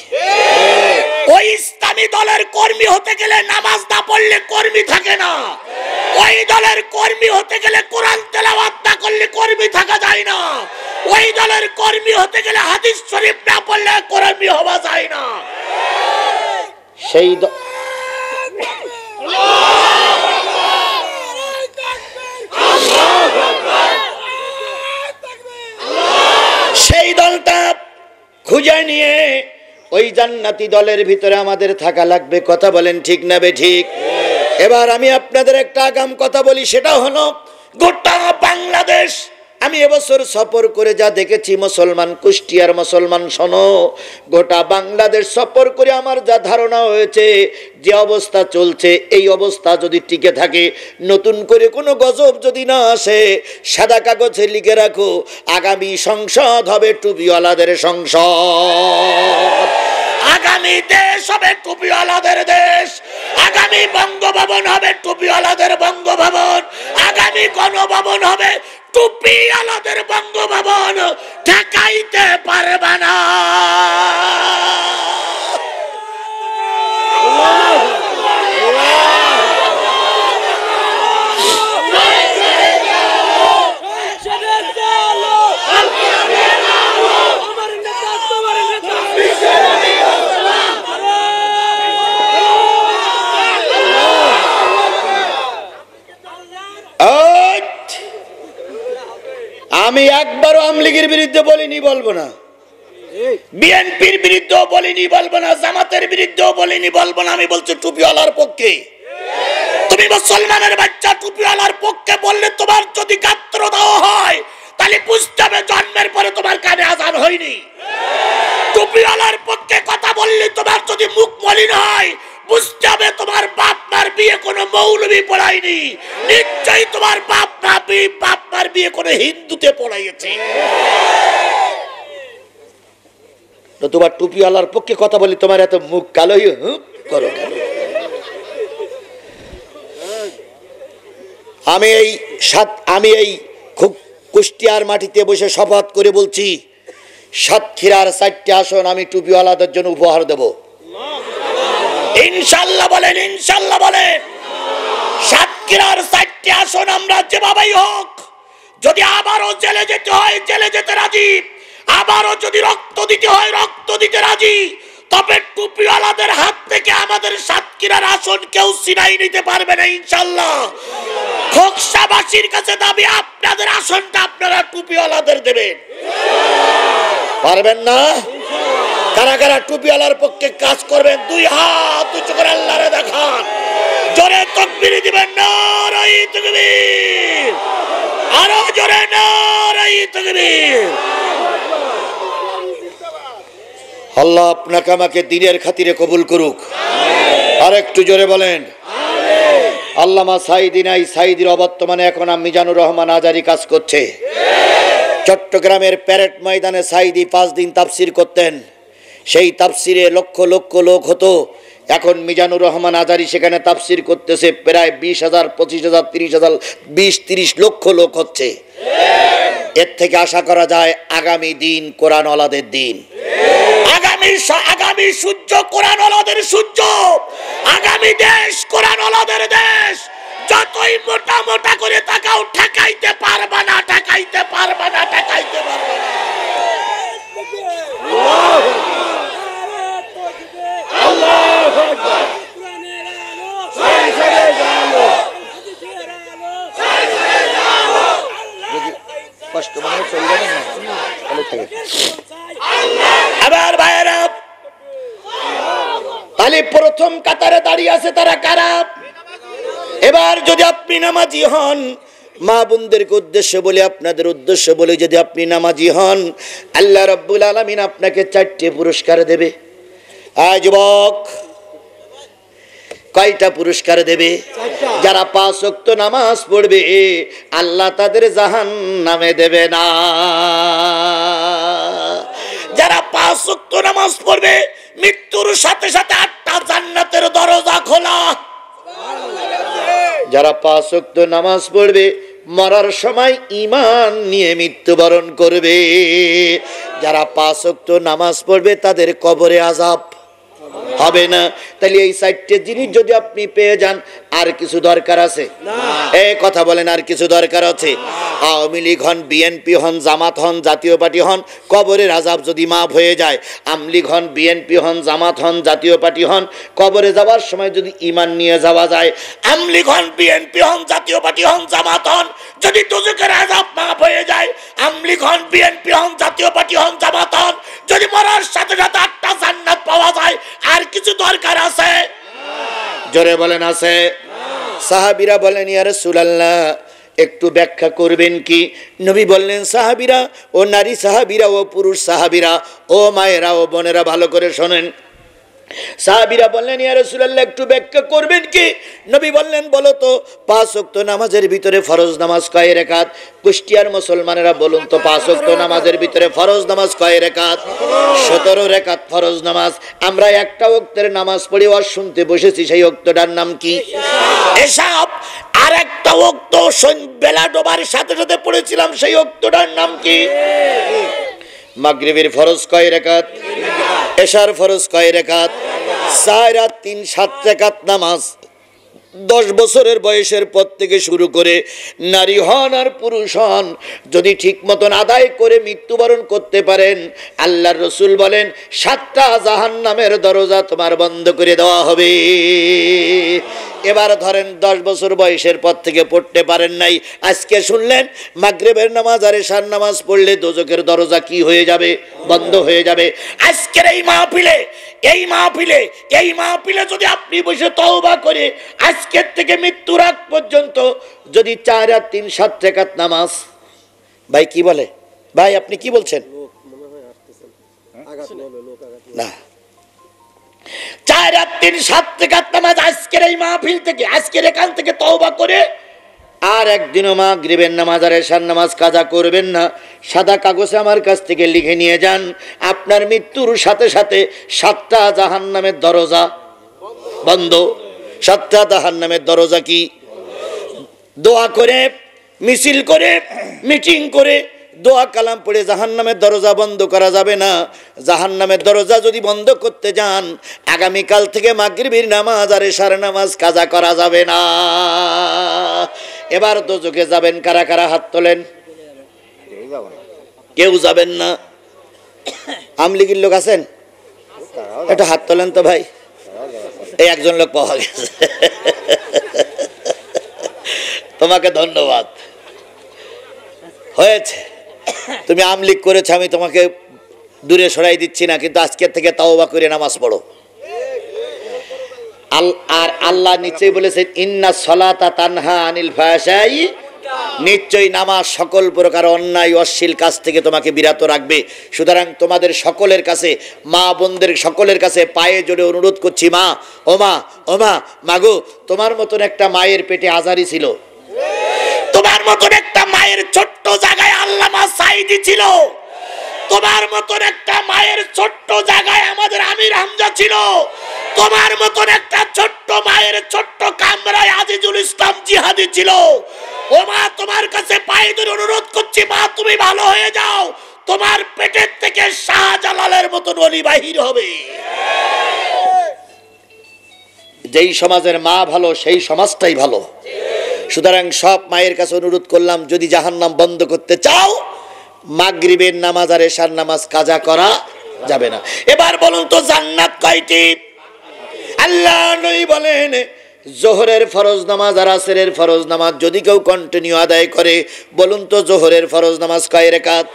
ওই ইসলামী দলের কর্মী হতে গেলে নামাজ না পড়লে কর্মী থাকে না। ওই দলের কর্মী হতে গেলে কোরআন তেলাওয়াত না করলে কর্মী থাকা যায় না। ওই দলের কর্মী হতে গেলে হাদিস শরীফ না পড়লে কর্মী হওয়া যায় না। সেই দলটা খুঁজে নিয়ে ওই জান্নাতি দলের ভিতরে আমাদের থাকা লাগবে। কথা বলেন ঠিক না বেঠিক? এবার আমি আপনাদের একটা আগাম কথা বলি, সেটা হলো গোটা বাংলাদেশ আমি এবছর সফর করে যা দেখেছি, মুসলমান কুষ্টিয়ার মুসলমান শোনো, গোটা বাংলাদেশ সফর করে আমার যা ধারণা হয়েছে, যে অবস্থা চলছে এই অবস্থা যদি টিকে থাকে, নতুন করে কোনো গজব যদি না আসে, সাদা কাগজে লিখে রাখো আগামী সংসদ হবে টুপিওয়ালাদের সংসদ। আগামী দেশ হবে টুপিওয়ালাদের দেশ। আগামী বঙ্গভবন হবে টুপিওয়ালাদের বঙ্গভবন। আগামী গণভবন হবে টুপিওয়ালাদের বঙ্গভবন। ঠেকাইতে পারবে না। আমি একবারও আওয়ামী লীগের বিরুদ্ধে বলিনি, বলবো না। বিএনপির বিরুদ্ধেও বলিনি, বলবো না। জামাতের বিরুদ্ধেও বলিনি, বলবো না। আমি বলছি টুপিওয়ালার পক্ষে। তুমি মুসলমানের বাচ্চা টুপিওয়ালার পক্ষে বললে তোমার যদি গাত্র দেওয়া হয় তাহলে বুঝতে হবে জন্মের পরে তোমার কানে আজান হয়নি। টুপিওয়ালার পক্ষে কথা বললে তোমার যদি মুখ মলিন হয় বুঝতে হবে তোমার বাপ মার বিয়ে কোনো মৌলবি পড়ায়নি। নিশ্চয়ই তোমার বাপ মার বিয়ে কোনো হিন্দুতে পড়াইছে। তো তোমার টুপিওয়ালার পক্ষে কথা বলি, তোমার এত মুখ কালো করো কেন? আমি এই কুষ্টিয়ার মাটিতে বসে শপথ করে বলছি, সাতক্ষীরার 4টি আসন আমি টুপিওয়ালাদের জন্য উপহার দেব। ইনশাআল্লাহ বলেন, ইনশাআল্লাহ বলেন। সাতক্ষীরার 4টি আসন আমরা যেভাবেই হোক, যদি আবারও জেলে যেতে হয় জেলে যেতে রাজি, আবারও যদি রক্ত দিতে হয় রক্ত দিতে রাজি। তবে টুপিওয়ালাদের হাত থেকে আমাদের সাতক্ষীরার আসন কেউ ছিনাই নিতে পারবে না ইনশাআল্লাহ। খোকসাবাসীর কাছে দাবি, আপনাদের আসনটা আপনারা টুপিওয়ালাদের দেবেন। পারবেন না? কারা কারা টুপিওয়ালার পক্ষে কাজ করবেন? 2 হাত উঁচু করে আল্লাহরে দেখান, জোরে তাকবীর দিবেন। নারায়ে তাকবীর, আরো জোরে নারায়ে তাকবীর। আল্লাহ আপনাকে আমাকে দ্বীনের খাতিরে কবুল করুক। আর একটু জোরে বলেন আল্লামা সাইদি নাই, সাইদির অবর্তমানে এখন মিজানুর রহমান আজারি কাজ করছে। চট্টগ্রামের প্যারেড ময়দানে সাইদি 5 দিন তাফসির করতেন। সেই তাফসিরে লক্ষ লক্ষ লোক হতো। এখন মিজানুর রহমান আজারি সেখানে তাফসির করতেছে, প্রায় 20,000, 25,000, 30,000, 20-30 লক্ষ লোক হচ্ছে। এর থেকে আশা করা যায় আগামী দিন কোরআনওয়ালাদের দিন। আগামী সূর্য কোরআনওয়ালাদের সূর্য। আগামী দেশ কোরআনওয়ালাদের দেশ। যতই মোটা মোটা করে তাকাও ঠেকাইতে পারবে না, ঠেকাইতে পারবে না, ঠেকাইতে পারবে না। আল্লাহু আকবার। কষ্ট মানে চলবে না, তাহলে থাকে। আবার ভাইরা, তাহলে প্রথম কাতারে দাঁড়িয়ে আছে তারা কারা? এবার যদি আপনি নামাজি হন, মা বোনদেরকে উদ্দেশ্য বলে, আপনাদের উদ্দেশ্য বলে, যদি আপনি নামাজি হন, আল্লাহ রাব্বুল আলামিন আপনাকে 4টি পুরস্কার দেবে। যুবক, কয়টা পুরস্কার দেবে? যারা 5 ওয়াক্ত নামাজ পড়বে আল্লাহ তাদের জাহান্নামে দেবে না। যারা 5 ওয়াক্ত নামাজ পড়বে মৃত্যুর সাথে সাথে 8টা জান্নাতের দরজা খোলা। যারা 5 ওয়াক্ত নামাজ পড়বে মরার সময় ঈমান নিয়ে মৃত্যুবরণ করবে। যারা 5 ওয়াক্ত নামাজ পড়বে তাদের কবরে আযাব হবে না। তাহলে এই 4টে জিনিস যদি আপনি পেয়ে যান আর কিছু দরকার আছে? এই কথা বলেন, আর কিছু দরকার আছে? আওয়ামী লীগ হন, বিএনপি হন, জামাত হন, জাতীয় পার্টি হন, কবরের আযাব যদি মাফ হয়ে যায়, আওয়ামী লীগ হন, বিএনপি হন, জামাত হন, জাতীয় পার্টি হন, কবরে যাওয়ার সময় যদি ঈমান নিয়ে যাওয়া যায়, আওয়ামী লীগ হন, বিএনপি হন, জাতীয় পার্টি হন, জামাত হন, যদি দোজখের আযাব মাফ হয়ে যায়, আওয়ামী লীগ হন, বিএনপি হন, জাতীয় পার্টি হন, জামাত হন, যদি মরার সাথে সাথে 8টা জান্নাত পাওয়া যায়, আর কিছু দরকার আছে? জোরে বলেন আছে? সাহাবীরা বলেন, ইয়া রাসূলুল্লাহ একটু ব্যাখ্যা করবেন কি? নবী বললেন, সাহাবীরা ও নারী সাহাবীরা ও পুরুষ সাহাবীরা ও মায়েরা ও বোনেরা ভালো করে শোনেন। সাহাবীরা বললেন, ইয়া রাসূলুল্লাহ একটু ব্যাখ্যা করবেন কি? নবী বললেন, বলো তো 5 ওয়াক্ত নামাজের ভিতরে ফরজ নামাজ কয় রাকাত? কুষ্টিয়ার মুসলমানেরা বলুন তো 5 ওয়াক্ত নামাজের ভিতরে ফরজ নামাজ কয় রাকাত? 17 রাকাত ফরজ নামাজ। আমরা একটা ওয়াক্তের নামাজ পড়ি ওয়াজ শুনতে বসেছি, সেই ওয়াক্তটার নাম কি? এসব। আর একটা ওয়াক্ত বেলা ডোবার সাথে সাথে পড়েছিলাম, সেই ওয়াক্তটার নাম কি? মাগরিবের ফরজ কয় রাকাত? এশার ফরজ কয় রাকাত? 4 আর 3 7 রাকাত নামাজ 10 বছরের বয়সের পর থেকে শুরু করে নারী হন আর পুরুষ হন যদি ঠিক মতন আদায় করে মৃত্যুবরণ করতে পারেন, আল্লাহর রাসূল বলেন 7টা জাহান্নামের দরজা তোমার বন্ধ করে দেওয়া হবে। এবার ধরেন 10 বছর বয়সের পর থেকে পড়তে পারেন নাই, আজকে শুনলেন মাগরিবের নামাজ আর এশার নামাজ পড়লে দোজখের দরজা কি হয়ে যাবে? বন্ধ হয়ে যাবে। আজকের এই মাহফিলে যদি আপনি বসে তওবা করে আজকের থেকে মৃত্যুর আগ পর্যন্ত যদি 4 আর 3 7 রাকাত নামাজ, ভাই কি বলে? ভাই আপনি কি বলছেন? না, 4 আর 3 7 রাকাত নামাজ আজকের এই মাহফিল থেকে, আজকের এখান থেকে তওবা করে আর একদিনও মাগরিবের নামাজ আর এশার নামাজ কাজা করবেন না। সাদা কাগজে আমার কাছ থেকে লিখে নিয়ে যান, আপনার মৃত্যুর সাথে সাথে 7টা জাহান্নামের দরজা বন্ধ। 7টা জাহান্নামের দরজা কি? দোয়া করে, মিছিল করে, মিটিং করে দোয়া কালাম পড়ে জাহান্নামের দরজা বন্ধ করা যাবে না। জাহান্নামের দরজা যদি বন্ধ করতে যান, আগামীকাল থেকে মাগরিবের নামাজ আর এশার নামাজ কাজা করা যাবে না। এবার দোজখে যাবেন কারা কারা? হাত তোলেন। কেউ যাবেন না। আওয়ামী লীগের লোক আছেন? একটা হাত তোলেন তো ভাই। এই একজন লোক পাওয়া গেছে, তোমাকে ধন্যবাদ। হয়েছে, তুমি আওয়ামী লীগ করেছো, আমি তোমাকে দূরে সরাই দিচ্ছি না, কিন্তু আজকের থেকে তওবা করে নামাজ পড়ো। আর আল্লাহ নিশ্চয়ই বলেছেন, ইন্না সলাতা তানহা আনিল ফাহশাই, নিশ্চয়ই নামাজ সকল প্রকার অন্যায় অশ্লীল কাজ থেকে তোমাকে বিরত রাখবে। সুতরাং তোমাদের সকলের কাছে, মা বোনদের সকলের কাছে পায়ে জোরে অনুরোধ করছি, মা ও মা, ও মা, মাগো তোমার মতন একটা মায়ের পেটে আজারি ছিল, তোমার মতন একটা মায়ের ছোট্ট জায়গায় আল্লামা সাঈদী ছিল, তোমার মতন একটা মায়ের ছোট্ট জায়গায় আমাদের আমির হামজা ছিল, তোমার মতন একটা ছোট্ট মায়ের ছোট্ট কামরায় আজিজুল ইসলাম জিহাদি ছিল। ও মা, তোমার কাছে পায়ে ধরে অনুরোধ করছি, মা তুমি ভালো হয়ে যাও, তোমার পেটের থেকে শাহজালালের মতন ওলি বাহির হবে। যেই সমাজের মা ভালো সেই সমাজটাই ভালো। সুতরাং সব মায়ের কাছে অনুরোধ করলাম, যদি জাহান্নাম বন্ধ করতে চাও, মাগরিবের নামাজ আর এশার নামাজ কাজা করা যাবে না। এবার বলুন তো জান্নাত কয়টি? আল্লাহ নবী বলেন, জোহরের ফরজ নামাজ আর আসরের ফরজ নামাজ যদি কেউ কন্টিনিউ আদায় করে, বলুন তো জোহরের ফরজ নামাজ কয় রাকাত?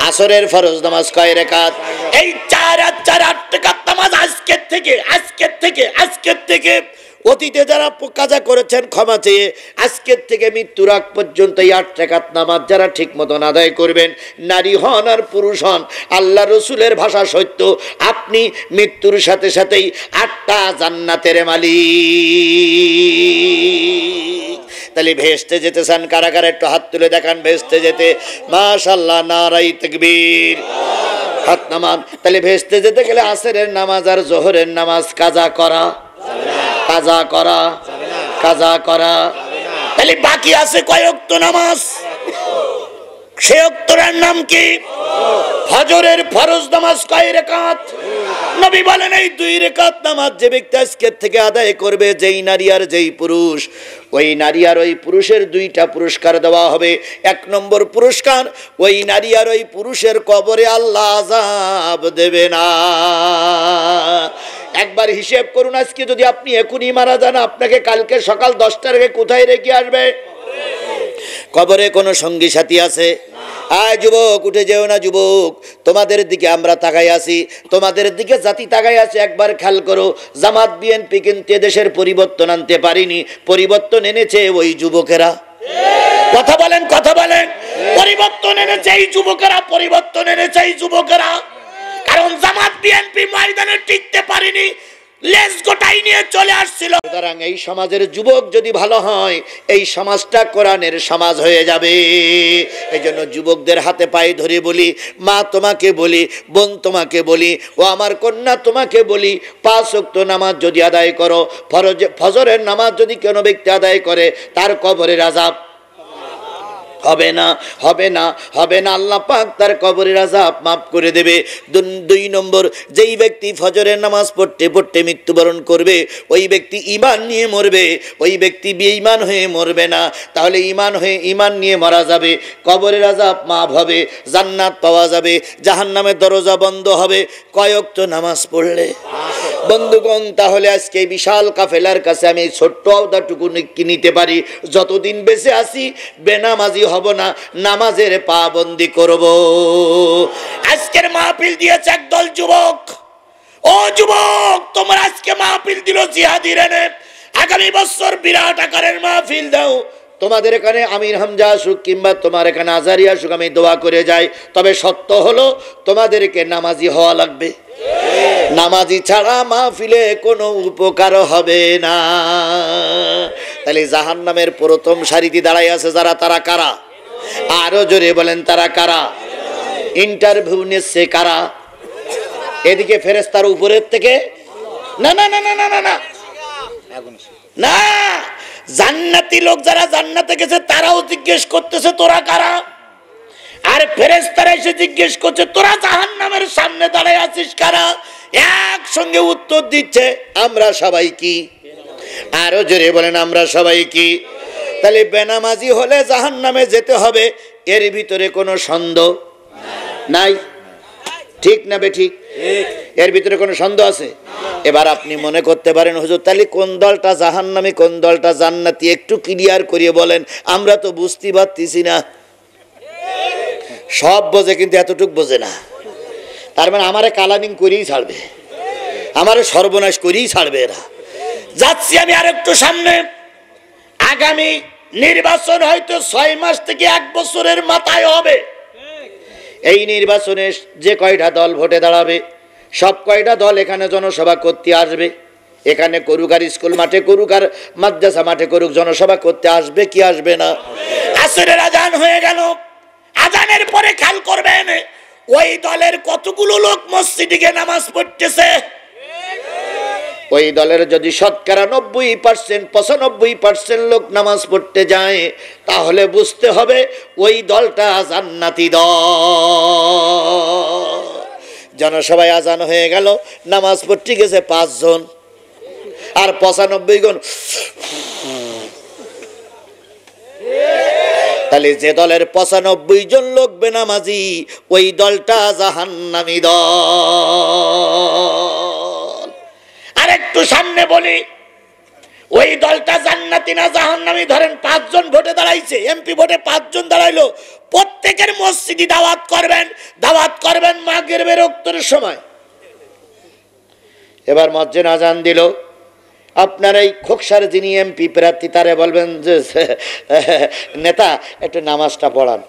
আসরের ফরজ নামাজ কয় রাকাত? এই 4 আর 4 8 রাকাত নামাজ আজকের থেকে অতীতে যারা কাজা করেছেন ক্ষমা চেয়ে আজকের থেকে মৃত্যুর আগ পর্যন্ত এই 8 রাকাত নামাজ যারা ঠিক মতন আদায় করবেন, নারী হন আর পুরুষ হন, আল্লাহ রসুলের ভাষা সত্য, আপনি মৃত্যুর সাথে সাথেই 8টা জান্নাতের মালিক। তাহলে ভেস্তে যেতে চান কারা কারা একটু হাত তুলে দেখান ভেস্তে যেতে। মাশাআল্লাহ, নারাই তাকবীর, হাত নামান। তাহলে ভেস্তে যেতে গেলে আসরের নামাজ আর জোহরের নামাজ কাজা করা, কাজা করা, কাজা করা। তাহলে বাকি আছে কয় ওয়াক্ত নামাজ? সে ওয়াক্তের নাম কি? ফজরের ফরজ নামাজ কয় রাকাত? নবী বলেন এই 2 রাকাত নামাজ যে ব্যক্তি আজকের থেকে আদায় করবে, যেই নারী আর যেই পুরুষ, ওই নারী আর ওই পুরুষের 2টা পুরস্কার দেওয়া হবে। 1 নম্বর পুরস্কার, ওই নারী আর ওই পুরুষের কবরে আল্লাহ আযাব দেবে না। একবার হিসেব করুন, আজকে যদি আপনি এখনই মারা যান, আপনাকে কালকে সকাল 10টার আগে কোথায় রেখে আসবে? কবরে কোনো সঙ্গী সাথী আছে? আয় যুবক, উঠে যেও না যুবক, তোমাদের দিকে আমরা তাকাই আছি, তোমাদের দিকে জাতি তাকাই আছে। একবার খেয়াল করো, জামাত বিএনপি কিন্তু দেশের পরিবর্তন আনতে পারিনি, পরিবর্তন এনেছে ওই যুবকেরা। কথা বলেন, কথা বলেন। পরিবর্তন এনেছে এই যুবকেরা, পরিবর্তন এনেছে এই যুবকেরা। কারণ জামাত বিএনপি ময়দানে টিকতে পারিনি, লেজ গোটাই নিয়ে চলে আসছিল। সুতরাং এই সমাজের যুবক যদি ভালো হয়, এই সমাজটা কোরআনের সমাজ হয়ে যাবে। এই জন্য যুবকদের হাতে পায়ে ধরে বলি, মা তোমাকে বলি, বোন তোমাকে বলি, ও আমার কন্যা তোমাকে বলি, 5 ওয়াক্ত নামাজ যদি আদায় করো, ফজরের নামাজ যদি কোনো ব্যক্তি আদায় করে, তার কবরের আযাব হবে না, হবে না, হবে না। আল্লাহ পাক তার কবরের আযাব মাফ করে দেবে। 2 নম্বর, যেই ব্যক্তি ফজরের নামাজ পড়তে পড়তে মৃত্যুবরণ করবে, ওই ব্যক্তি ঈমান নিয়ে মরবে, ওই ব্যক্তি বেঈমান হয়ে মরবে না। তাহলে ঈমান নিয়ে মারা যাবে, কবরের আযাব মাফ হবে, জান্নাত পাওয়া যাবে, জাহান্নামের দরজা বন্ধ হবে। কয় ওয়াক্ত নামাজ পড়লে? বন্ধুগণ, তাহলে আজকে বিশাল কাফেলার কাছে আমি ছোট্ট আওদাটুকু নিতে পারি, যতদিন বেঁচে আছি বেনামাজি হব না, নামাজের পাবন্দি করব। আজকের মাহফিল দিয়েছে একদল যুবক। ও যুবক, তোমরা আজকে মাহফিল দিল জিহাদি রেনে, আগামী বছর বিরাট আকারের মাহফিল দাও। তোমাদের এখানে আমির হামজা আসুক কিংবা তোমার এখানে আজারি আসুক, আমি দোয়া করে যাই। তবে সত্য হলো তোমাদেরকে নামাজি হওয়া লাগবে। নামাজি ছাড়া মাহফিলে কোনো উপকার হবে না। তাহলে জাহান্নামের প্রথম সারিতে দাঁড়াই আছে যারা, তারা কারা? আরো জোরে বলেন, তারা কারা? ইন্টারভিউ নিচ্ছে কারা? এদিকে ফেরেশতার উপরের থেকে না না না না না না না না, জান্নাতি লোক যারা জান্নাতে গেছে তারাও জিজ্ঞেস করতেছে তোরা কারা, আর ফেরেশতারা এসে জিজ্ঞেস করছে তোরা জাহান্নামের সামনে দাঁড়ায় আছিস কারা। একসঙ্গে উত্তর দিচ্ছে আমরা সবাই কি? আরো জোরে বলেন, আমরা সবাই কি? তাহলে বেনামাজি হলে জাহান্নামে যেতে হবে, এর ভিতরে কোনো সন্দেহ নাই, ঠিক না বেঠিক? এর ভিতরে কোনো সন্দেহ আছে? এবার আপনি মনে করতে পারেন হুজুর তাহলে কোন দলটা জাহান্নামী কোন দলটা জান্নাতি, একটু ক্লিয়ার করিয়ে বলেন, আমরা তো বুঝতে পারতেছি না। সব বোঝে কিন্তু এতটুক বোঝে না। তার মানে আমারে কালামিং করেই ছাড়বে, আমারে সর্বনাশ করেই ছাড়বে এরা। যাচ্ছি আমি আরেকটু সামনে, আগামী নির্বাচন হয়তো 6 মাস থেকে 1 বছরের মাথায় হবে। এই নির্বাচনে যে কয়টা দল ভোটে দাঁড়াবে, সব কয়টা দল এখানে জনসভা করতে আসবে। এখানে করুক আর স্কুল মাঠে করুক আর মাদ্রাসা মাঠে করুক, জনসভা করতে আসবে কি আসবে না? আসরের আজান হয়ে গেল, আজানের পরে খেয়াল করবেন ওই দলের কতগুলো লোক মসজিদে গিয়ে নামাজ পড়তেছে। ওই দলের যদি শতকরা 90% 95% লোক নামাজ পড়তে যায়, তাহলে বুঝতে হবে ওই দলটা জান্নাতি দল। জনসভায় আজান হয়ে গেল, নামাজ পড়তে গেছে 5 জন, আর 95 জন। তাহলে যে দলের 95 জন লোক বেনামাজি, ওই দলটা জাহান্নামী দল। আরেকটু সামনে বলি, ওই দলটা জান্নাতি না জাহান্নামী? ধরেন 5 জন ভোটে দাঁড়াইছে, এমপি ভোটে 5 জন দাঁড়াইলো, প্রত্যেকের মসজিদে দাওয়াত করবেন মাগরিবের ওয়াক্তের সময়। এবার মসজিদে আজান দিল, আপনার এই খোকসার যিনি এমপি প্রার্থী তারে বলবেন যে নেতা একটু নামাজটা পড়ান।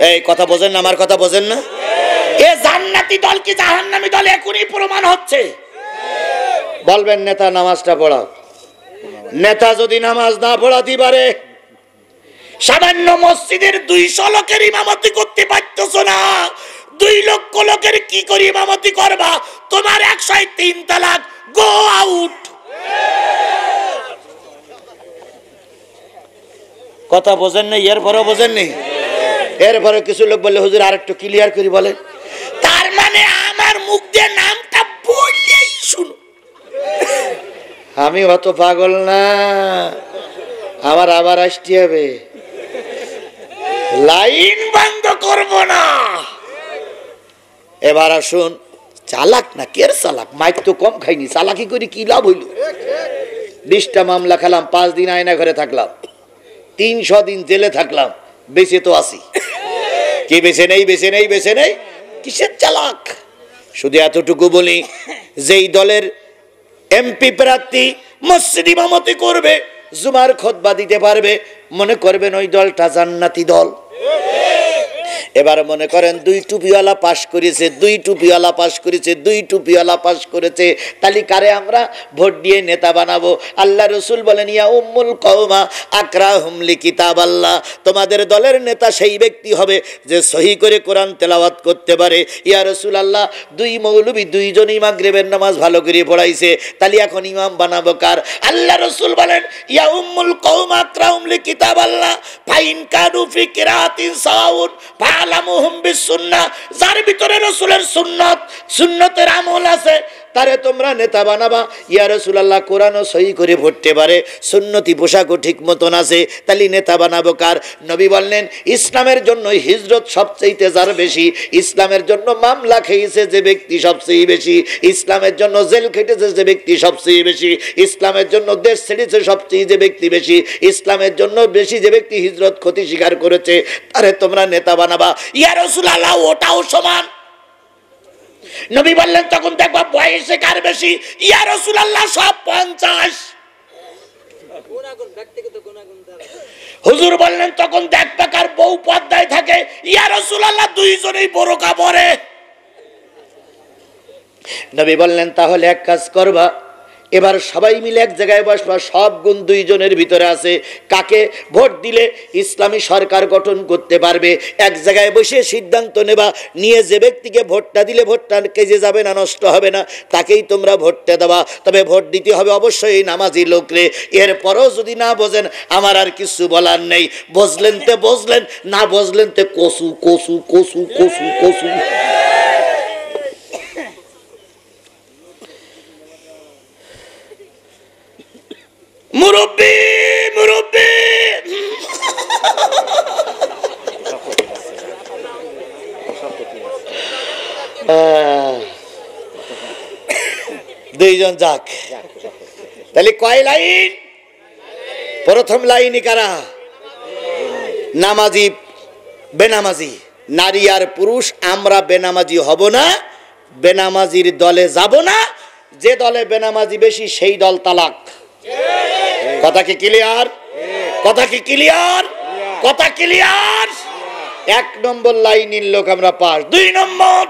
এই কথা বোঝেন না, আমার কথা বোঝেন না? এ জান্নাতি দল কি জাহান্নামী দল এখনই প্রমাণ হচ্ছে। বলবেন নেতা নামাজটা পড়াও। নেতা যদি নামাজ না পড়াতে পারে, সামান্য মসজিদের 200 লোকের ইমামতি করতে পারতেছ না, 2 লক্ষ লোকের কি করে ইমামতি করবা? তোমার 103 তালাক, গো আউট। কথা বোঝেন না? এরপরেও বোঝেন নি? এরপরে কিছু লোক বললে হুজুর আর একটু ক্লিয়ার করে বলেন। তার মানে আমার মুখ দিয়ে নামটা বললেই শুনো। আমি অত পাগল না, আমার আবার আসতে হবে। লাইন বন্ধ করব না। এবার আসুন, চালাক না কের চালাক, মাইক তো কম খাইনি, চালাকি করে কি লাভ হইল? 20টা মামলা খেলাম, 5 দিন আয়না ঘরে থাকলাম, 300 দিন জেলে থাকলাম, বেঁচে তো আছি। কি বেঁচে নেই? বেঁচে নেই, বেঁচে নেই, কিসের চালাক? শুধু এতটুকু বলি, যেই দলের এমপি প্রার্থী মসজিদ ইমামতি করবে, জুমার খুতবা দিতে পারবে, মনে করবেন ওই দলটা জান্নাতি দল। এবার মনে করেন 2 টুপিওয়ালা পাশ করেছে, 2 টুপিওয়ালা পাশ করেছে, 2 টুপিওয়ালা পাশ করেছে, তাহলে কারে আমরা ভোট দিয়ে নেতা বানাবো? আল্লাহ রসুল বলেন, ইয়া উম্মুল কওমা আকরাহুম লিকিতাবাল্লাহ, তোমাদের দলের নেতা সেই ব্যক্তি হবে যে সহি করে কোরআন তেলাওয়াত করতে পারে। ইয়া রাসূলুল্লাহ, 2 মৌলবী 2 জনই মাগরিবের নামাজ ভালো করে পড়াইছে, তাহলে এখন ইমাম বানাবো কার? আল্লাহ রাসূল বলেন, ইয়া উম্মুল কওমা আকরাহুম লিকিতাবাল্লাহ ফাইন কানু ফি কিরাতিন সাউন ফালামুহুম বিসুন্নাহ, যার ভিতরে রাসূলের সুন্নতের আমল আছে তারে তোমরা নেতা বানাবা। ইয়া রাসূলুল্লাহ, কোরআনও সহি করে পড়তে পারে, সুন্নতি পোশাকও ঠিক মতন আছে, তাহলে নেতা বানাবো কার? নবী বললেন, ইসলামের জন্য হিজরত সবচেয়ে যার বেশি, ইসলামের জন্য মামলা খেয়েছে যে ব্যক্তি সবচেয়ে বেশি, ইসলামের জন্য জেল খেটেছে যে ব্যক্তি সবচেয়ে বেশি, ইসলামের জন্য দেশ ছেড়েছে সবচেয়ে যে ব্যক্তি বেশি, ইসলামের জন্য বেশি যে ব্যক্তি হিজরত ক্ষতি স্বীকার করেছে, তারে তোমরা নেতা বানাবা। ইয়া রাসূলুল্লাহ, ওটাও সমান। নবী বললেন, তখন দেখবা বয়সে কার বেশি? ইয়া রাসূলুল্লাহ, সব 50। হুজুর বললেন, তখন দেখবা কার বউ পর্দায় থাকে? ইয়া রাসূলুল্লাহ, 2 জনেই বোরকা পরে। নবী বললেন, তাহলে এক কাজ করবা, এবার সবাই মিলে এক জায়গায় বসবা, সব গুণ 2 জনের ভিতরে আছে, কাকে ভোট দিলে ইসলামী সরকার গঠন করতে পারবে, এক জায়গায় বসে সিদ্ধান্ত নেবা, নিয়ে যে ব্যক্তিকে ভোটটা দিলে ভোটটা কেজে যাবে না, নষ্ট হবে না, তাকেই তোমরা ভোটটা দেবা। তবে ভোট দিতে হবে অবশ্যই নামাজি লোকরে। এরপরও যদি না বোঝেন, আমার আর কিছু বলার নেই, বুঝলেন তে বুঝলেন, না বুঝলেন তে কসু কসু কসু কসু কসু। মুরব্বি মুরব্বি, 2 জন যাক, তাহলে কয় লাইন? প্রথম লাইনই কারা? নামাজি বেনামাজি, নারী আর পুরুষ আমরা বেনামাজি হব না, বেনামাজির দলে যাব না, যে দলে বেনামাজি বেশি সেই দল তালাক। কথা কি ক্লিয়ার? কথা কি ক্লিয়ার? কথা ক্লিয়ার? 1 নম্বর লাইনের লোক আমরা পাস। 2 নম্বর,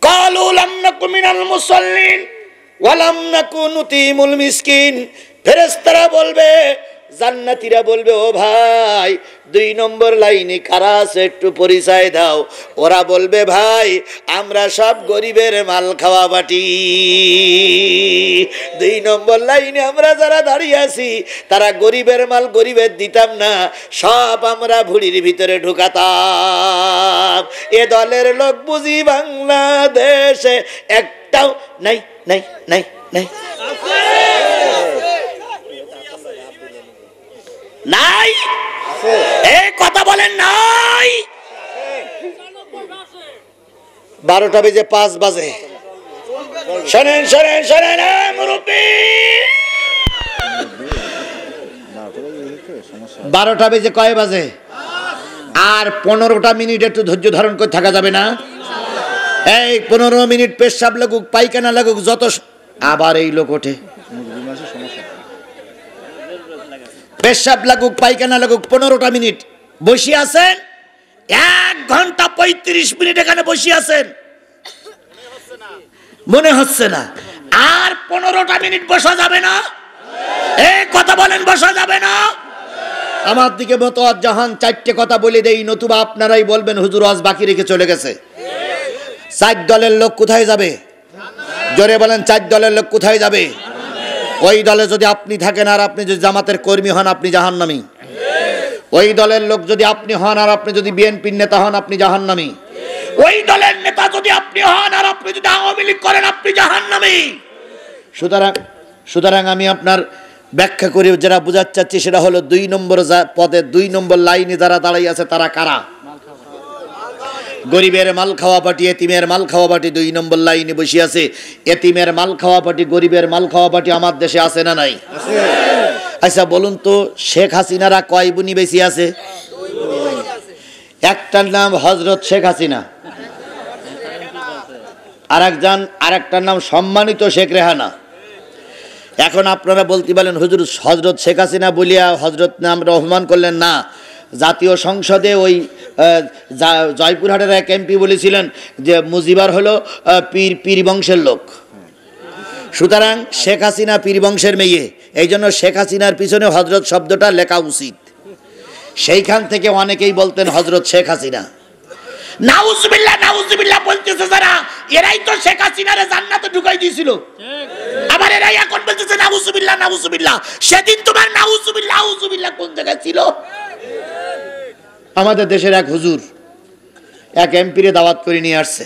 কালু লাম নাকু মিনাল মুসাল্লিন ওয়া লাম নাকু নুতিমুল মিসকিন। ফেরেশতারা বলবে, জান্নাতীরা বলবে, ও ভাই 2 নম্বর লাইনে কারা আছে একটু পরিচয় দাও। ওরা বলবে, ভাই আমরা সব গরিবের মাল খাওয়া বাটি। 2 নম্বর লাইনে আমরা যারা দাঁড়িয়ে আছি তারা গরিবের মাল গরিবের দিতাম না, সব আমরা ভুড়ির ভিতরে ঢুকাতাম। এ দলের লোক বুঝি বাংলাদেশে একটাও নাই নাই নাই নাই নাই। এই কথা বলেন নাই। 12টা বেজে 5 বাজে। শোনেন শোনেন শোনেন মুরব্বি, 12টা বেজে কয় বাজে? আর 15টা মিনিট একটু ধৈর্য ধারণ করে থাকা যাবে না? এই 15 মিনিট পেশাব লাগুক পায়খানা লাগুক যত, আবার এই লোক ওঠে। পেশাব লাগুক পায়খানা লাগুক 15টা মিনিট বসে আছেন, 1 ঘন্টা 35 মিনিট এখানে বসে আছেন, মনে হচ্ছে না আর 15টা মিনিট বসা যাবে না? এই কথা বলেন, বসা যাবে না? আমার দিকে মতো জাহান 4টে কথা বলে দেই, নতুবা আপনারাই বলবেন হুজুর আজ বাকি রেখে চলে গেছে। 4 দলের লোক কোথায় যাবে? জোরে বলেন, 4 দলের লোক কোথায় যাবে? ওই দলে যদি আপনি থাকেন আর আপনি যদি জামাতের কর্মী হন আপনি জাহান্নামী। ওই দলের লোক যদি আপনি হন আর আপনি যদি বিএনপির নেতা হন আপনি জাহান্নামী। ওই দলের নেতা যদি আপনি হন আর আপনি যদি আওয়ামী লীগ করেন আপনি জাহান্নামী। সুতরাং আমি আপনার ব্যাখ্যা করে যারা বোঝাতে চাচ্ছি সেটা হলো 2 নম্বর পদে 2 নম্বর লাইনে যারা দাঁড়াই আছে তারা কারা? গরিবের মাল খাওয়া পার্টি, এতিমের মাল খাওয়া পার্টি 2 নম্বর লাইনে বসে আছে। এতিমের মাল খাওয়া পার্টি, গরিবের মাল খাওয়া পার্টি আমার দেশে আছে না নাই? আচ্ছা বলুন তো, শেখ হাসিনারা কয় বুনি বেশি আছে? একটার নাম হযরত শেখ হাসিনা, আরেকটার নাম সম্মানিত শেখ রেহানা। এখন আপনারা বলতে পারেন হুজুর হযরত শেখ হাসিনা বলিয়া হযরত নাম রহমান করলেন না। জাতীয় সংসদে ওই জয়পুরহাটের এক এমপি বলেছিলেন যে মুজিবার হলো পীর বংশের লোক, সুতরাং শেখ হাসিনা পীর বংশের মেয়ে, এই জন্য শেখ হাসিনার পিছনে হযরত শব্দটা লেখা উচিত। সেইখান থেকে অনেকেই বলতেন হযরত শেখ হাসিনা। নাউজুবিল্লাহ নাউজুবিল্লাহ বলতেছে যারা, এরাই তো শেখ হাসিনারে জান্নাতে ঢুকাই দিয়েছিল, আবার এরাই এখন বলতেছে নাউজুবিল্লাহ নাউজুবিল্লাহ। সেদিন তোমার নাউজুবিল্লাহ নাউজুবিল্লাহ কোন জায়গায় ছিল? আমাদের দেশের এক হুজুর এক এমপিরে দাওয়াত করে নিয়ে আসছে,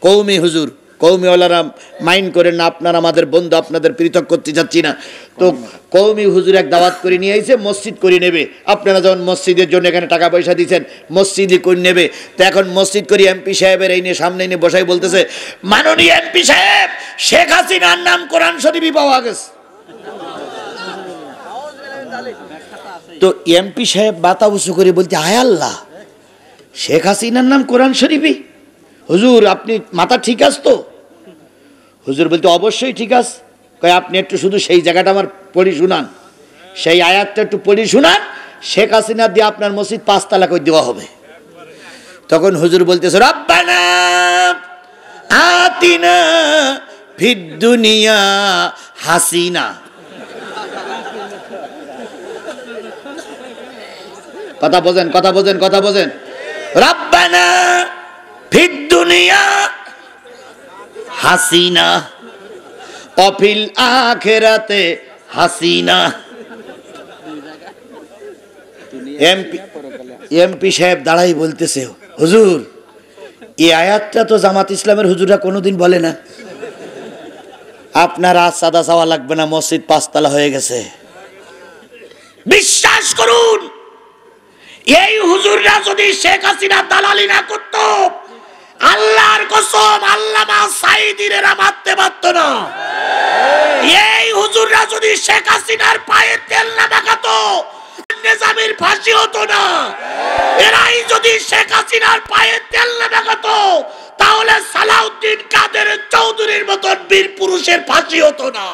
কৌমি হুজুর। কৌমিওয়ালারা মাইন্ড করেন না, আপনারা আমাদের বন্ধু, আপনাদের পৃথক করতে যাচ্ছি না। তো কৌমি হুজুর এক দাওয়াত করে নিয়ে আইছে, মসজিদ করে নেবে। আপনারা যেমন মসজিদের জন্য এখানে টাকা পয়সা দিচ্ছেন, মসজিদই করে নেবে। তো এখন মসজিদ করি এমপি সাহেবের এই নিয়ে সামনে নিয়ে বসাই বলতেছে, মাননীয় এমপি সাহেব, শেখ হাসিনার নাম কোরআন শরীফে পাওয়া গেছে। তো এমপি সাহেব মাথা উঁচু করে বলতে, আয় আল্লাহ, শেখ হাসিনার নাম কোরআন শরীফে? হুজুর আপনি মাথা ঠিক আছে তো? হুজুর বলতে, অবশ্যই ঠিক আছে। কয় আপনি একটু শুধু সেই জায়গাটা আমার পড়ি শুনান, সেই আয়াতটা একটু পড়ি শুনান, শেখ হাসিনা দিয়ে আপনার মসজিদ 5 তালা করে দেওয়া হবে। তখন হুজুর বলতেছে, রব্বানা আতিনা ফিদ দুনিয়া হাসিনা। কথা বোঝেন, কথা বোঝেন, কথা বোঝেন। রব্বানা ফিদ দুনিয়া হাসিনা অফিল আখিরাতে হাসিনা। এমপি সাহেব দাঁড়াই বলতেছে, হুজুর এই আয়াতটা তো জামাত ইসলামের হুজুররা কোনোদিন বলে না। আপনার আজ সাদা চাওয়া লাগবে না, মসজিদ 5 তালা হয়ে গেছে। বিশ্বাস করুন, এই হুজুররা যদি শেখ হাসিনা দালালি না করত, আল্লাহর কসম আল্লামা সাঈদীর এরা মারতে পারত না। এই হুজুররা যদি শেখ হাসিনার পায়ে তেল না মাখাতো, নিজামীর ফাঁসি হতো না। এরাই যদি শেখ হাসিনার পায়ে তেল না মাখাতো, তাহলে সালাউদ্দিন কাদের চৌধুরীর মতন বীর পুরুষের ফাঁসি হতো না।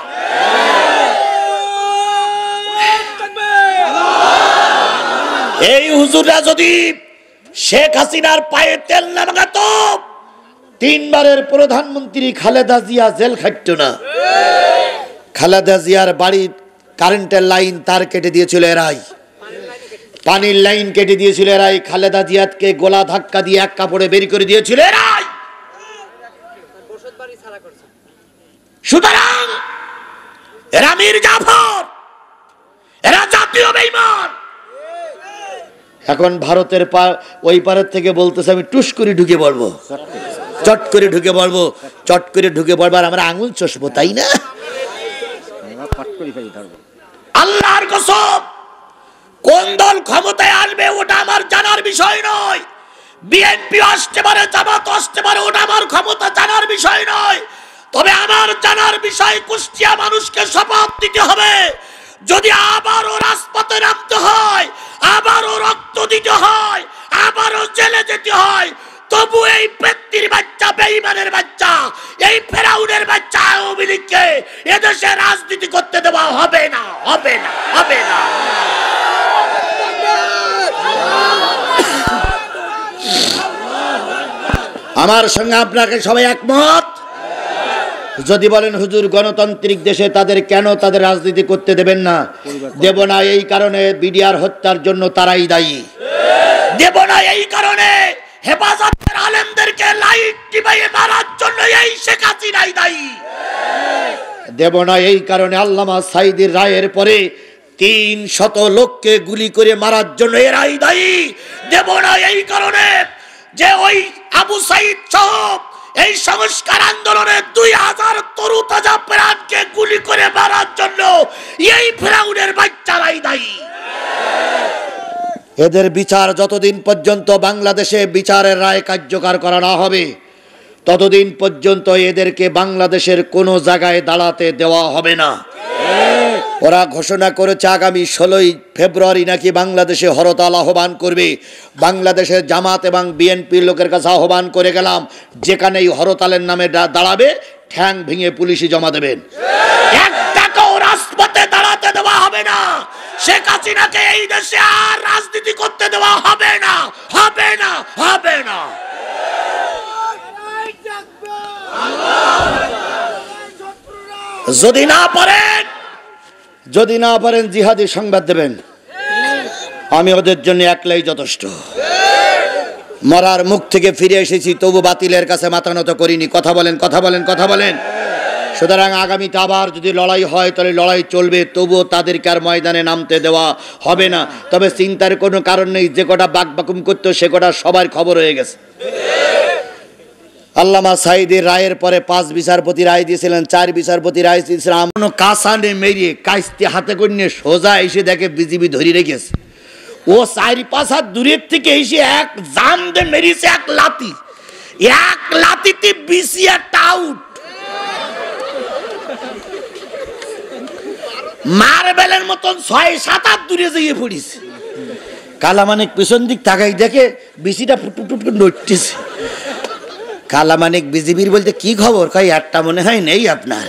এই হুজুররা যদি শেখ হাসিনার পায়ে তেল না মাখাতো, 3 বারের প্রধানমন্ত্রী খালেদা জিয়া জেল খাটত না। খালেদা জিয়ার বাড়ির কারেন্টের লাইন তার কেটে দিয়েছিল এরাই, পানির লাইন কেটে দিয়েছিল এরাই, খালেদা জিয়াকে গোলা ধাক্কা দিয়ে এক কাপড়ে বের করে দিয়েছিল এরাই। সুতরাং এরা মীর জাফর, এরা জাতীয় বেঈমান। এখন ভারতের ওই পারের থেকে বলতেছে আমি টুস করে ঢুকে পড়বো, চট করে ঢুকে পড়বো, চট করে ঢুকে পড়বো, আর আমরা আঙুল চষবো, তাই না? আল্লাহর কসম, কোন দল ক্ষমতায় আসবে ওটা আমার জানার বিষয় নয়। বিএনপি আসতে পারে, জামাত আসতে পারে, ওটা আমার ক্ষমতা জানার বিষয় নয়। তবে আমার জানার বিষয়, কুষ্টিয়া মানুষকে শপথ দিতে হবে, যদি আবারও রাজপথে নামতে হয়, আবারও রক্ত দিতে হয়, আবারও জেলে যেতে হয়, তবু এই পেত্তির বাচ্চা, বেঈমানের বাচ্চা, এই ফেরাউনের বাচ্চা আওয়ামী লীগকে এদেশে রাজনীতি করতে দেওয়া হবে না, হবে না, হবে না। আমার সঙ্গে আপনাকে সবাই একমত? যদি বলেন হুজুর গণতান্ত্রিক দেশে তাদের কেন তাদের রাজনীতি করতে দেবেন না? দেব না এই কারণে বিডিআর হত্যার জন্য তারাই দায়ী। দেব না এই কারণে হেফাজতের আলেমদেরকে লাইট টিপাইয়ে মারার জন্য এই শেখ হাসিনাই দায়ী। দেব না এই কারণে আল্লামা সাঈদীর রায়ের পরে 300 লোককে গুলি করে মারার জন্য এরাই দায়ী। দেব না এই কারণে যে ওই আবু সাঈদ সহ এই সংস্কার আন্দোলনে 2000 তরু তাজা প্রাণকে গুলি করে মারার জন্য এই ফেরাউনের বাচ্চারাই দায়ী। এদের বিচার যতদিন পর্যন্ত বাংলাদেশে বিচারের রায় কার্যকর করা না হবে ততদিন পর্যন্ত এদেরকে বাংলাদেশের কোনো জায়গায় দাঁড়াতে দেওয়া হবে না। ওরা ঘোষণা করেছে আগামী 16 ফেব্রুয়ারি নাকি বাংলাদেশে হরতাল আহ্বান করবে। বাংলাদেশের জামাত এবং বিএনপি লোকের কাছে আহ্বান করে গেলাম, যেখানেই হরতালের নামে দাঁড়াবে ঠ্যাং ভেঙে পুলিশে জমা দেবেন। একটাকেও রাজপথে দাঁড়াতে দেওয়া হবে না। শেখ হাসিনাকে এই দেশে আর রাজনীতি করতে দেওয়া হবে না, হবে না, হবে না। যদি না পারেন জিহাদি সংবাদ দেবেন। আমি ওদের জন্য একলাই যথেষ্ট। মরার মুখ থেকে ফিরে এসেছি, তবু বাতিলের কাছে মাথা নত করিনি। কথা বলেন, কথা বলেন, কথা বলেন। সুতরাং আগামীতে আবার যদি লড়াই হয় তাহলে লড়াই চলবে, তবুও তাদেরকে আর ময়দানে নামতে দেওয়া হবে না। তবে চিন্তার কোনো কারণ নেই, যে কটা বাকবাকুম করতো সে কটা সবার খবর হয়ে গেছে। আল্লামা সাঈদীর রায়ের পরে 5 বিচারপতি রায় দিয়েছিলেন, 4 বিচারপতি রায় দিয়েছিলেন। এমন কাসানে মেরিয়ে কাইস্তে হাতে করে সোজা এসে দেখে বিজিবি ধরে রেখেছে। ও 4-5 হাত দূরের থেকে এসে এক জাম দিয়ে মেরিয়েছে, এক লাতিতে বিসি একটা আউট। মার্বেলের মতন 6-7 হাত দূরে যেয়ে পড়িছে। কালামানিক পিছন দিক তাকাই দেখে বিসিটা ফুটফুট নড়তেছে। কালামানিক বিজিবির বলতে কি খবর? কই একটা মনে হয় নেই আপনার।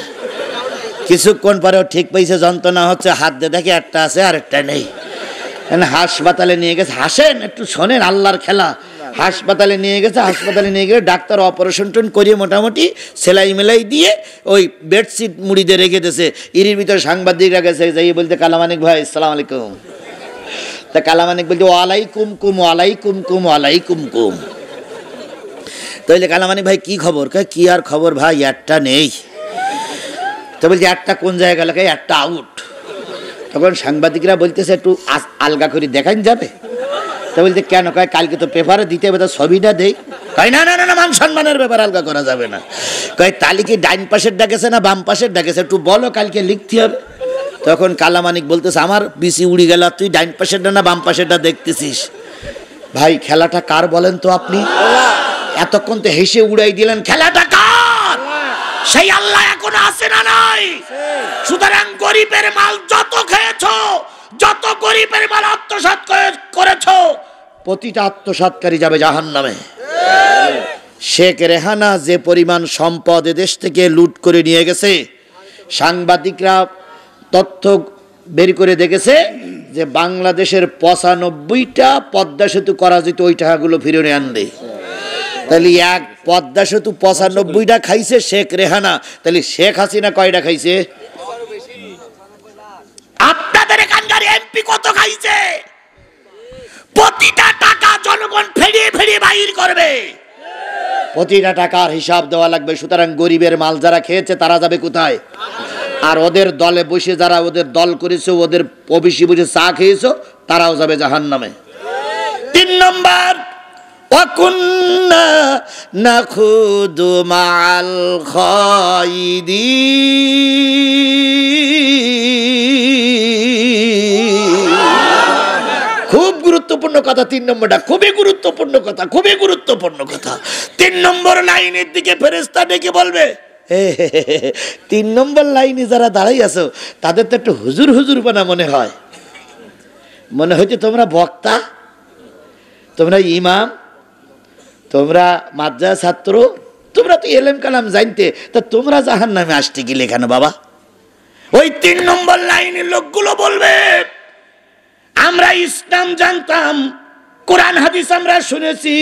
কিছুক্ষণ পরেও ঠিক পাইছে, যন্ত্রণা হচ্ছে, হাত দিয়ে দেখে একটা আছে আর একটা নেই। হাসপাতালে নিয়ে গেছে। হাসেন একটু, শোনেন আল্লাহর খেলা। হাসপাতালে নিয়ে গেছে, হাসপাতালে নিয়ে গেলে ডাক্তার অপারেশন টোন করিয়ে মোটামুটি সেলাই মেলাই দিয়ে ওই বেডশিট মুড়ি দিয়ে রেখে দিয়েছে। এর ভিতরে সাংবাদিকরা গেছে, যাই বলতে কালামানিক ভাই আসসালামু আলাইকুম। তা কালামানিক বলতে ওয়ালাইকুম কুম, ওয়ালাইকুম কুম, ওয়ালাইকুম কুম। তাইলে কালামানিক ভাই কি খবর? কয় কি আর খবর ভাই, একটা নেই। তো বলছে একটা কোন জায়গায় গেল? একটা আউট। তখন সাংবাদিকরা বলতেছে একটু আলগা করে দেখান যাবে? তা বলতে কেন? কয় কালকে তো পেপারে দিতে হবে, তো ছবিটা দেই। কয় না না না, মান সম্মানের ব্যাপার, আলগা করা যাবে না। কয় তাহলে কি ডাইন পাশের ডাকেছে না বাম পাশের ডাকেছে, একটু বলো, কালকে লিখতে হবে। তখন কালামানিক বলতেছে আমার বিসি উড়ি গেল, তুই ডাইন পাশেরটা না বাম পাশেরটা দেখতেছিস? ভাই খেলাটা কার বলেন তো আপনি? এতক্ষণ তো হেসে উড়াই দিলেন, খেলাটা কার? সেই আল্লাহ এখন আছে না নাই? সুতরাং গরিবের মাল যত খেয়েছো, যত গরিবের মাল আত্মসাৎ করেছো, প্রতিটা আত্মসাৎকারী যাবে জাহান্নামে। শেখ রেহানা যে পরিমাণ সম্পদ দেশ থেকে লুট করে নিয়ে গেছে, সাংবাদিকরা তথ্য বের করে দেখেছে যে বাংলাদেশের 95টা পদ্মা সেতু করা যেত, ওই টাকাগুলো ফিরে আনলে। তাহলে এক পদ্মা সেতু 95টা খাইছে শেখ রেহানা, তাহলে শেখ হাসিনা কয়টা খাইছে? আপনাদের এখানকার এমপি কত খাইছে? প্রতিটা টাকা জনগণ ফেরিয়ে ফেরিয়ে বাইর করবে। প্রতিটা টাকার হিসাব দেওয়া লাগবে। সুতরাং গরিবের মাল যারা খেয়েছে তারা যাবে কোথায়? আর ওদের দলে বসে যারা ওদের দল করেছে, ওদের অফিসে বসে চা খেয়েছো, তারাও যাবে জাহান্নামে। 3 নম্বর, ওয়াকুন্না নাখুদু মাআল খাইদিন। খুব গুরুত্বপূর্ণ কথা 3 নম্বরটা, খুবই গুরুত্বপূর্ণ কথা, খুবই গুরুত্বপূর্ণ কথা। 3 নম্বর লাইনের দিকে ফেরেশতা ডেকে বলবে, 3 নম্বর লাইনে যারা দাঁড়াই আছো তাদের তো একটু হুজুর হুজুর বানা মনে হয়। মনে হচ্ছে তোমরা বক্তা, তোমরা ইমাম, তোমরা মাদ্রাসা ছাত্র, তোমরা তো এলেম কালাম জানতে, তা তোমরা জাহান্নামে আসতে গেলে কেন বাবা? ওই 3 নম্বর লাইনের লোকগুলো বলবে আমরা ইসলাম জানতাম, কোরআন হাদিস আমরা শুনেছি,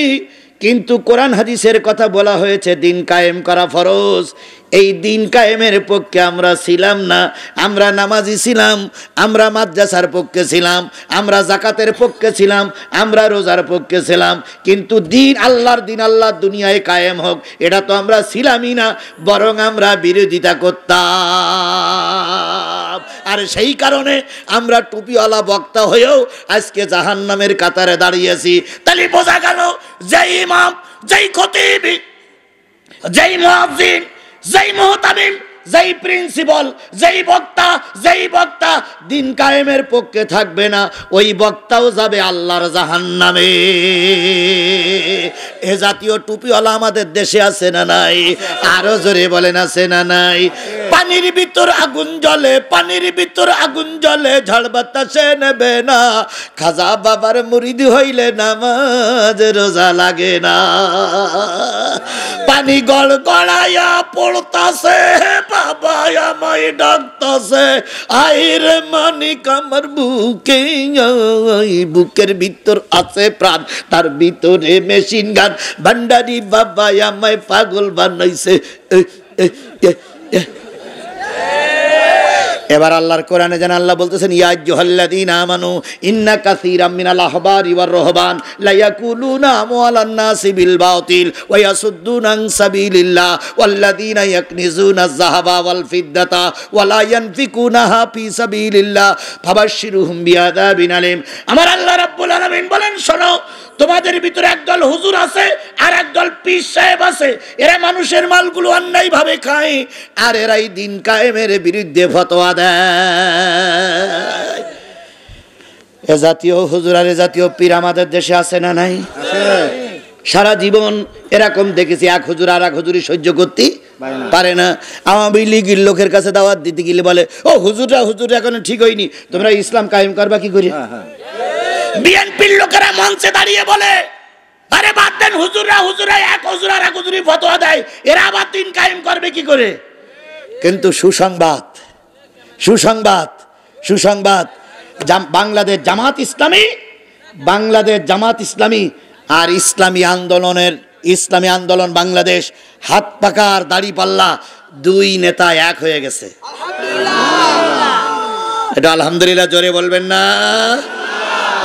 কিন্তু কোরআন হাদিসের কথা বলা হয়েছে দিন কায়েম করা ফরজ, এই দিন কায়েমের পক্ষে আমরা ছিলাম না। আমরা নামাজি ছিলাম, আমরা মাদ্রাসার পক্ষে ছিলাম, আমরা যাকাতের পক্ষে ছিলাম, আমরা রোজার পক্ষে ছিলাম, কিন্তু দিন আল্লাহর দিন আল্লাহর দুনিয়ায় কায়েম হোক এটা তো আমরা ছিলামই না, বরং আমরা বিরোধিতা করতাম। আর সেই কারণে আমরা টুপিওয়ালা বক্তা হয়েও আজকে জাহান্নামের কাতারে দাঁড়িয়েছি। তাহলে বোঝা গেল যেই ইমাম, যেই খতিব, যেই মুয়াজ্জিন, যেই মুহতামিম, যেই প্রিন্সিপাল, যেই বক্তা দিন কায়েমের পক্ষে থাকবে না, ওই বক্তাও যাবে আল্লাহর জাহান্নামে। এ জাতীয় টুপিওয়ালা আমাদের দেশে আছে না নাই? আরো জোরে বলেন আছে না নাই? পানির ভিতর আগুন জ্বলে, পানির ভিতর আগুন জ্বলে, ঝড় বাতাসে নেবে না, খাজা বাবার মুরিদ হইলে নামাজ রোজা লাগে না। পানি গড় গড়াইয়া পড়তাছে, বাবা আমায় ডাকতাছে, আইরে মানিক আমার বুকে, বুকের ভিতর আছে প্রাণ, তার ভিতরে মেশিন গান, ভান্ডারি বাবা আমায় পাগল বানাইছে। এবার আল্লাহর কোরআনে জানা আল্লাহ বলতেছেন, ইয়া আইয়ুহাল্লাযীনা আমানু ইন্না কাসীরাম মিনাল আহবারি ওয়ার রুহবান লা ইয়াকুলুনা আমওয়ালান নাসি বিল বাতিল ওয়া ইয়াসুদ্দুনা আন সাবিলিল্লাহ ওয়াল্লাযীনা ইয়াকনিজুনা আয-যাহাবা ওয়াল ফিদ্দাতা ওয়া লা ইয়ানফিকুনাহা ফি সাবিলিল্লাহ ফাবাশশিরহুম বিআযাবিন আলীম। আমার আল্লাহ রাব্বুল আলামিন বলেন, শোনো, তোমাদের ভিতরে একদল হুজুর আছে আর একদল পীর সাহেব আছে, এরা মানুষের মালগুলো অন্যায় ভাবে খায় আর এরাই দিন কায়েমের বিরুদ্ধে ফতোয়া দেয়। এ জাতীয় হুজুর আর এ জাতীয় পীর আমাদের দেশে আছে না নাই? সারা জীবন এরকম দেখেছি, এক হুজুর আর এক হুজুরি সহ্য করতে পারে না। আওয়ামী লীগের লোকের কাছে দাওয়াত দিতে গেলে বলে, ও হুজুররা এখন ঠিক হয়নি, তোমরা ইসলাম কায়েম করবা কি করে? বিএনপির লোকেরা মঞ্চে দাঁড়িয়ে বলে, আরে বাদ দেন, হুজুররা এক হুজুর আর এক হুজুরি ফতোয়া দেয়, এরা আবার দিন কায়েম করবে কি করে? কিন্তু সুসংবাদ বাংলাদেশ জামাত ইসলামী আর ইসলামী আন্দোলন বাংলাদেশ, হাত পাকার দাড়ি পাল্লা, দুই নেতা এক হয়ে গেছে। এটা আলহামদুলিল্লাহ জোরে বলবেন না?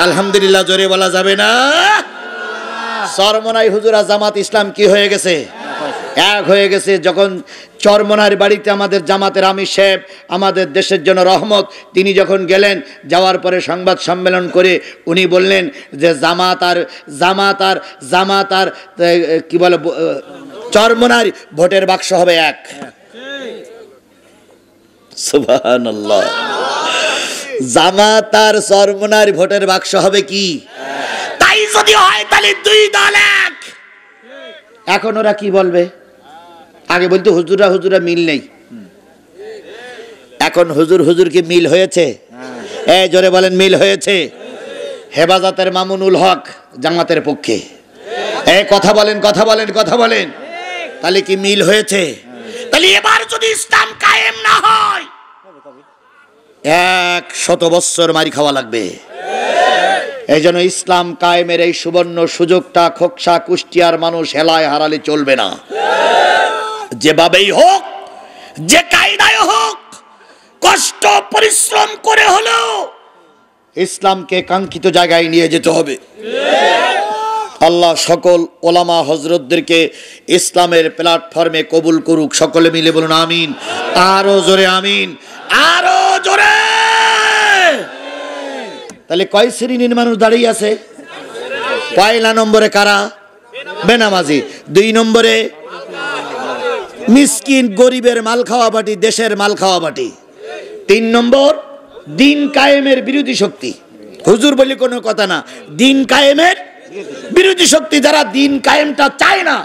আলহামদুলিল্লাহ জোরে বলা যাবে না? চরমনাই হুজুরা জামাত ইসলাম কি হয়ে গেছে? এক হয়ে গেছে। যখন চরমনার বাড়িতে আমাদের জামাতের আমির সাহেব, আমাদের দেশের জন্য রহমত, তিনি যখন গেলেন, যাওয়ার পরে সংবাদ সম্মেলন করে উনি বললেন যে জামাত আর কি বলে চরমনার ভোটের বাক্স হবে এক। সুবহানাল্লাহ। জামাত আর চরমনার ভোটের বাক্স হবে কি? তাই যদি হয় তাহলে দুই দল এক। এখন ওরা কি বলবে? আগে বলতো হুজুরা মিল নেই, এখন হুজুর কি মিল হয়েছে? এই জোরে বলেন, মিল হয়েছে। হেফাজতের মামুনুল হক জামাতের পক্ষে, এই কথা বলেন। তাহলে কি মিল হয়েছে? তাহলে এবার যদি ইসলাম কায়েম না হয় 100 বছর মারি খাওয়া লাগবে। এই জন্য ইসলাম কায়েমের এই সুবর্ণ সুযোগটা খোকসা কুষ্টিয়ার মানুষ হেলায় হারালে চলবে না। যেভাবেই হোক, যে কায়দায় হোক, কষ্ট পরিশ্রম করে হলেও ইসলামকে কাঙ্ক্ষিত জায়গায় নিয়ে যেতে হবে। আল্লাহ সকল ওলামা হজরতদেরকে ইসলামের প্ল্যাটফর্মে কবুল করুক। সকলে মিলে বলুন আমিন। আরো জোরে আমিন, আরো জোরে। তাহলে কয় শ্রেণীর মানুষ দাঁড়িয়ে আছে? পয়লা নম্বরে কারা? বেনামাজি। 2 নম্বরে মিসকিন গরিবের মাল খাওয়া পার্টি, দেশের মাল খাওয়া পার্টি। 3 নম্বর দিন কায়েমের বিরোধী শক্তি। হুজুর বলে কোনো কথা না, দিন কায়েমের বিরোধী শক্তি, যারা দিন কায়েমটা চায় না।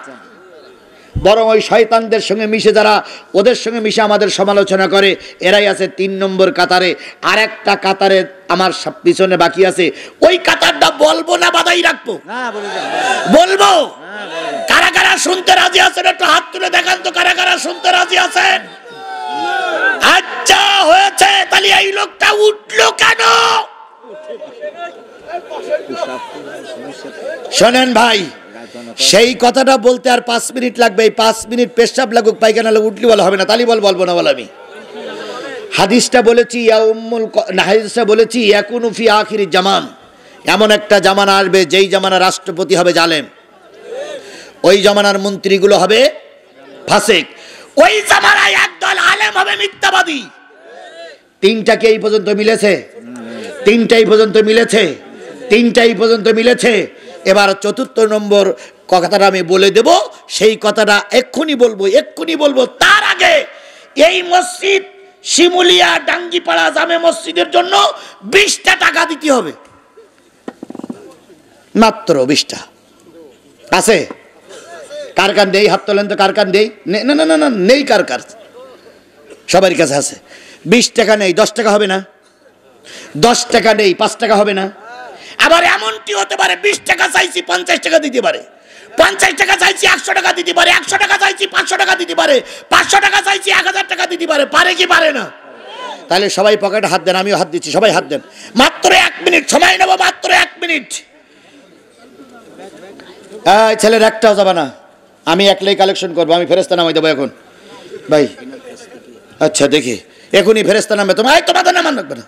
বরং ওই শয়তানদের সঙ্গে মিশে যারা ওদের সঙ্গে মিশে আমাদের সমালোচনা করে এরাই আছে 3 নম্বর কাতারে। আর একটা কাতারে আমার পিছনে বাকি আছে, ওই কাতারটা বলবো না বাধাই রাখবো? বলবো। কারা কারা শুনতে রাজি আছেন একটু হাত তুলে দেখান তো, কারা কারা শুনতে রাজি আছেন? আচ্ছা হয়েছে, তাহলে এই লোকটা উঠলো কেন? শোনেন ভাই, সেই কথাটা বলতে আর 5 মিনিট লাগবে। এই 5 মিনিট পেশাব লাগুক পায়খানা লাগুক উঠলি বলা হবে না, তালি বলবো না বল। আমি হাদিসটা বলেছি, হাদিসটা বলেছি ইয়াকুনু ফি আখিরি জামান, এমন একটা জামানা আসবে যেই জামানা রাষ্ট্রপতি হবে জালেম, ওই জামানার মন্ত্রীগুলো হবে ফাসিক, ওই জামানায় একদল আলেম হবে মিথ্যাবাদী। 3টাকে এই পর্যন্ত মিলেছে, 3টাই পর্যন্ত মিলেছে, 3টাই পর্যন্ত মিলেছে। এবার 4র্থ নম্বর কথাটা আমি বলে দেব, সেই কথাটা এক্ষুনি বলবো। তার আগে এই মসজিদ শিমুলিয়া ডাঙ্গিপাড়া জামে মসজিদের জন্য 20টা টাকা দিতে হবে, মাত্র 20টা। আছে? কার কার নেই? হাত তোলেন তো, কার কার নেই? না না না না নেই, কার কার? সবার কাছে আছে। 20 টাকা নেই, 10 টাকা হবে না? 10 টাকা নেই, 5 টাকা হবে না? আবার এমনটি হতে পারে 20 টাকা চাইছি 50 টাকা দিতে পারে, 50 টাকা চাইছি 100 টাকা দিতে পারে, 100 টাকা চাইছি 500 টাকা দিতে পারে, 500 টাকা চাইছি 1000 টাকা দিতে পারে। পারে কি পারে না? তাহলে সবাই পকেটে হাত দেন, আমিও হাত দিচ্ছি, সবাই হাত দেন। মাত্র 1 মিনিট সময় নেব, মাত্র 1 মিনিট। এই ছেলের একটাও যাবে না, আমি একলাই কালেকশন করবো, আমি ফেরেশতা নামাই দেবো এখন ভাই। আচ্ছা দেখি এখনই ফেরেশতা নামে। তোমাদের নামা লাগবে না,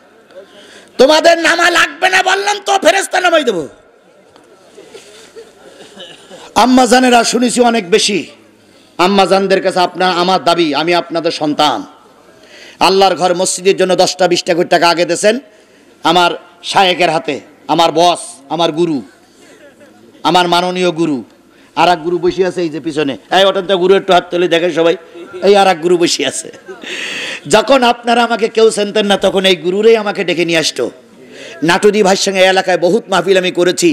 তোমাদের নামা লাগবে না বললাম তো, ফেরেশতা নামাই দেবো। আম্মা জানেরা শুনেছি অনেক বেশি, আম্মা জানদের কাছে আমার দাবি, আমি আপনাদের সন্তান। আল্লাহর ঘর মসজিদের জন্য 10টা 20টা কোটি টাকা আগে দিয়েছেন আমার শায়েকের হাতে, আমার বস, আমার গুরু, আমার মাননীয় গুরু। আর এক গুরু বসে আছে এই যে পিছনে, এই ওটা তো গুরু, একটু হাত তুলে দেখেন সবাই, এই আর এক গুরু বসে আছে। যখন আপনারা আমাকে কেউ চিনতেন না, তখন এই গুরুরাই আমাকে ডেকে নিয়ে আসতো। নাটুদি ভাইয়ের সঙ্গে এলাকায় বহুত মাহফিল আমি করেছি,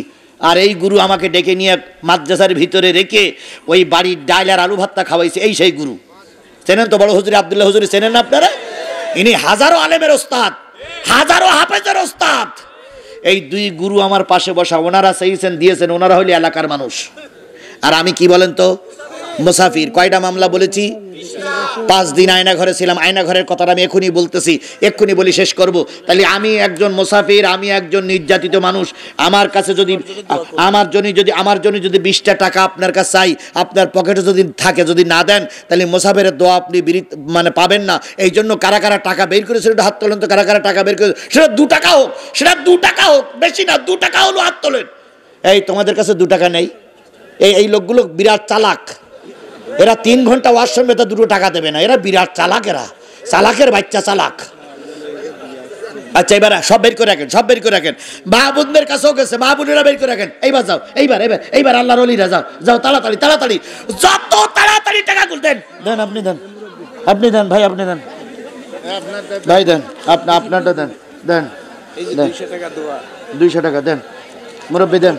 আর এই গুরু আমাকে ডেকে নিয়ে মাদ্রাসার ভিতরে রেখে ওই বাড়ির ডাল আর আলু ভাতটা খাওয়াইছে। এই সেই গুরু, চেনেন তো? বড় হুজুর আব্দুল্লাহ হুজুর চেনেন না আপনারা? ইনি হাজারো আলেমের ওস্তাদ, হাজারো হাফেজের ওস্তাদ। এই 2 গুরু আমার পাশে বসা, ওনারা চাইছেন দিয়েছেন, ওনারা হইলে এলাকার মানুষ, আর আমি কি বলেন তো মুসাফির। কয়টা মামলা বলেছি? 5 দিন আয়না ঘরে ছিলাম। আয়না ঘরের কথাটা আমি এখনই বলতেছি, এক্ষুনি বলি শেষ করব। তাহলে আমি একজন মুসাফির, আমি একজন নির্যাতিত মানুষ। আমার কাছে যদি আমার জন্য যদি 20টা টাকা আপনার কাছে চাই, আপনার পকেটে যদি থাকে, যদি না দেন, তাহলে মুসাফিরের দোয়া আপনি মানে পাবেন না। এই জন্য কারা কারা টাকা বের করেছিল হাত তোলেন তো, কারা কারা টাকা বের করে, সেটা 2 টাকা হোক, সেটা 2 টাকা হোক, বেশি না, 2 টাকা হলো, হাত তোলেন। এই তোমাদের কাছে 2 টাকা নেই? এই লোকগুলো বিরাট চালাক, এরা 3 ঘন্টা ওয়াজ শুনবে তো 2 টাকা দেবে না, এরা বিরাট চালাক, এরা চালাকের বাচ্চা, চালাক। আচ্ছা এবার সব বের করে রাখেন, সব বের করে রাখেন। মাহবুবদের কাছেও গেছে, মাহবুবেরা বের করে রাখেন। এইবার যাও, এইবার আল্লাহর ওলিরা যাও তাড়াতাড়ি তাড়াতাড়ি, যত তাড়াতাড়ি টাকা দেন, আপনি দেন, আপনি দেন ভাই, আপনি দেন ভাই, দেন আপনারটা দেন, 200 টাকা দেন মুরব্বী, দেন,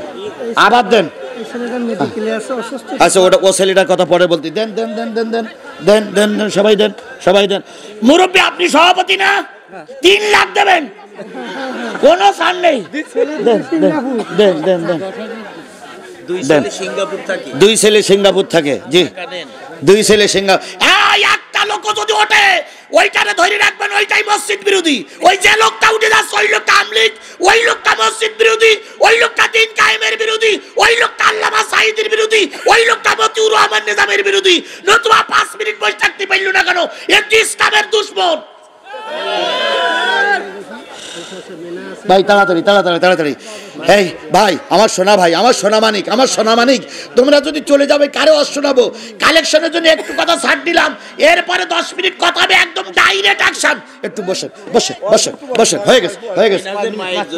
আবার দেন। আচ্ছা ওটা ও ছেলেটার কথা পরে বলতে দেন, দেন দেন দেন দেন দেন দেন দেন, সবাই দেন, সবাই দেন। মুরব্বী আপনি সভাপতি না, 3 লাখ দেবেন, কোনো ছাড় নেই। দেন দেন দেন দেন। 2 ছেলে সিঙ্গাপুর থাকে, জি 2 ছেলে সিঙ্গাপুর। একটা লোক যদি ওঠে, ওইটারে ধরে রাখবেন, ওইটাই মসজিদ বিরোধী। ওই যে লোকটা উঠে যাচ্ছে, ওই লোকটা আমলিক, ওই লোকটা মসজিদ বিরোধী, ওই লোকটা দিন কায়েমের বিরোধী, ওই লোকটা আল্লামা সাঈদীর বিরোধী, ওই লোকটা মতিউর রহমান নিজামের বিরোধী। নতুবা 5 মিনিট বসে থাকতে পারল না কেন? এটি ইসলামের দুশমন। ভাই তাড়াতাড়ি তাড়াতাড়ি তাড়াতাড়ি। এই ভাই, আমার সোনা ভাই, আমার সোনা মানিক, আমার সোনা মানিক, তোমরা যদি চলে যাবে কারো শোনাবো। কালেকশনের জন্য একটু কথা ছাড় দিলাম, এরপরে 10 মিনিট কথা হবে, একদম ডাইরেক্ট অ্যাকশন। একটু বসে বসে বসে বসে, হয়ে গেছে হয়ে গেছে।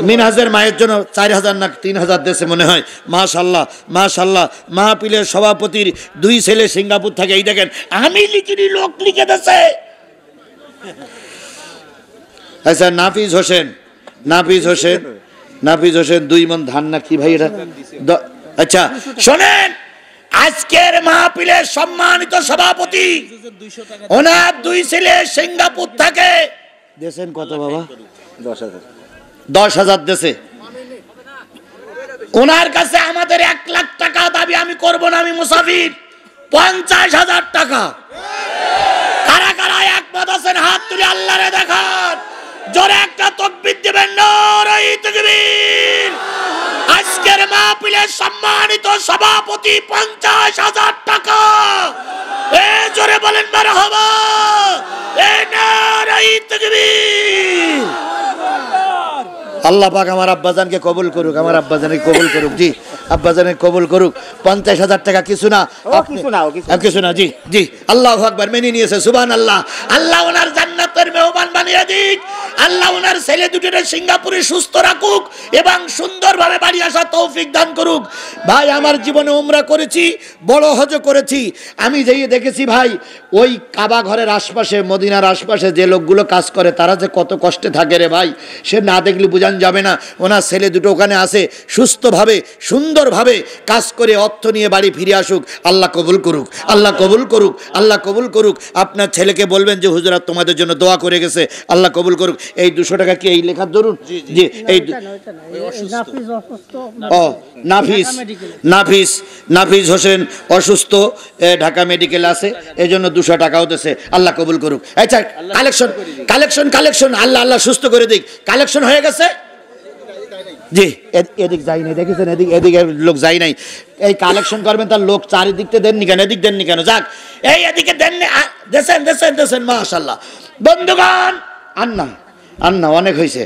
মিনহাজের মায়ের জন্য 4000 না 3000 দেশে মনে হয়। মাশাআল্লাহ মাশাআল্লাহ। মাহফিলের সভাপতির 2 ছেলে সিঙ্গাপুর থাকে। এই দেখেন, আমি লিখিনি, লোক লিখে দিয়েছে। আচ্ছা নাফিজ হোসেন, নাফিজ হোসেন, নাফিজ হোসেন 2 মণ ধান না কি ভাই এটা? আচ্ছা শোনেন, আজকের মাহফিলের সম্মানিত সভাপতি, ওনার 2 ছেলে সিঙ্গাপুর থেকে দেশেন কত বাবা? 10,000 দেশে। ওনার কাছে আমাদের 1 লাখ টাকা দাবি আমি করব না, আমি মুসাফির। 50,000 টাকা। কারা কারা একমত আছেন হাত তুলে আল্লাহরে দেখান, জোরে একটা তাকবীর দিবেন, নারে তাকবীর। আজকের মাহফিলের সম্মানিত সভাপতি 50,000 টাকা। এ জোরে বলেন মারহাবা, এ নারে তাকবীর। আল্লাহ পাক আমার আব্বাজানকে কবুল করুক, আমার আব্বাজানকে কবুল করুক। জি, আব্বাজানকে কবুল করুক। 50,000 টাকা কিছু না, কিছু না। জি জি, আল্লাহু আকবার, মেনে নিয়েছে, সুবহানাল্লাহ। আল্লাহ ওনার জান্নাতের মেহমান বানিয়ে দিক। আল্লাহ ওনার ছেলে দুটোরে সিঙ্গাপুরে সুস্থ রাখুক এবং সুন্দরভাবে বাড়ি আসা তৌফিক দান করুক। ভাই, আমার জীবনে উমরা করেছি, বড় হজ করেছি। আমি যেই দেখেছি ভাই, ওই কাবা ঘরের আশপাশে, মদিনার আশপাশে যে লোকগুলো কাজ করে তারা যে কত কষ্টে থাকে রে ভাই, সে না দেখলে বোঝান যাবে না। ওনার ছেলে দুটো ওখানে আসে, সুস্থভাবে সুন্দরভাবে কাজ করে অর্থ নিয়ে বাড়ি ফিরে আসুক। আল্লাহ কবুল করুক, আল্লাহ কবুল করুক, আল্লাহ কবুল করুক। আপনার ছেলেকে বলবেন যে হুজুরা তোমাদের জন্য দোয়া করে গেছে, আল্লাহ কবুল করুক। এই 200 টাকা কি এই লেখার ধরুন? জি, এই নাফিস হোসেন অসুস্থ, ঢাকা মেডিকেল আছে, এই জন্য 200 টাকাও দিয়েছে। আল্লাহ কবুল করুক। আচ্ছা, কালেকশন আল্লাহ আল্লাহ সুস্থ করে দিক। কালেকশন হয়ে গেছে। জি, এদিক যাই নাই, দেখেছেন, এদিকে লোক যাই নাই। এই কালেকশন করবেন, তার লোক চারিদিকতে দেননি কেন, এদিক দেননি কেন? যাক, এই এদিকে দেননি, দেন মাশাআল্লাহ। বন্ধুগণ, আন্না অনেক হয়েছে।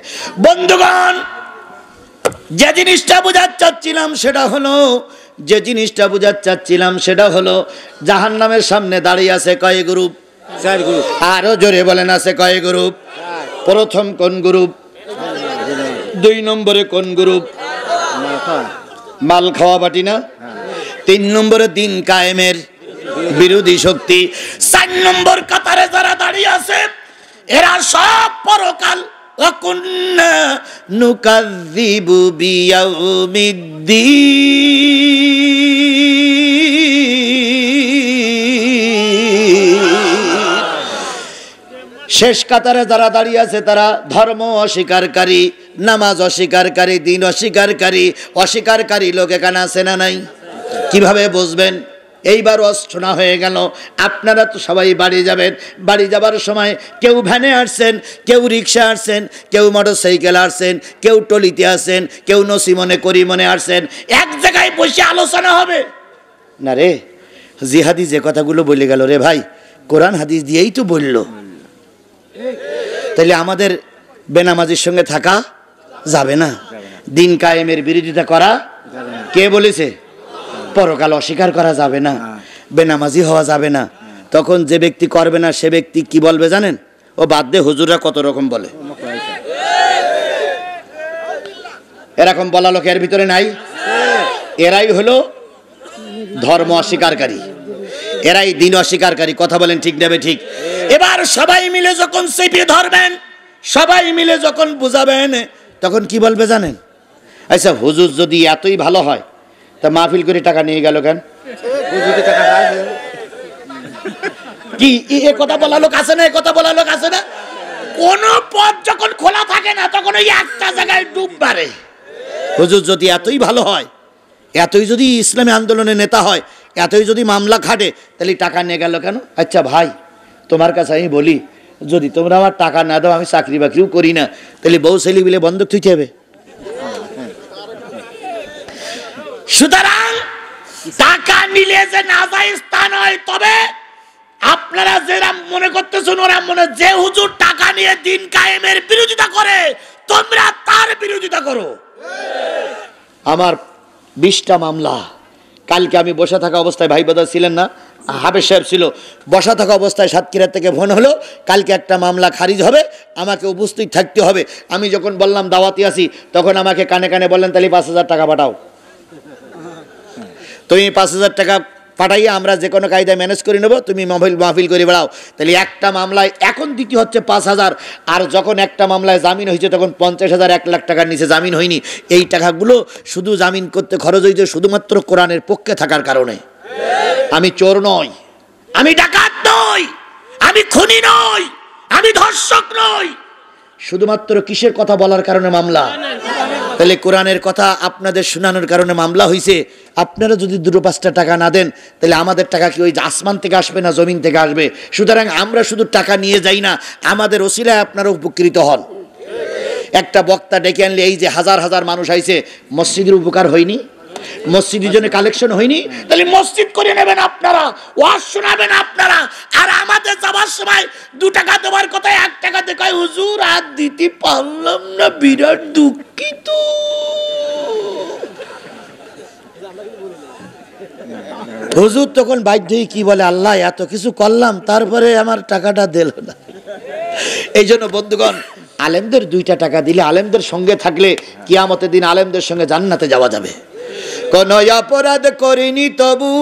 বন্ধুগণ, যে জিনিসটা বোঝাতে চাচ্ছিলাম সেটা হলো জাহান্নামের সামনে দাঁড়িয়ে আছে কয় গ্রুপ? 4 গ্রুপ। আরো জোরে বলেন, আছে কয় গ্রুপ? প্রথম কোন গ্রুপ? 2 নম্বরে কোন গ্রুপ? মাল খাওয়া বাটি না। 3 নম্বরে দিন কায়েমের বিরোধী শক্তি। 4 নম্বর কাতারে যারা দাঁড়িয়ে আছে এরা সব পরকাল। ওয়াকুন্না নুকাযযিবু বিয়াউমিদ্দিন। শেষ কাতারে যারা দাঁড়িয়ে আছে তারা ধর্ম অস্বীকারী, নামাজ অস্বীকারী, দিন অস্বীকারী লোক এখানে আছে না নাই? কিভাবে বুঝবেন? এইবার অষ্টনা হয়ে গেল। আপনারা তো সবাই বাড়ি যাবেন। বাড়ি যাবার সময় কেউ ভ্যানে আসছেন, কেউ রিক্সা আসছেন, কেউ মোটরসাইকেল আসছেন, কেউ টলিতে আসছেন, কেউ নসিমনে করিমনে আসছেন। এক জায়গায় বসে আলোচনা হবে না রে। জিহাদি যে কথাগুলো বলে গেল রে ভাই, কোরআন হাদিস দিয়েই তো বলল। তাহলে আমাদের বেনামাজির সঙ্গে থাকা যাবে না, দিন কায়েমের বিরোধিতা করা কে বলেছে? পরকাল অস্বীকার করা যাবে না, বেনামাজি হওয়া যাবে না। তখন যে ব্যক্তি করবে না সে ব্যক্তি কি বলবে জানেন? ও বাদ দে, হুজুররা কত রকম বলে। এরকম বলা লোক এর ভিতরে নাই? এরাই হলো ধর্ম অস্বীকারী, এরাই দিন অস্বীকারী। কথা বলেন ঠিক নেবে ঠিক? এবার সবাই মিলে যখন চেপে ধরবেন, সবাই মিলে যখন বুঝাবেন, তখন কি বলবে জানেন? আচ্ছা, হুজুর যদি এতই ভালো হয় তা মাহফিল করে টাকা নিয়ে গেল কেন? কি এ কথা বলা লোক আছে না? এ কথা বলা লোক আছে না? কোন পথ যখন খোলা থাকে না তখন ওই একটা জায়গায় ডুব মারে। হুজুর যদি এতই ভালো হয়, এতই যদি ইসলামী আন্দোলনের নেতা হয়, এতই যদি মামলা খাটে, তাহলে টাকা নিয়ে গেল কেন? আচ্ছা ভাই, তোমার কাছে আমি বলি, যদি তোমরা আমার টাকা না দাও, আমি চাকরি বাকরিও করি না, তাহলে বউ ছেলে মিলে বন্ধক থুইতে হবে। সুতরাং টাকা নিলে যে নাজায়েজ তা নয়, তবে আপনারা যারা মনে করতেছেন ওরা মনে, যে হুজুর টাকা নিয়ে দিন কায়েমের বিরোধিতা করে তোমরা তার বিরোধিতা করো। আমার 20টা মামলা। কালকে আমি বসে থাকা অবস্থায়, ভাই বাদা ছিলেন না, হাফেজ সাহেব ছিল, বসা থাকা অবস্থায় সাতক্ষীরা থেকে ফোন হলো, কালকে একটা মামলা খারিজ হবে, আমাকে উপস্থিত থাকতে হবে। আমি যখন বললাম দাওয়াতি আছি, তখন আমাকে কানে কানে বললেন তাহলে 5,000 টাকা পাঠাও। তুমি 5,000 টাকা পাঠাইয়া আমরা যে কোনো কায়দায় ম্যানেজ করে নেবো, তুমি মাহফিল করে বেড়াও। তাহলে একটা মামলায় এখন দিতে হচ্ছে 5,000, আর যখন একটা মামলায় জামিন হয়েছে তখন 50,000, 1 লাখ টাকার নিচে জামিন হয়নি। এই টাকাগুলো শুধু জামিন করতে খরচ হয়েছে শুধুমাত্র কোরআনের পক্ষে থাকার কারণে। আমি চোর নই, আমি ডাকাত নই, আমি খুনি নই, আমি ধর্ষক নই। শুধুমাত্র কিসের কথা বলার কারণে মামলা? তাহলে কোরআনের কথা আপনাদের শোনানোর কারণে মামলা হয়েছে। আপনারা যদি 2-5টা টাকা না দেন তাহলে আমাদের টাকা কি ওই আসমান থেকে আসবে না জমিন থেকে আসবে? সুতরাং আমরা শুধু টাকা নিয়ে যাই না, আমাদের ওসিলায় আপনারা উপকৃত হন। একটা বক্তা ডেকে আনলে এই যে হাজার হাজার মানুষ আইছে, মসজিদের উপকার হয়নি? মসজিদের জন্য কালেকশন হয়নি? তাহলে মসজিদ করে নেবেন আপনারা, ওয়াজ শোনাবেন আপনারা, আর আমাদের যাবার সময় 2 টাকা দেওয়ার কথা 1 টাকা দেখায়, হুজুর আর দিতে পারলাম না, বিরাট দুঃখিত। হুজুর তখন বাধ্যই কি বলে, আল্লাহ এত কিছু করলাম তারপরে আমার টাকাটা দিল না। এই জন্য বন্ধুগণ, আলেমদের 2টা টাকা দিলে, আলেমদের সঙ্গে থাকলে কিয়ামতের দিন আলেমদের সঙ্গে জান্নাতে যাওয়া যাবে। কোন অপরাধ করিনি তবু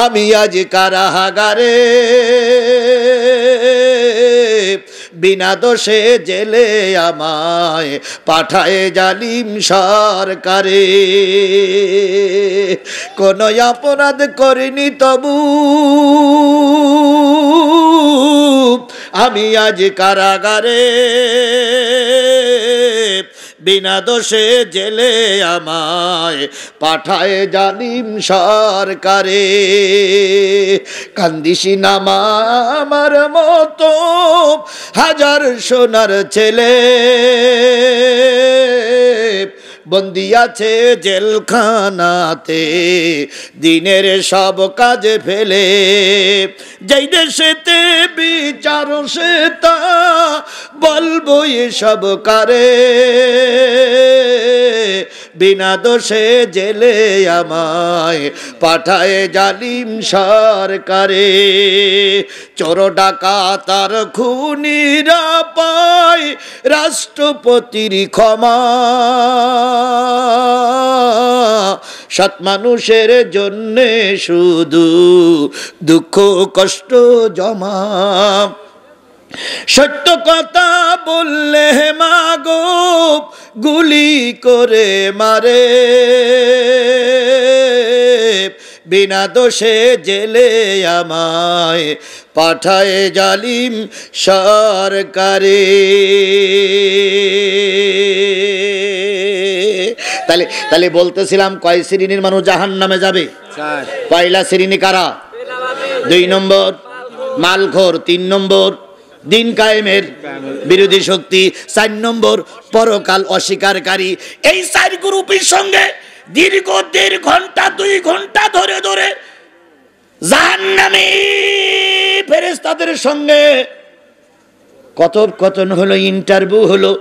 আমি আজ কারাগারে, বিনা দোষে জেলে আমায় পাঠায় জালিম সরকারে। কোন অপরাধ করিনি তবু আমি আজ কারাগারে, বিনা দোষে জেলে আমায় পাঠায় জালিম সরকারে। কান্দিসি নামা আমার মতো হাজার সোনার ছেলে, বন্দি আছে জেলখানাতে দিনের সব কাজে ফেলে। যেই দেশেতে বিচার সে তা বলবো এসব কারে, বিনা দোষে জেলে আমায় পাঠায় জালিম সরকারে। চোর ডাকাত আর খুনিরা পায় রাষ্ট্রপতির ক্ষমা, সৎ মানুষের জন্যে শুধু দুঃখ কষ্ট জমা। সত্য কথা বললে মাগো গুলি করে মারে, বিনা দোষে জেলে আমায় পাঠায় জালিম সরকারে। তাহলে বলতেছিলাম কয় শ্রেণীর মানুষ জাহান্নামে যাবে? পয়লা শ্রেণী কারা? 2 নম্বর মালখোর, 3 নম্বর দিন কায়েমের বিরোধী শক্তি, 4 নম্বর পরকাল অস্বীকারী। এই 4 গ্রুপের সঙ্গে দীর্ঘ 1.5 ঘন্টা 2 ঘন্টা ধরে ধরে জাহান্নামী ফেরেশতাদের সঙ্গে কথোপকথন হলো, ইন্টারভিউ হলো।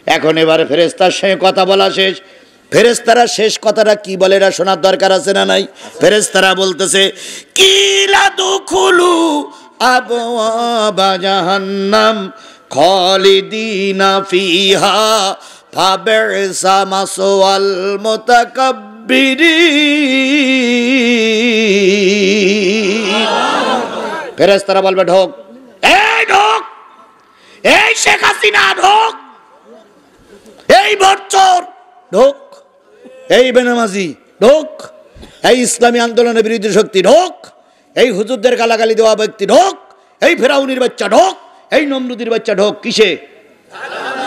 এখন এবারে ফেরেশতার সঙ্গে কথা বলা শেষ। ফেরেশতারা শেষ কথাটা কি বলে এটা শোনার দরকার আছে না নাই? ফেরেশতারা বলতেছে, কিলা দুখুলু আবওয়াবা জাহান্নাম খালিদিনা ফিহা ফাবিসা মাসওয়াল মুতাকাব্বিরিন। ফেরেশতারা বলবে ঢোক, এই ঢোক, এই শেখ হাসিনা ঢোক, এই বচ্চর ঢোক, এই বেনামাজি ঢোক, এই ইসলামী আন্দোলনের বিরোধী শক্তি ঢোক, এই হুজুরদের গালাগালি দেওয়া ব্যক্তি ঢোক, এই ফেরাউনির বাচ্চা ঢোক, এই নমরুদের বাচ্চা ঢোক। কিসে?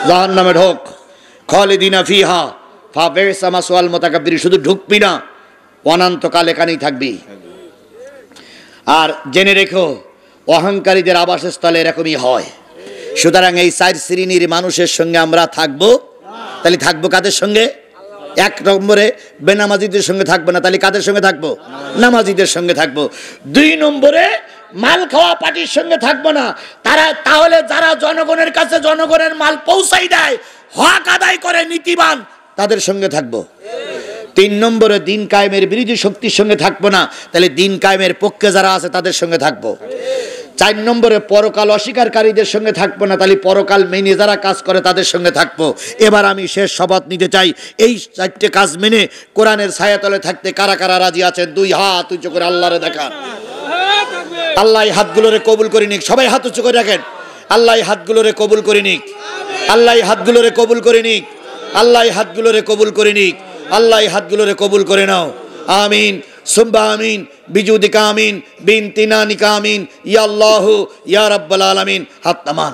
জাহান্নামে ঢোক। খালিদিনা ফিহা ফাবিসা মাসওয়াল মুতাকাব্বিরিন। শুধু ঢুকবি না, অনন্তকাল এখানেই থাকবি। আর জেনে রেখো, অহংকারীদের আবাসস্থলে এরকমই হয়। সুতরাং এই 4 শ্রেণীর মানুষের সঙ্গে আমরা থাকবো। তাহলে থাকবো কাদের সঙ্গে? 1 নম্বরে বেনামাজিদের সঙ্গে থাকবো না, তাহলে কাদের সঙ্গে থাকবো? নামাজিদের সঙ্গে থাকবো। 2 নম্বরে মাল খাওয়া পার্টির সঙ্গে থাকবো না, তাহলে যারা জনগণের কাছে জনগণের মাল পৌঁছাই দেয়, হক আদায় করে, নীতিবান, তাদের সঙ্গে থাকবো। 3 নম্বরে দিন কায়েমের বিরোধী শক্তির সঙ্গে থাকবো না, তাহলে দিন কায়েমের পক্ষে যারা আছে তাদের সঙ্গে থাকবো। 4 নম্বরে পরকাল অস্বীকারীদের সঙ্গে থাকবো না, তাহলে পরকাল মেনে যারা কাজ করে তাদের সঙ্গে থাকবো। এবার আমি শেষ শপথ নিতে চাই, এই 4টে কাজ মেনে কোরআনের ছায়াতলে থাকতে কারা কারা রাজি আছেন? 2 হাত উঁচু করে আল্লাহরে দেখান। আল্লাহ হাতগুলোরে কবুল করে নিক। সবাই হাত উঁচু করে রাখেন। আল্লাহ হাতগুলোরে কবুল করে নিক। আল্লাহ হাতগুলোরে কবুল করে নিক। আল্লাহ এই হাতগুলোরে কবুল করে নিক, আল্লাহ এই হাতগুলোরে কবুল করে নাও। আমিন সুম্মা আমিন বিজুদিকা আমিন বিনতিনানিকা আমিন ইয়া আল্লাহু ইয়া রাব্বাল আলামিন। হাত নামান।